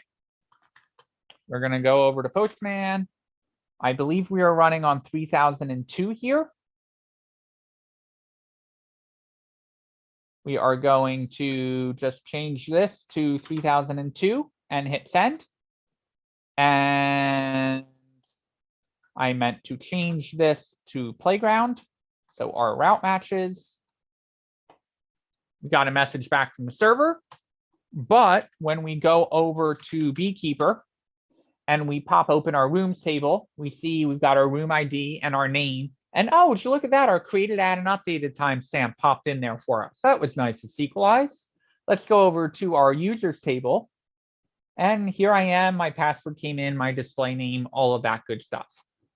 We're going to go over to Postman. I believe we are running on 3002 here. We are going to just change this to 3002 and hit send. And I meant to change this to playground. So our route matches. We got a message back from the server. But when we go over to Beekeeper and we pop open our rooms table, we see we've got our room ID and our name. And oh, would you look at that? Our created, add, and updated timestamp popped in there for us. That was nice. It's equalized. Let's go over to our users table. And here I am. My password came in, my display name, all of that good stuff.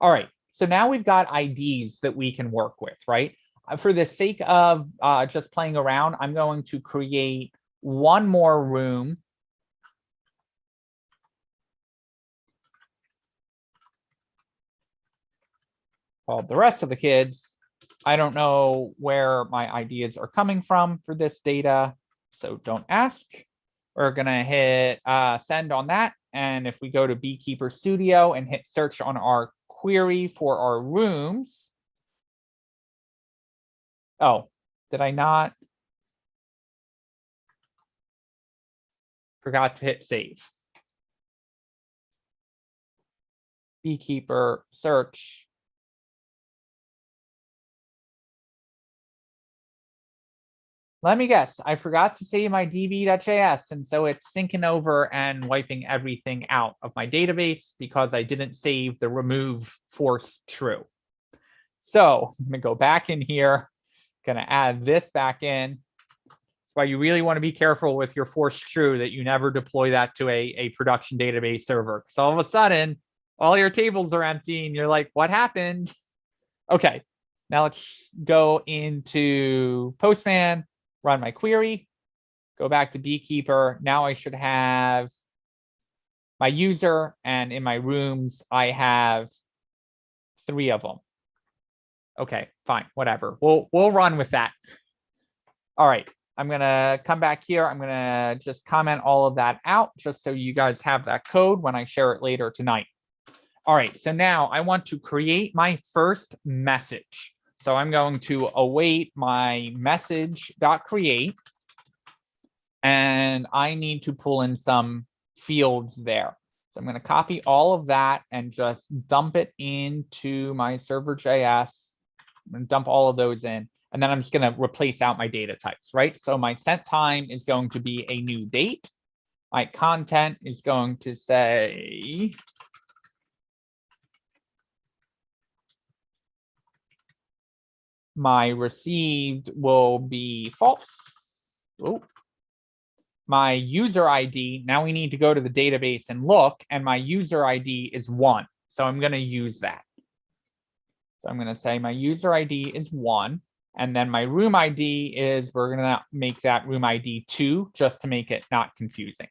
All right. So now we've got IDs that we can work with, right? For the sake of just playing around, I'm going to create one more room. Called the rest of the kids. I don't know where my ideas are coming from for this data, so don't ask. We're gonna hit send on that. And if we go to Beekeeper Studio and hit search on our query for our rooms. Oh, did I not? Forgot to hit save. Beekeeper search. Let me guess, I forgot to save my db.js, and so it's syncing over and wiping everything out of my database because I didn't save the remove force true. So I'm gonna go back in here, gonna add this back in. That's why you really want to be careful with your force true that you never deploy that to a production database server. So all of a sudden, all your tables are empty and you're like, what happened? Okay, now let's go into Postman. Run my query, go back to Beekeeper. Now I should have my user, and in my rooms, I have 3 of them. Okay, fine, whatever. We'll run with that. All right, I'm gonna come back here. I'm gonna just comment all of that out just so you guys have that code when I share it later tonight. All right, so now I want to create my first message. So I'm going to await my message.create, and I need to pull in some fields there. So I'm going to copy all of that and just dump it into my server.js. I'm going to dump all of those in, and then I'm just going to replace out my data types, right? So my sent time is going to be a new date. My content is going to say my received will be false. Oh. My user ID, now we need to go to the database and look, and my user ID is 1. So I'm going to use that. So I'm going to say my user ID is 1, and then my room ID is, we're going to make that room ID 2 just to make it not confusing.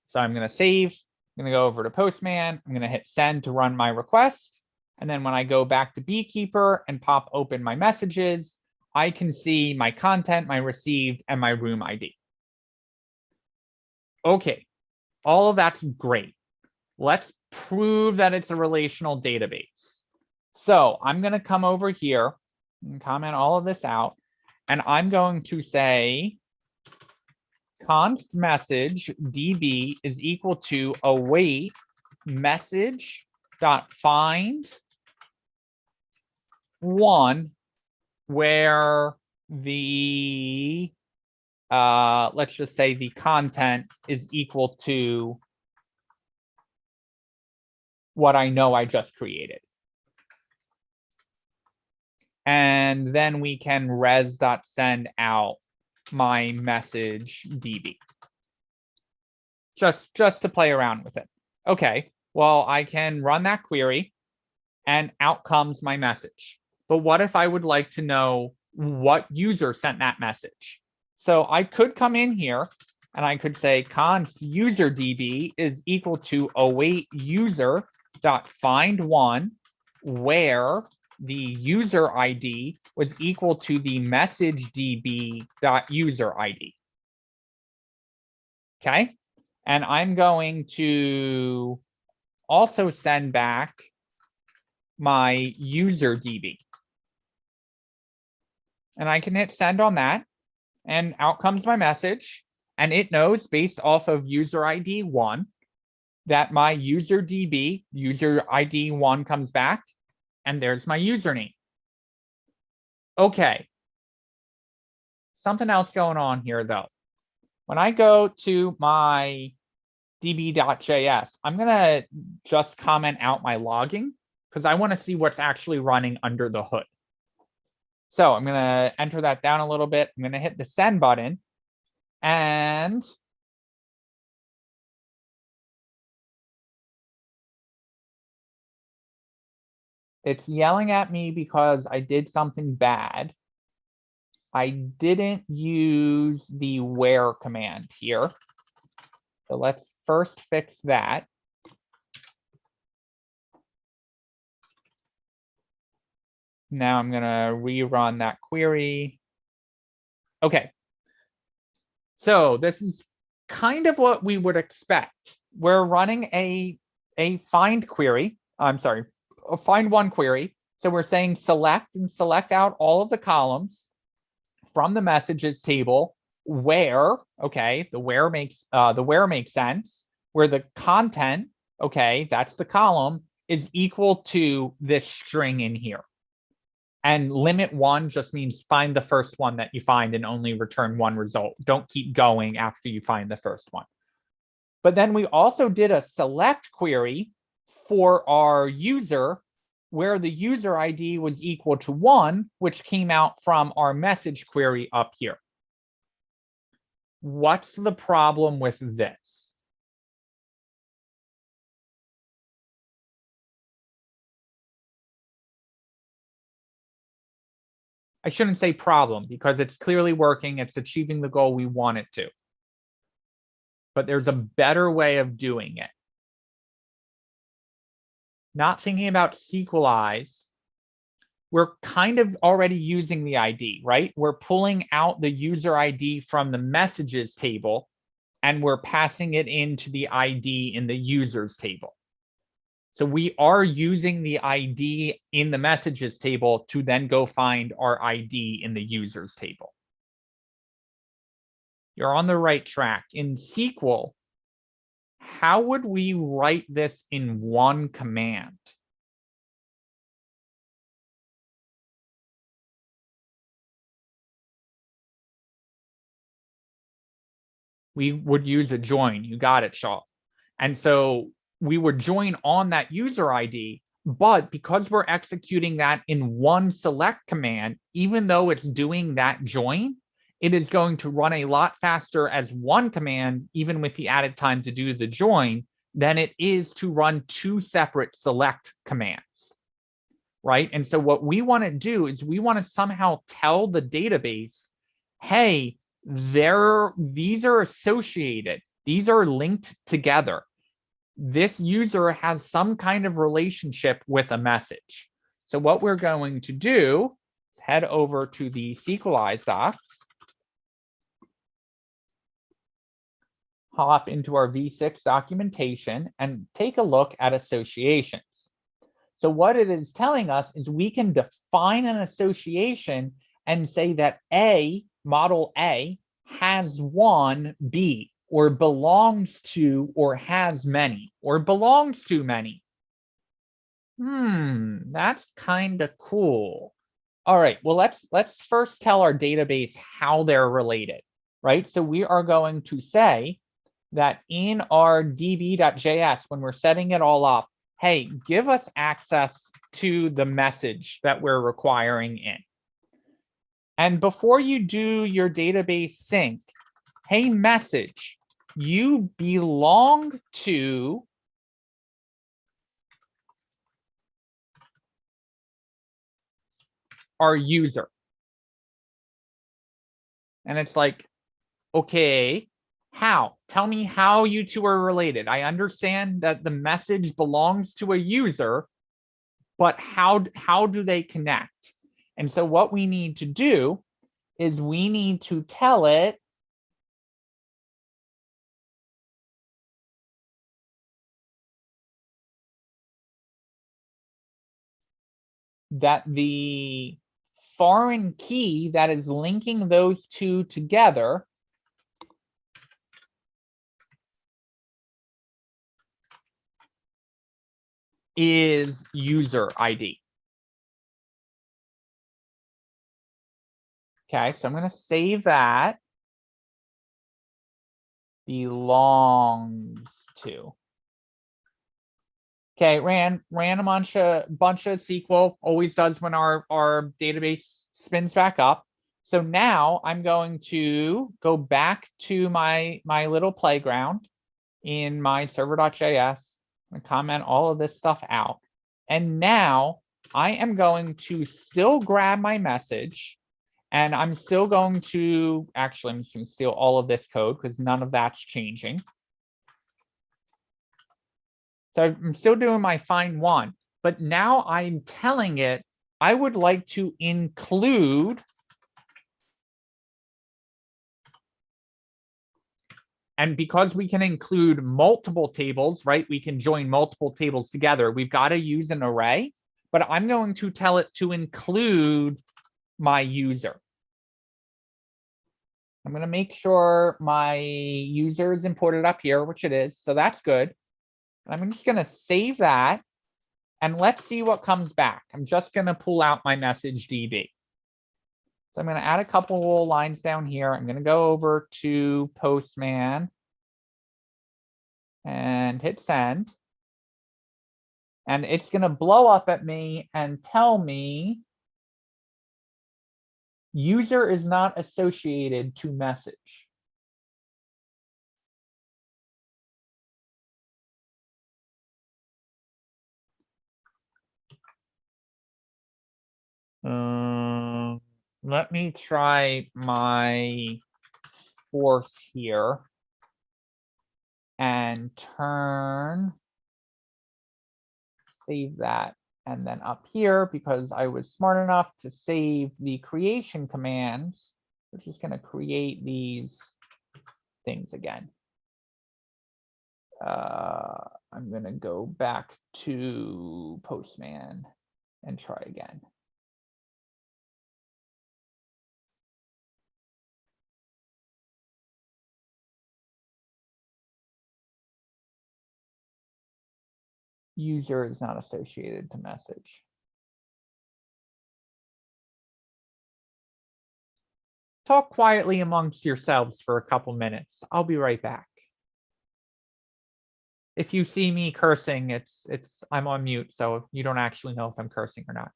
So I'm going to save. I'm going to go over to Postman. I'm going to hit send to run my request. And then when I go back to Beekeeper and pop open my messages, I can see my content, my received, and my room ID. Okay, all of that's great. Let's prove that it's a relational database. So I'm going to come over here and comment all of this out. And I'm going to say const message db is equal to await message dot find 1 where the let's just say the content is equal to what I know I just created. And then we can res.send out my message DB. Just to play around with it. Okay, well, I can run that query and out comes my message. But what if I would like to know what user sent that message? So I could come in here and I could say const user DB is equal to await user dot find one, where the user ID was equal to the message DB dot user ID. Okay, and I'm going to also send back my user DB. And I can hit send on that, and out comes my message. And it knows based off of user ID 1 that my user DB, user ID 1 comes back, and there's my username. Okay. Something else going on here though. When I go to my db.js, I'm gonna just comment out my logging because I want to see what's actually running under the hood. So I'm gonna enter that down a little bit. I'm gonna hit the send button, and it's yelling at me because I did something bad. I didn't use the where command here. So let's first fix that. Now I'm gonna rerun that query. Okay. So this is kind of what we would expect. We're running a find query. I'm sorry, a find one query. So we're saying select and select out all of the columns from the messages table where, okay, the where makes sense, where the content, okay, that's the column, is equal to this string in here. And limit 1 just means find the first one that you find and only return 1 result. Don't keep going after you find the first one. But then we also did a select query for our user where the user ID was equal to 1, which came out from our message query up here. What's the problem with this? I shouldn't say problem because it's clearly working. It's achieving the goal we want it to. But there's a better way of doing it. Not thinking about sequelize, we're kind of already using the ID, right? We're pulling out the user ID from the messages table, and we're passing it into the ID in the users table. So we are using the ID in the messages table to then go find our ID in the users table. You're on the right track. In SQL, how would we write this in one command? We would use a join. You got it, Shaw. And so we would join on that user ID, but because we're executing that in one select command, even though it's doing that join, it is going to run a lot faster as one command, even with the added time to do the join, than it is to run 2 separate select commands, right? And so what we want to do is we want to somehow tell the database, hey, these are associated. These are linked together. This user has some kind of relationship with a message. So what we're going to do is head over to the Sequelize docs, hop into our V6 documentation, and take a look at associations. So what it is telling us is we can define an association and say that A, model A, has 1 B, or belongs to, or has many, or belongs to many. That's kind of cool. All right, well, let's first tell our database how they're related, right? So we are going to say that in our db.js, when we're setting it all up, hey, give us access to the message that we're requiring in. And before you do your database sync, hey, message, you belong to our user. And it's like, okay, how? Tell me how you two are related. I understand that the message belongs to a user, but how do they connect? And so what we need to do is we need to tell it that the foreign key that is linking those two together is user ID. Okay, so I'm going to save that. Belongs to. Okay, ran a bunch of SQL, always does when our database spins back up. So now I'm going to go back to my little playground in my server.js and comment all of this stuff out. And now I am going to still grab my message, and I'm still going to, actually, I'm just going to steal all of this code because none of that's changing. So I'm still doing my find one, but now I'm telling it I would like to include, and because we can include multiple tables, right? We can join multiple tables together. We've got to use an array, but I'm going to tell it to include my user. I'm going to make sure my user is imported up here, which it is. So that's good. I'm just going to save that. And let's see what comes back. I'm just going to pull out my message DB. So I'm going to add a couple of lines down here. I'm going to go over to Postman and hit send. And it's going to blow up at me and tell me user is not associated to message. Let me try my fourth here and save that. And then up here, because I was smart enough to save the creation commands, we're just going to create these things again. I'm going to go back to Postman and try again. User is not associated to message. Talk quietly amongst yourselves for a couple minutes. I'll be right back. If you see me cursing, I'm on mute, so you don't actually know if I'm cursing or not.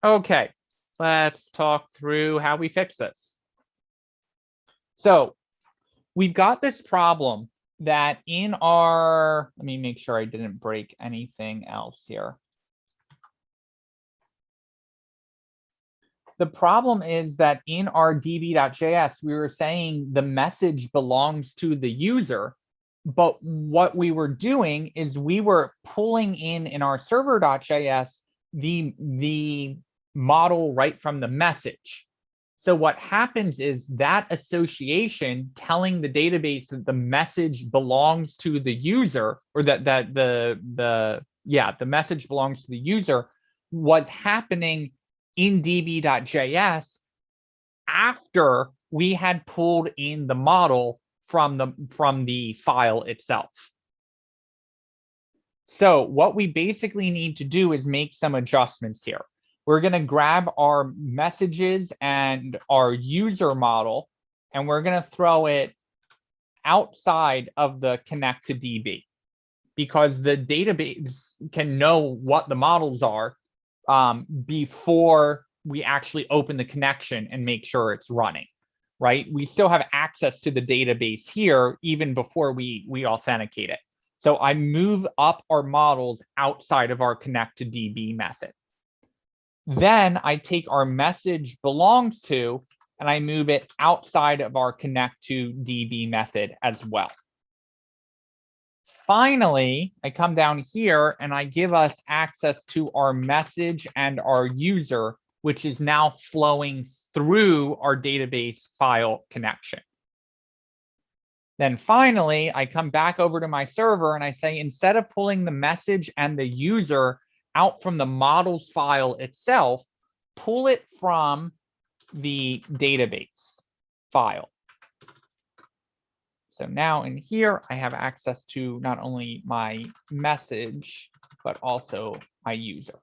Okay, let's talk through how we fix this. So we've got this problem that in our, let me make sure I didn't break anything else here. The problem is that in our db.js, we were saying the message belongs to the user, but what we were doing is we were pulling in our server.js the model right from the message. So what happens is that association telling the database that the message belongs to the user, or that the message belongs to the user, was happening in db.js after we had pulled in the model from the file itself. So what we basically need to do is make some adjustments here. We're going to grab our messages and our user model, and we're going to throw it outside of the connect to DB, because the database can know what the models are before we actually open the connection and make sure it's running, right? We still have access to the database here even before we authenticate it. So I move up our models outside of our connect to DB method. Then I take our message belongs to, and I move it outside of our connect to DB method as well. Finally, I come down here and I give us access to our message and our user, which is now flowing through our database file connection. Then finally, I come back over to my server and I say, instead of pulling the message and the user out from the models file itself, pull it from the database file. So now in here, I have access to not only my message, but also my user.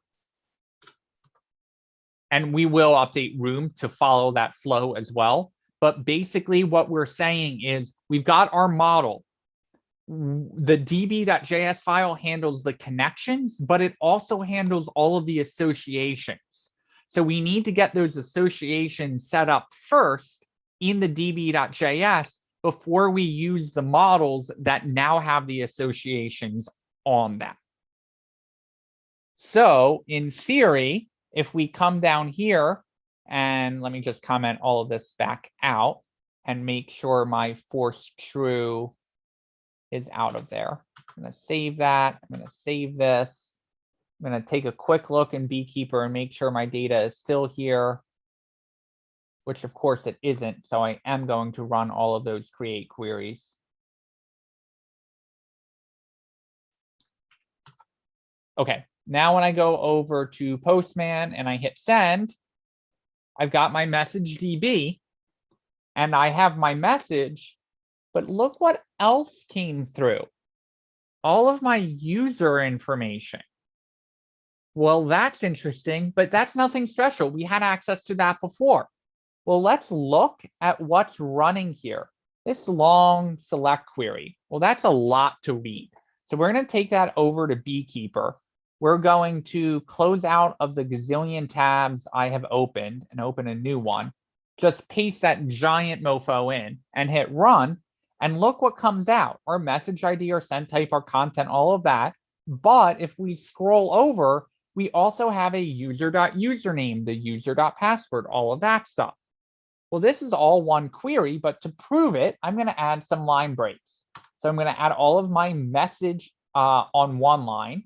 And we will update Room to follow that flow as well. But basically what we're saying is we've got our model. The db.js file handles the connections, but it also handles all of the associations. So we need to get those associations set up first in the db.js before we use the models that now have the associations on them. So in theory, if we come down here, and let me just comment all of this back out and make sure my force true is out of there. I'm going to save that. I'm going to save this. I'm going to take a quick look in Beekeeper and make sure my data is still here, which of course it isn't. So I am going to run all of those create queries. Okay, now when I go over to Postman and I hit send, I've got my message DB and I have my message, but look what else came through. All of my user information. Well, that's interesting, but that's nothing special. We had access to that before. Well, let's look at what's running here. This long select query. Well, that's a lot to read. So we're going to take that over to Beekeeper. We're going to close out of the gazillion tabs I have opened and open a new one. Just paste that giant mofo in and hit run. And look what comes out. Our message ID, our send type, our content, all of that. But if we scroll over, we also have a user.username, the user.password, all of that stuff. Well, this is all one query, but to prove it, I'm going to add some line breaks. So I'm going to add all of my message on one line.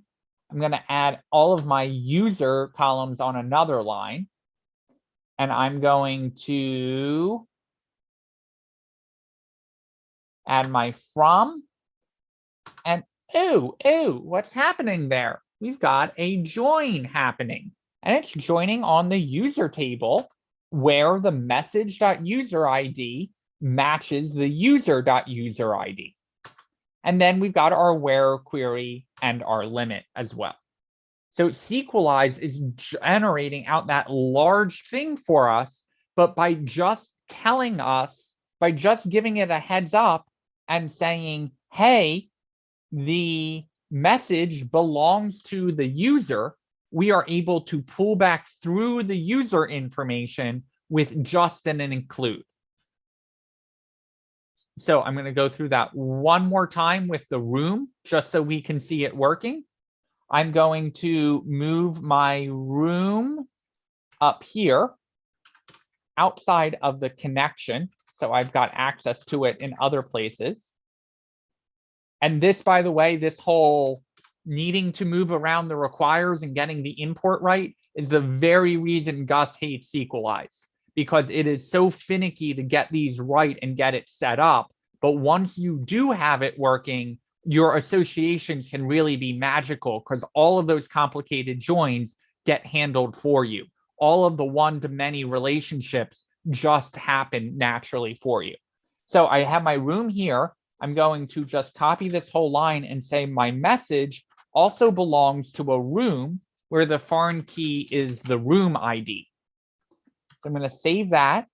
I'm going to add all of my user columns on another line. And I'm going to add my from. And ooh, what's happening there? We've got a join happening. And it's joining on the user table where the message.user ID matches the user.user ID. And then we've got our where query and our limit as well. So SQLize is generating out that large thing for us, but by just telling us, by just giving it a heads up and saying, hey, the message belongs to the user, we are able to pull back through the user information with just an include. So I'm going to go through that one more time with the room, just so we can see it working. I'm going to move my room up here outside of the connection, so I've got access to it in other places. And this, by the way, this whole needing to move around the requires and getting the import right is the very reason Gus hates SQLize, because it is so finicky to get these right and get it set up. But once you do have it working, your associations can really be magical, because all of those complicated joins get handled for you. All of the one-to-many relationships just happen naturally for you. So I have my room here. I'm going to just copy this whole line and say my message also belongs to a room where the foreign key is the room ID. So I'm going to save that.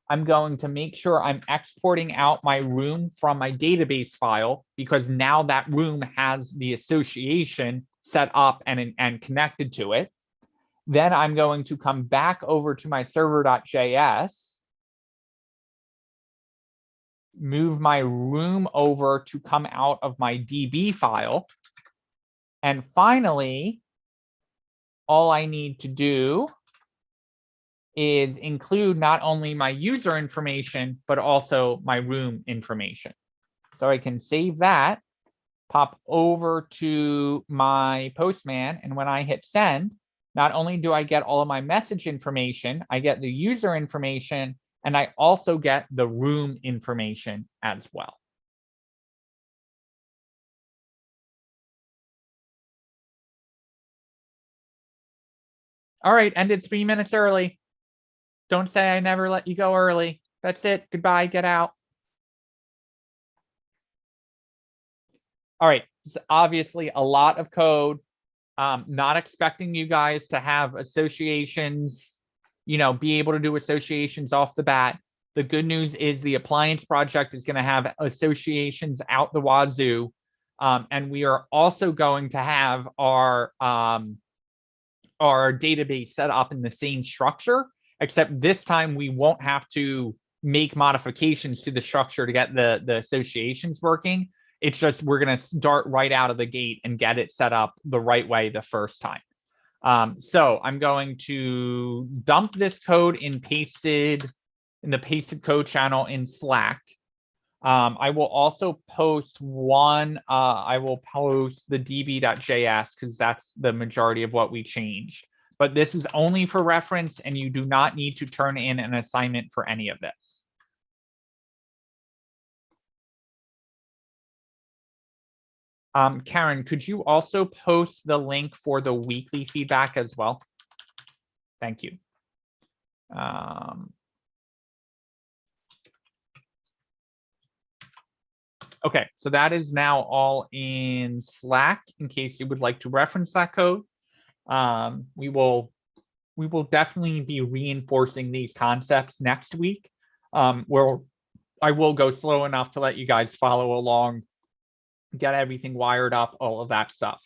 I'm going to make sure I'm exporting out my room from my database file, because now that room has the association set up and connected to it. Then I'm going to come back over to my server.js, move my room over to come out of my DB file. And finally, all I need to do is include not only my user information, but also my room information. So I can save that, pop over to my Postman, and when I hit send, not only do I get all of my message information, I get the user information, and I also get the room information as well. All right, ended 3 minutes early. Don't say I never let you go early. That's it. Goodbye. Get out. All right. It's obviously a lot of code. Not expecting you guys to have associations, be able to do associations off the bat. The good news is the appliance project is going to have associations out the wazoo. And we are also going to have our database set up in the same structure, except this time we won't have to make modifications to the structure to get the associations working. It's just we're going to start right out of the gate and get it set up the right way the first time. So I'm going to dump this code in the pasted code channel in Slack. I will also post I will post the db.js, because that's the majority of what we changed. But this is only for reference, and you do not need to turn in an assignment for any of this. Karen, could you also post the link for the weekly feedback as well? Thank you. Okay, so that is now all in Slack, in case you would like to reference that code. We will definitely be reinforcing these concepts next week, where I will go slow enough to let you guys follow along, get everything wired up, all of that stuff.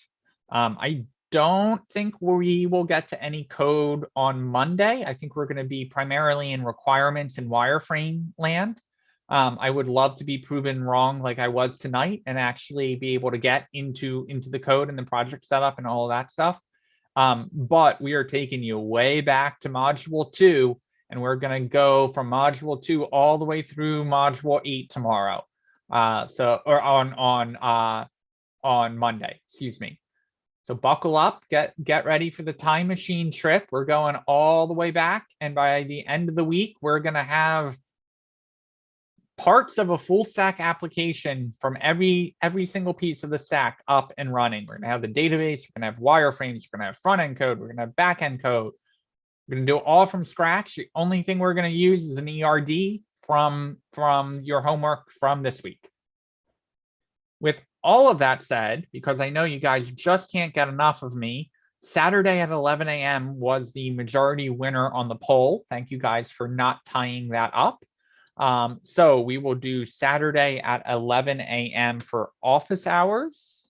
I don't think we will get to any code on Monday. I think we're going to be primarily in requirements and wireframe land. I would love to be proven wrong like I was tonight and actually be able to get into the code and the project setup and all of that stuff. But we are taking you way back to module 2, and we're going to go from module 2 all the way through module 8 tomorrow. Or on Monday, excuse me. So buckle up, get ready for the time machine trip. We're going all the way back, and by the end of the week, we're going to have parts of a full stack application from every single piece of the stack up and running. We're going to have the database, we're going to have wireframes, we're going to have front end code, we're going to have back end code. We're going to do it all from scratch. The only thing we're going to use is an ERD from your homework from this week. With all of that said, because I know you guys just can't get enough of me, Saturday at 11 a.m. was the majority winner on the poll. Thank you guys for not tying that up. So we will do Saturday at 11 a.m. for office hours.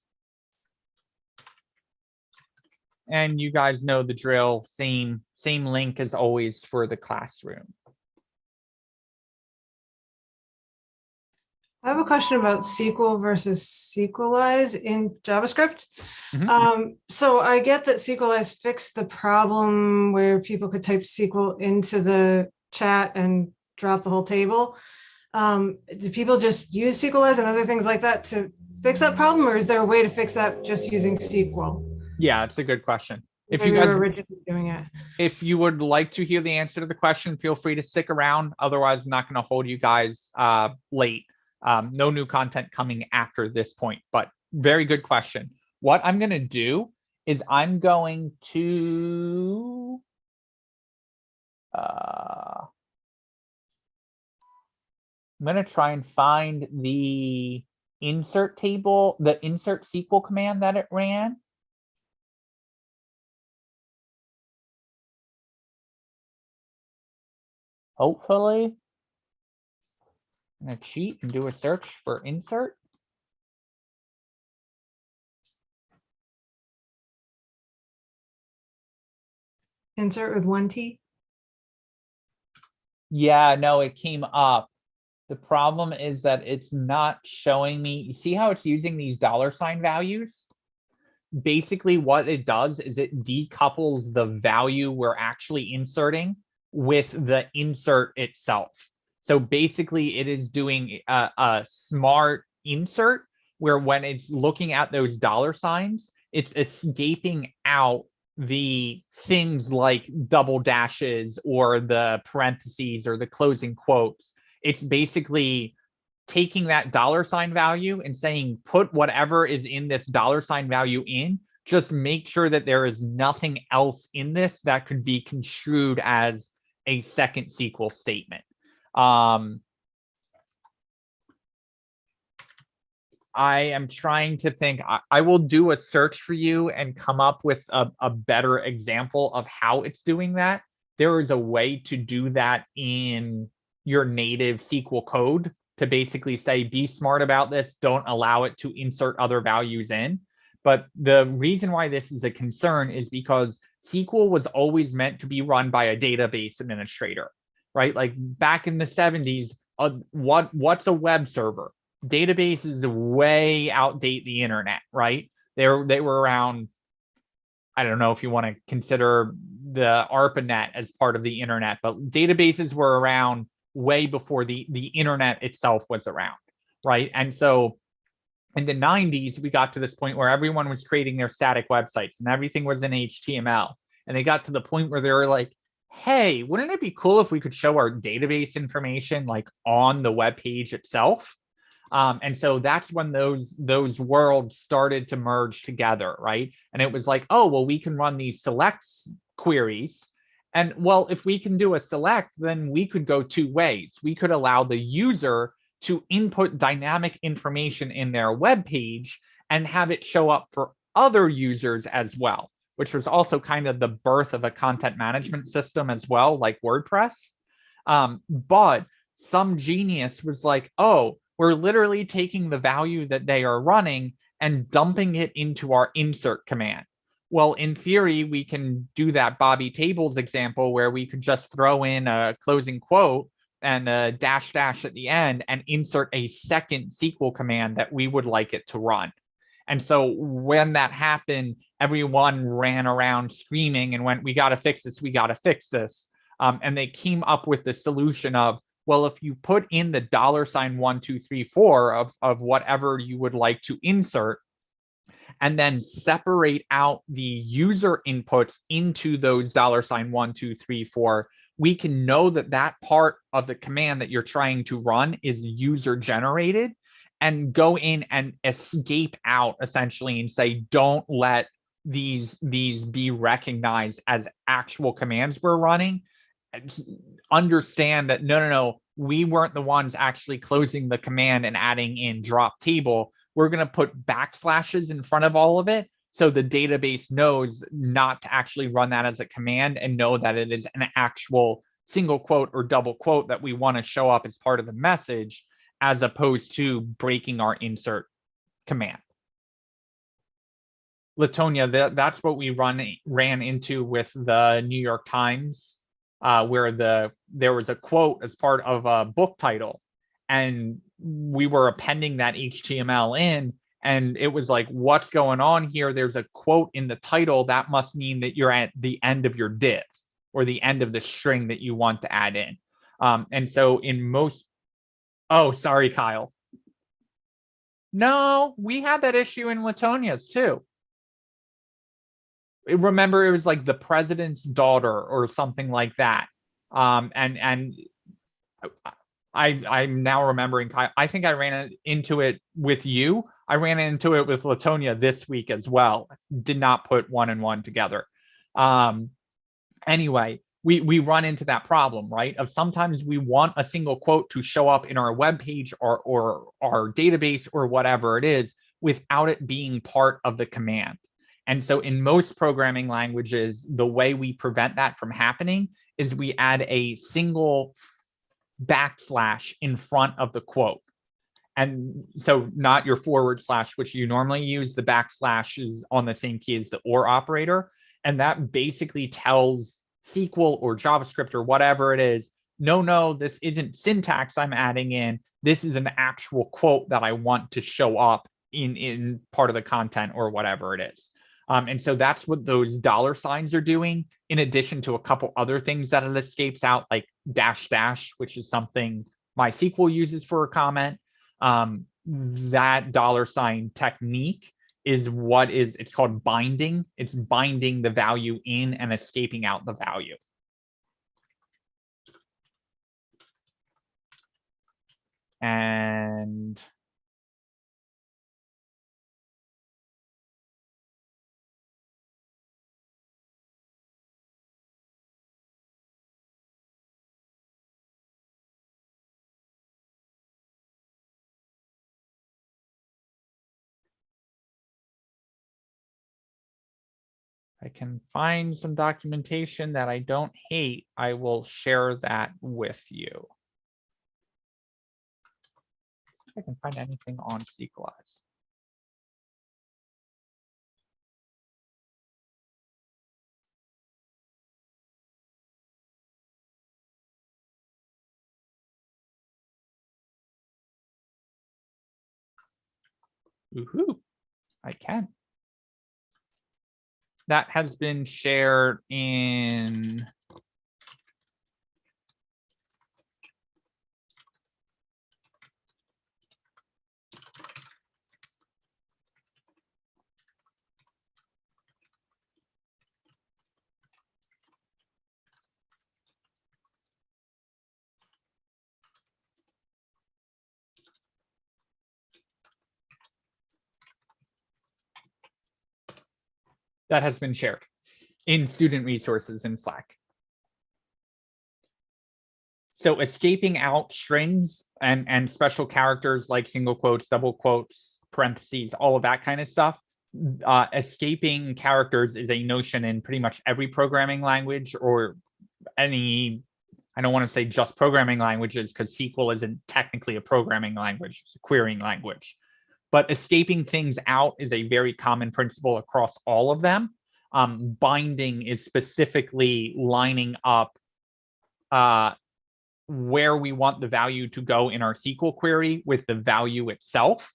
And you guys know the drill, same link as always for the classroom. I have a question about SQL versus Sequelize in JavaScript. So I get that Sequelize fixed the problem where people could type SQL into the chat and drop the whole table. Do people just use Sequelize and other things like that to fix that problem, or is there a way to fix that just using SQL? Yeah, it's a good question. If Maybe you guys we're originally doing it. If you would like to hear the answer to the question, feel free to stick around. Otherwise, I'm not going to hold you guys late. No new content coming after this point, but very good question. What I'm going to do is I'm going to try and find the insert table, the insert SQL command that it ran. Hopefully. I'm going to cheat and do a search for insert. Insert with 1 T? Yeah, no, it came up. The problem is that it's not showing me. You see how it's using these $ values? Basically, what it does is it decouples the value we're actually inserting with the insert itself. So basically, it is doing a smart insert where when it's looking at those $, it's escaping out the things like double dashes or the parentheses or the closing quotes. It's basically taking that $ value and saying, put whatever is in this $ value in, just make sure that there is nothing else in this that could be construed as a second SQL statement. I am trying to think. I will do a search for you and come up with a better example of how it's doing that. There is a way to do that in your native SQL code to basically say, be smart about this. Don't allow it to insert other values in. But the reason why this is a concern is because SQL was always meant to be run by a database administrator, right? Like back in the 70s, what's a web server? Databases way outdate the internet, right? They were around. I don't know if you want to consider the ARPANET as part of the internet, but databases were around way before the internet itself was around, right? And so in the 90s, we got to this point where everyone was creating their static websites and everything was in HTML. And they got to the point where they were like, hey, wouldn't it be cool if we could show our database information like on the web page itself? And so that's when those worlds started to merge together, right? And it was like, oh, well, we can run these select queries. And well, if we can do a select, then we could go two ways. We could allow the user to input dynamic information in their web page and have it show up for other users as well, which was also kind of the birth of a content management system as well, like WordPress. But some genius was like, oh, we're literally taking the value that they are running and dumping it into our insert command. Well, in theory, we can do that Bobby Tables example where we could just throw in a closing quote and a dash at the end and insert a second SQL command that we would like it to run. And so when that happened, everyone ran around screaming and went, we got to fix this. We got to fix this. And they came up with the solution of, well, if you put in the $1, 2, 3, 4 of whatever you would like to insert, and then separate out the user inputs into those $1, 2, 3, 4, we can know that that part of the command that you're trying to run is user generated and go in and escape out essentially and say, don't let these be recognized as actual commands we're running. Understand that no, we weren't the ones actually closing the command and adding in drop table. We're going to put backslashes in front of all of it so the database knows not to actually run that as a command and know that it is an actual single quote or double quote that we want to show up as part of the message, as opposed to breaking our insert command. Latonia, that's what we ran into with the New York Times, where there was a quote as part of a book title, and we were appending that HTML in, and it was like, what's going on here? There's a quote in the title. That must mean that you're at the end of your div or the end of the string that you want to add in. And so in most, oh, sorry, Kyle. No, we had that issue in Latonia's too. Remember, it was like the president's daughter or something like that. And I'm now remembering, I think I ran into it with you. I ran into it with Latonia this week as well. Did not put one and one together. Anyway, we run into that problem, right? Of sometimes we want a single quote to show up in our web page or our database or whatever it is without it being part of the command. And so in most programming languages, the way we prevent that from happening is we add a single backslash in front of the quote. And so not your /, which you normally use, the backslash is on the same key as the or operator. And that basically tells SQL or JavaScript or whatever it is, no, this isn't syntax I'm adding in. This is an actual quote that I want to show up in part of the content or whatever it is. And so that's what those $ are doing, in addition to a couple other things that it escapes out, like --, which is something MySQL uses for a comment. That $ technique is it's called binding. It's binding the value in and escaping out the value. And I can find some documentation that I don't hate. I will share that with you. If I can find anything on SQLize. Woohoo! I can. That has been shared in in student resources in Slack. So escaping out strings and special characters like single quotes, double quotes, parentheses, all of that kind of stuff. Escaping characters is a notion in pretty much every programming language, or any, I don't want to say just programming languages, because SQL isn't technically a programming language, it's a querying language. But escaping things out is a very common principle across all of them. Binding is specifically lining up where we want the value to go in our SQL query with the value itself.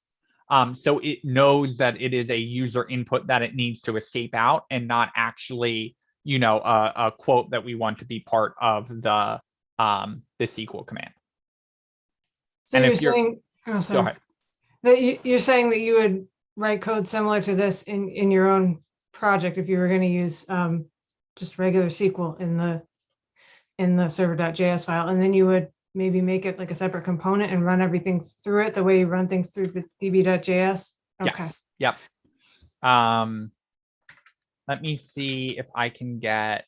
So it knows that it is a user input that it needs to escape out, and not actually, a quote that we want to be part of the SQL command. So and you're if you're saying, oh, sorry. go ahead. That you're saying that you would write code similar to this in your own project if you were going to use just regular SQL in the server.js file, and then you would maybe make it like a separate component and run everything through it the way you run things through the db.js. Okay. Yes. Yep. Let me see if I can get.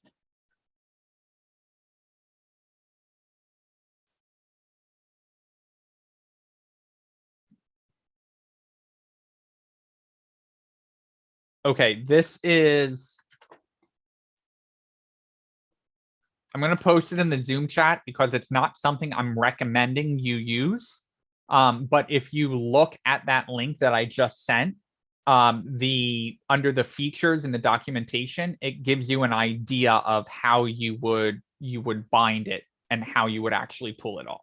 Okay, this is. I'm going to post it in the Zoom chat because it's not something I'm recommending you use. But if you look at that link that I just sent, under the features in the documentation, it gives you an idea of how you would bind it and how you would actually pull it off.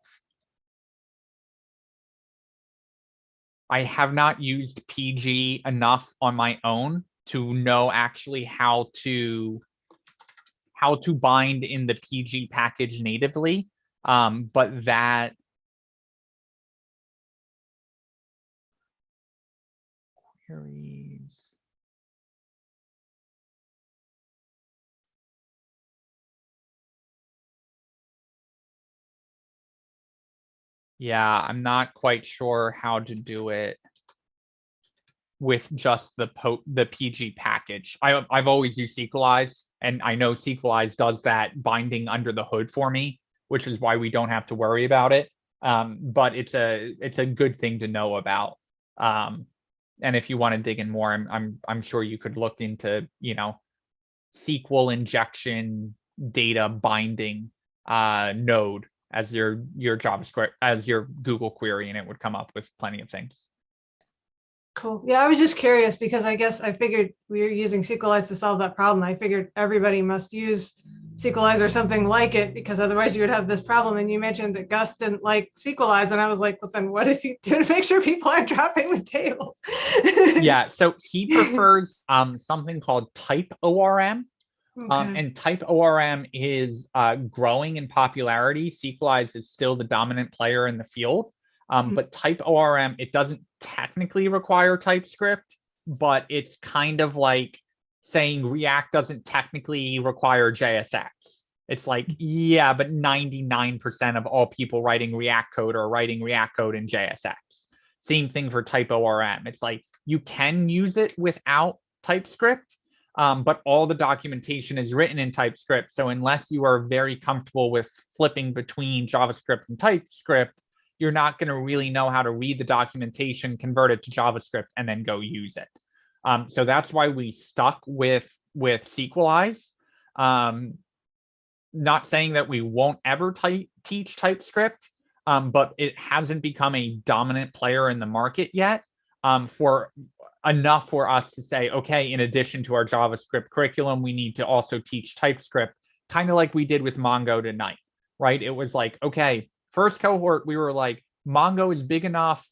I have not used PG enough on my own to know actually how to bind in the PG package natively. But that queries. Yeah, I'm not quite sure how to do it with just the PG package. I've always used Sequelize, and I know Sequelize does that binding under the hood for me, which is why we don't have to worry about it. But it's a good thing to know about. And if you want to dig in more, I'm sure you could look into, SQL injection data binding node as your JavaScript, as your Google query, and it would come up with plenty of things. Cool. Yeah, I was just curious because I guess I figured we were using Sequelize to solve that problem. I figured everybody must use Sequelize or something like it, because otherwise you would have this problem. And you mentioned that Gus didn't like Sequelize, and I was like, well, then what does he do to make sure people aren't dropping the tables? Yeah, so he prefers something called type ORM. Okay. And type ORM is growing in popularity. Sequelize is still the dominant player in the field. But type ORM, it doesn't technically require TypeScript, but it's kind of like saying React doesn't technically require JSX. It's like, yeah, but 99% of all people writing React code are writing React code in JSX. Same thing for type ORM. It's like you can use it without TypeScript, but all the documentation is written in TypeScript. So unless you are very comfortable with flipping between JavaScript and TypeScript, you're not going to really know how to read the documentation, convert it to JavaScript, and then go use it. So that's why we stuck with Sequelize. Not saying that we won't ever teach TypeScript, but it hasn't become a dominant player in the market yet for enough for us to say, okay, in addition to our JavaScript curriculum, we need to also teach TypeScript, kind of like we did with Mongo tonight, right? It was like, okay, first cohort, we were like, Mongo is big enough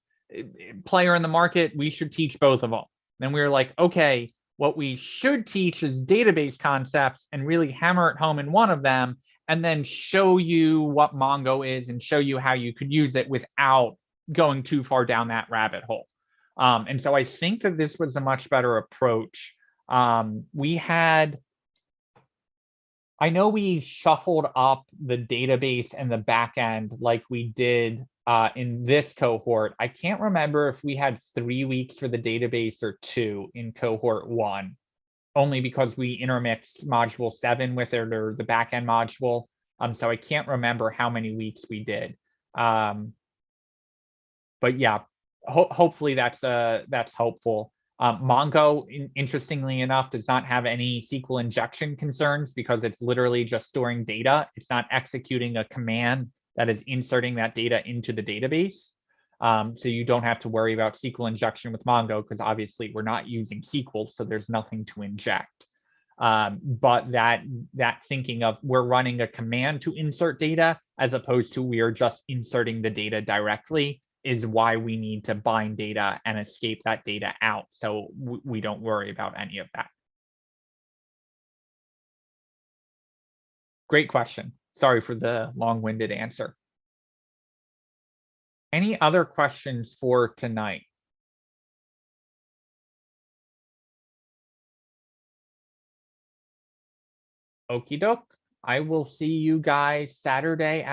player in the market, we should teach both of them. Then we were like, okay, what we should teach is database concepts and really hammer it home in one of them, and then show you what Mongo is and show you how you could use it without going too far down that rabbit hole. And so I think that this was a much better approach. I know we shuffled up the database and the backend like we did in this cohort. I can't remember if we had 3 weeks for the database or 2 in cohort 1, only because we intermixed module 7 with it, or the backend module. So I can't remember how many weeks we did. But yeah, hopefully that's helpful. Mongo, interestingly enough, does not have any SQL injection concerns because it's literally just storing data. It's not executing a command that is inserting that data into the database. So you don't have to worry about SQL injection with Mongo because obviously we're not using SQL, so there's nothing to inject. But that thinking of we're running a command to insert data as opposed to we are just inserting the data directly is why we need to bind data and escape that data out. So we don't worry about any of that. Great question. Sorry for the long-winded answer. Any other questions for tonight? Okie doke. I will see you guys Saturday at